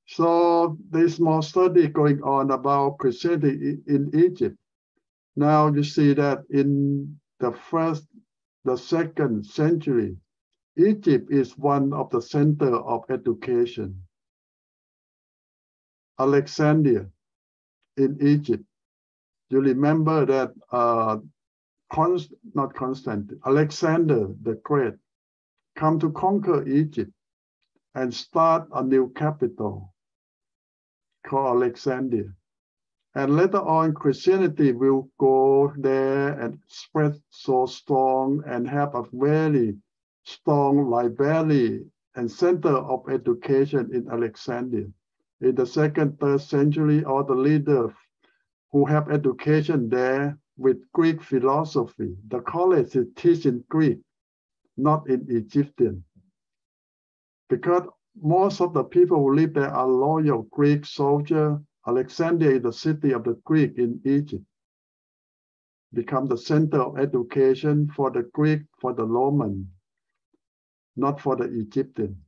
So there's more study going on about Christianity in Egypt. Now you see that in the second century, Egypt is one of the center of education. Alexandria in Egypt. You remember that Alexander the Great come to conquer Egypt and start a new capital called Alexandria. And later on, Christianity will go there and spread so strong and have a very strong library and center of education in Alexandria. In the second, third century, all the leaders who have education there with Greek philosophy. The college is teaching Greek, not in Egyptian. Because most of the people who live there are loyal Greek soldiers. Alexandria is the city of the Greek in Egypt. Become the center of education for the Greek, for the Roman, not for the Egyptian.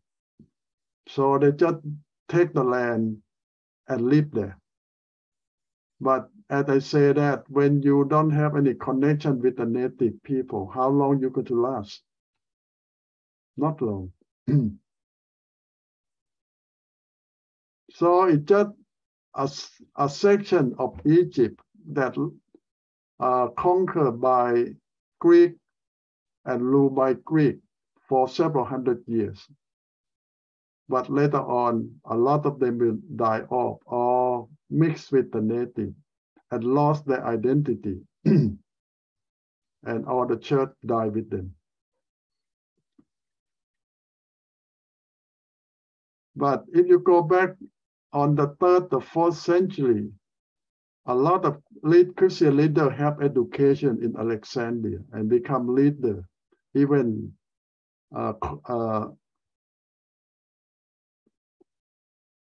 So they just take the land and live there. But as I say that, when you don't have any connection with the native people, how long you going to last? Not long. So it's just a section of Egypt that conquered by Greek and ruled by Greek for several hundred years. But later on, a lot of them will die off or mix with the native and lost their identity. And all the church died with them. But if you go back on the 3rd, the 4th century, A lot of Christian leaders have education in Alexandria and become leader. Even a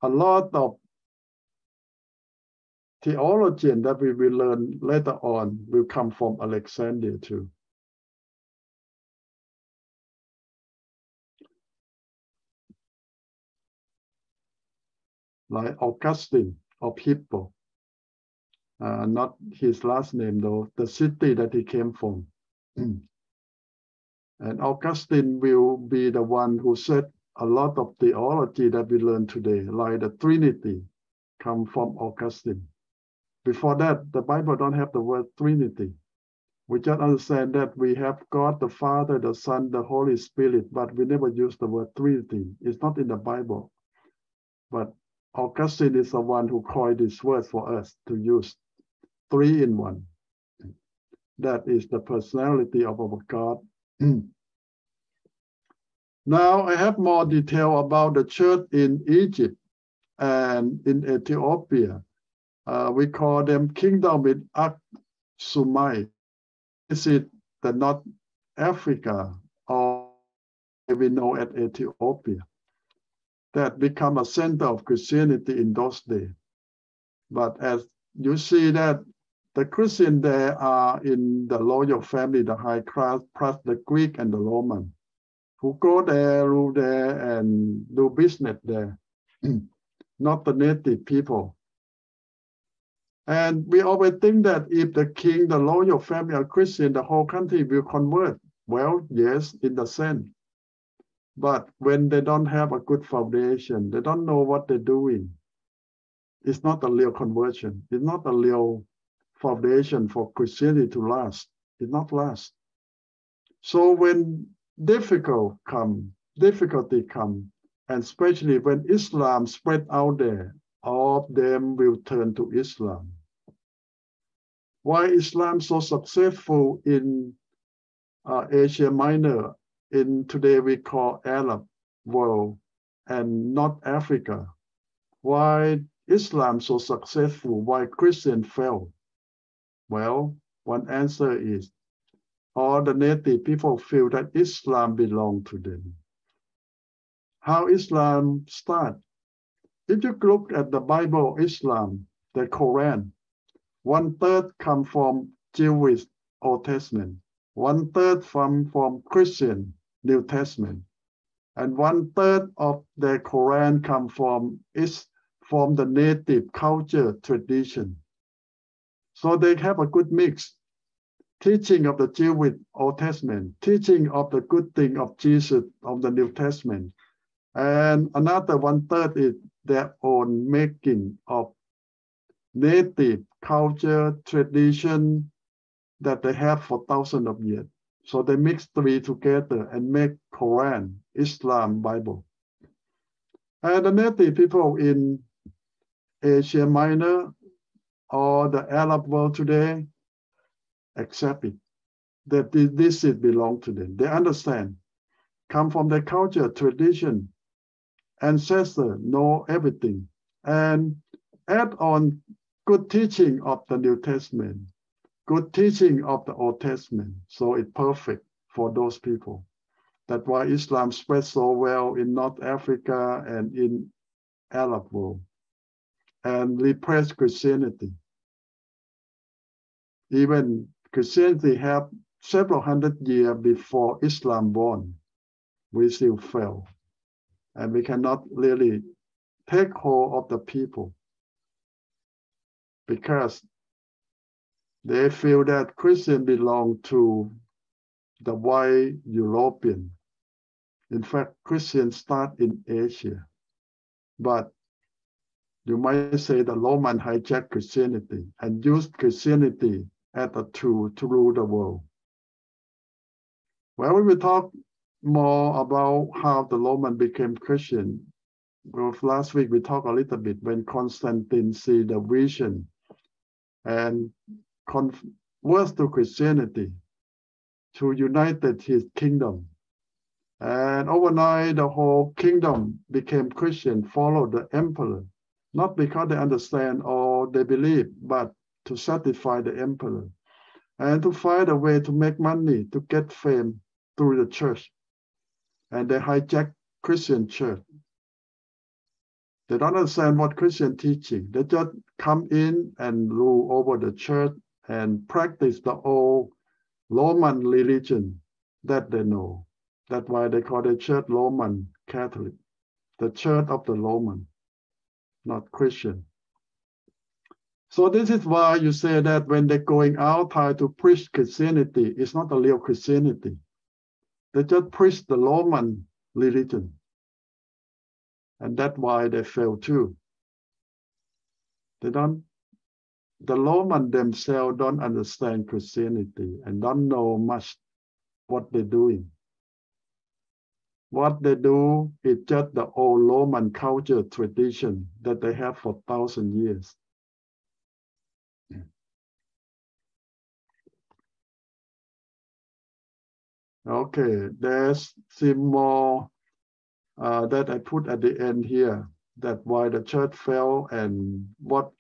lot of theology that we will learn later on will come from Alexandria too. Like Augustine of Hippo, not his last name though, the city that he came from. And Augustine will be the one who said a lot of theology that we learn today, like the Trinity, come from Augustine. Before that, the Bible don't have the word Trinity. We just understand that we have God, the Father, the Son, the Holy Spirit, but we never use the word Trinity. It's not in the Bible. But Augustine is the one who coined this word for us to use, 3 in 1. That is the personality of our God. Now I have more detail about the church in Egypt and in Ethiopia. We call them kingdom with Aksumite. Is it the North Africa, or we know at Ethiopia, that become a center of Christianity in those days. But as you see that the Christians there are in the royal family, the high class, plus the Greek and the Roman, who go there, rule there, and do business there, not the native people. And we always think that if the king, the royal family are Christian, the whole country will convert. Well, yes, in the sense. But when they don't have a good foundation, they don't know what they're doing. It's not a real conversion. It's not a real foundation for Christianity to last. It not last. So when difficulty come, and especially when Islam spread out there, all of them will turn to Islam. Why Islam so successful in Asia Minor, in today we call Arab world, and North Africa? Why Islam so successful? Why Christian fell? Well, one answer is all the native people feel that Islam belongs to them. How Islam start? If you look at the Bible, Islam, the Quran, 1/3 come from Jewish Old Testament, 1/3 from Christian New Testament, and 1/3 of the Quran come from the native culture tradition. So they have a good mix. Teaching of the Jewish Old Testament, teaching of the good thing of Jesus of the New Testament, and another 1/3 is their own making of native culture, tradition that they have for thousands of years. So they mix 3 together and make Quran, Islam, Bible. And the native people in Asia Minor or the Arab world today accept it, that this belongs to them. They understand, come from their culture, tradition, ancestor, know everything, and add on good teaching of the New Testament, good teaching of the Old Testament. So it's perfect for those people. That's why Islam spread so well in North Africa and in Arab world, and repressed Christianity. Even Christianity have several hundred years before Islam born. We still fail. And we cannot really take hold of the people because they feel that Christians belong to the white European. In fact, Christians start in Asia. But you might say the Roman hijacked Christianity and used Christianity as a tool to rule the world. Well, we will talk more about how the Roman became Christian. Well, last week we talked a little bit when Constantine see the vision and converts to Christianity to unite his kingdom. And overnight, the whole kingdom became Christian, followed the emperor, not because they understand all all they believe, but to satisfy the emperor and to find a way to make money, to get fame through the church. And they hijack Christian church. They don't understand what Christian teaching. They just come in and rule over the church and practice the old Roman religion that they know. That's why they call the church Roman Catholic, the church of the Roman, not Christian. So this is why you say that when they're going out try to preach Christianity, it's not a real Christianity. They just preach the Roman religion. And that's why they fail too. The Roman themselves don't understand Christianity and don't know much what they're doing. What they do is just the old Roman culture tradition that they have for 1,000 years. Okay, there's some more that I put at the end here, that why the church fell and what,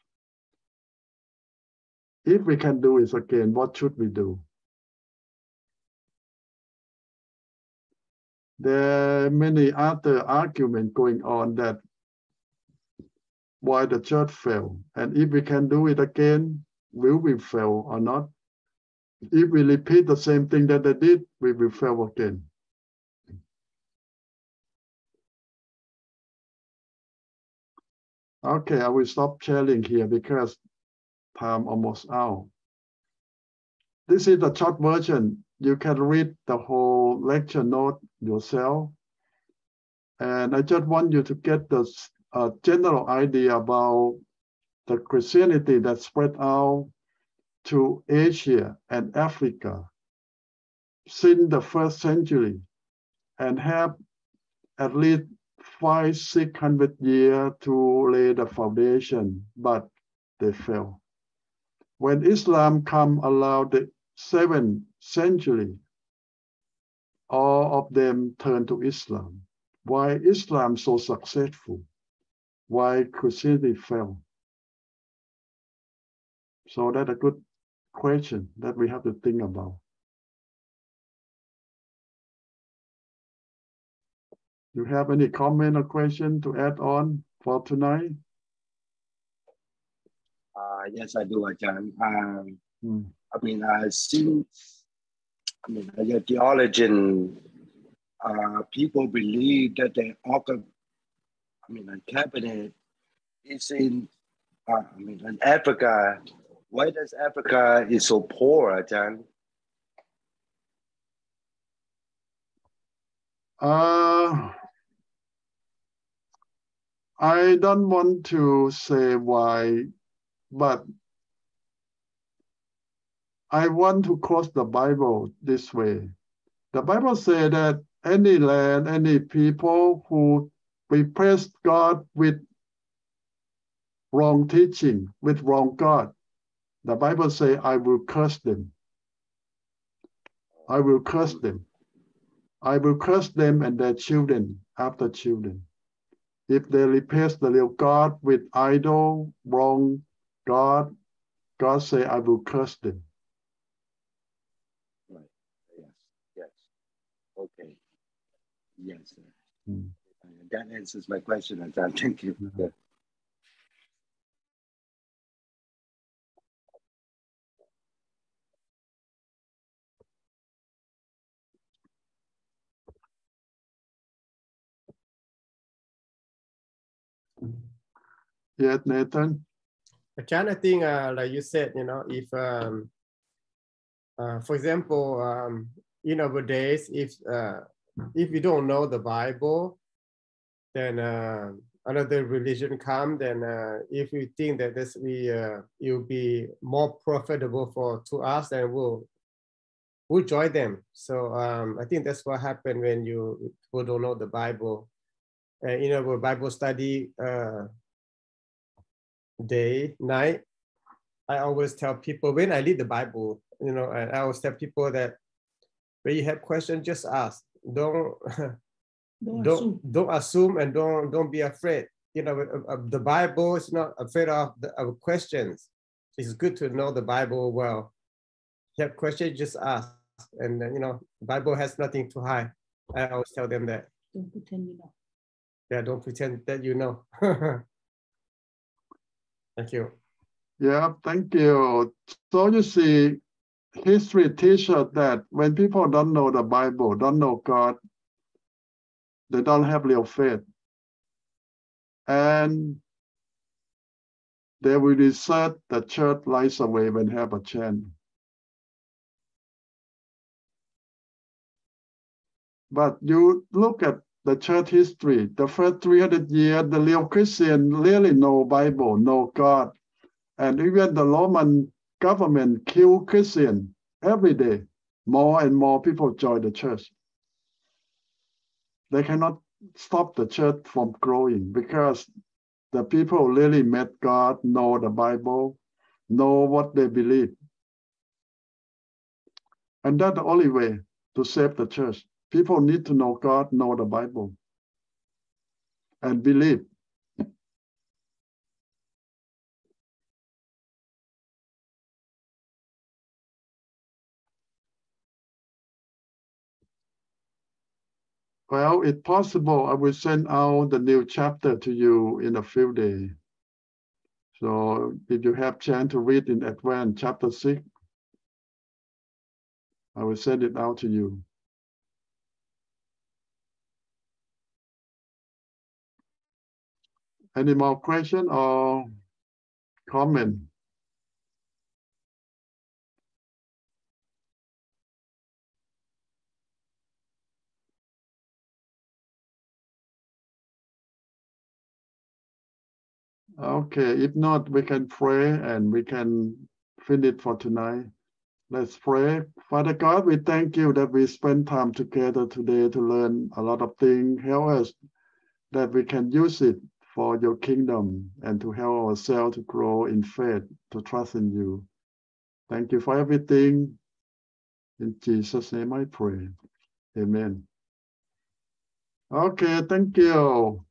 if we can do it again, what should we do? There are many other arguments going on that why the church fell. And if we can do it again, will we fail or not? If we repeat the same thing that they did, we will fail again. Okay, I will stop sharing here because time almost out. This is the short version. You can read the whole lecture note yourself. And I just want you to get the general idea about the Christianity that spread out to Asia and Africa since the 1st century and have at least 500-600 years to lay the foundation, but they fail. When Islam come around the 7th century, all of them turned to Islam. Why Islam so successful? Why Christianity fell? So that's a good question that we have to think about. Do you have any comment or question to add on for tonight? Yes, I do, Ajahn. I mean, since the theologian, people believe that the cabinet is in Africa. Why does Africa is so poor, Ajahn? I don't want to say why, but I want to quote the Bible this way. The Bible says that any land, any people who replace God with wrong teaching, with wrong God, the Bible says, I will curse them. I will curse them. I will curse them and their children after children. If they replace the real God with idol, wrong God, God say, I will curse them. Right. Yes. Okay. Yes, sir. That answers my question, Ajahn. Thank you. Yeah. Yes, Nathan. Ajahn, I think, like you said, if, for example, in nowadays, if you don't know the Bible, then another religion come. Then if you think that this will be more profitable to us, then we'll join them. So I think that's what happened when you don't know the Bible. Our Bible study day, night, I always tell people when I read the Bible, and I always tell people that when you have questions, just ask. Don't assume and don't be afraid. you know, the Bible is not afraid of questions. It's good to know the Bible well. If you have questions, just ask. And you know, the Bible has nothing to hide. I always tell them that. Don't pretend you know. Yeah, don't pretend that you know. Thank you. Yeah, thank you. So you see, history teaches that when people don't know the Bible, don't know God, they don't have real faith. And they will desert the church lies away when have a chance. But you look at the church history, the first 300 years, the real Christian really know Bible, know God. And even the Roman government kill Christian every day. More and more people join the church. They cannot stop the church from growing because the people really met God, know the Bible, know what they believe. And that's the only way to save the church. People need to know God, know the Bible, and believe. Well, if possible, I will send out the new chapter to you in a few days. So if you have chance to read in advance, chapter 6, I will send it out to you. Any more question or comment? Okay, if not, we can pray and we can finish for tonight. Let's pray. Father God, we thank you that we spend time together today to learn a lot of things. Help us that we can use it for your kingdom and to help ourselves to grow in faith, to trust in you. Thank you for everything. In Jesus' name I pray. Amen. Okay, thank you.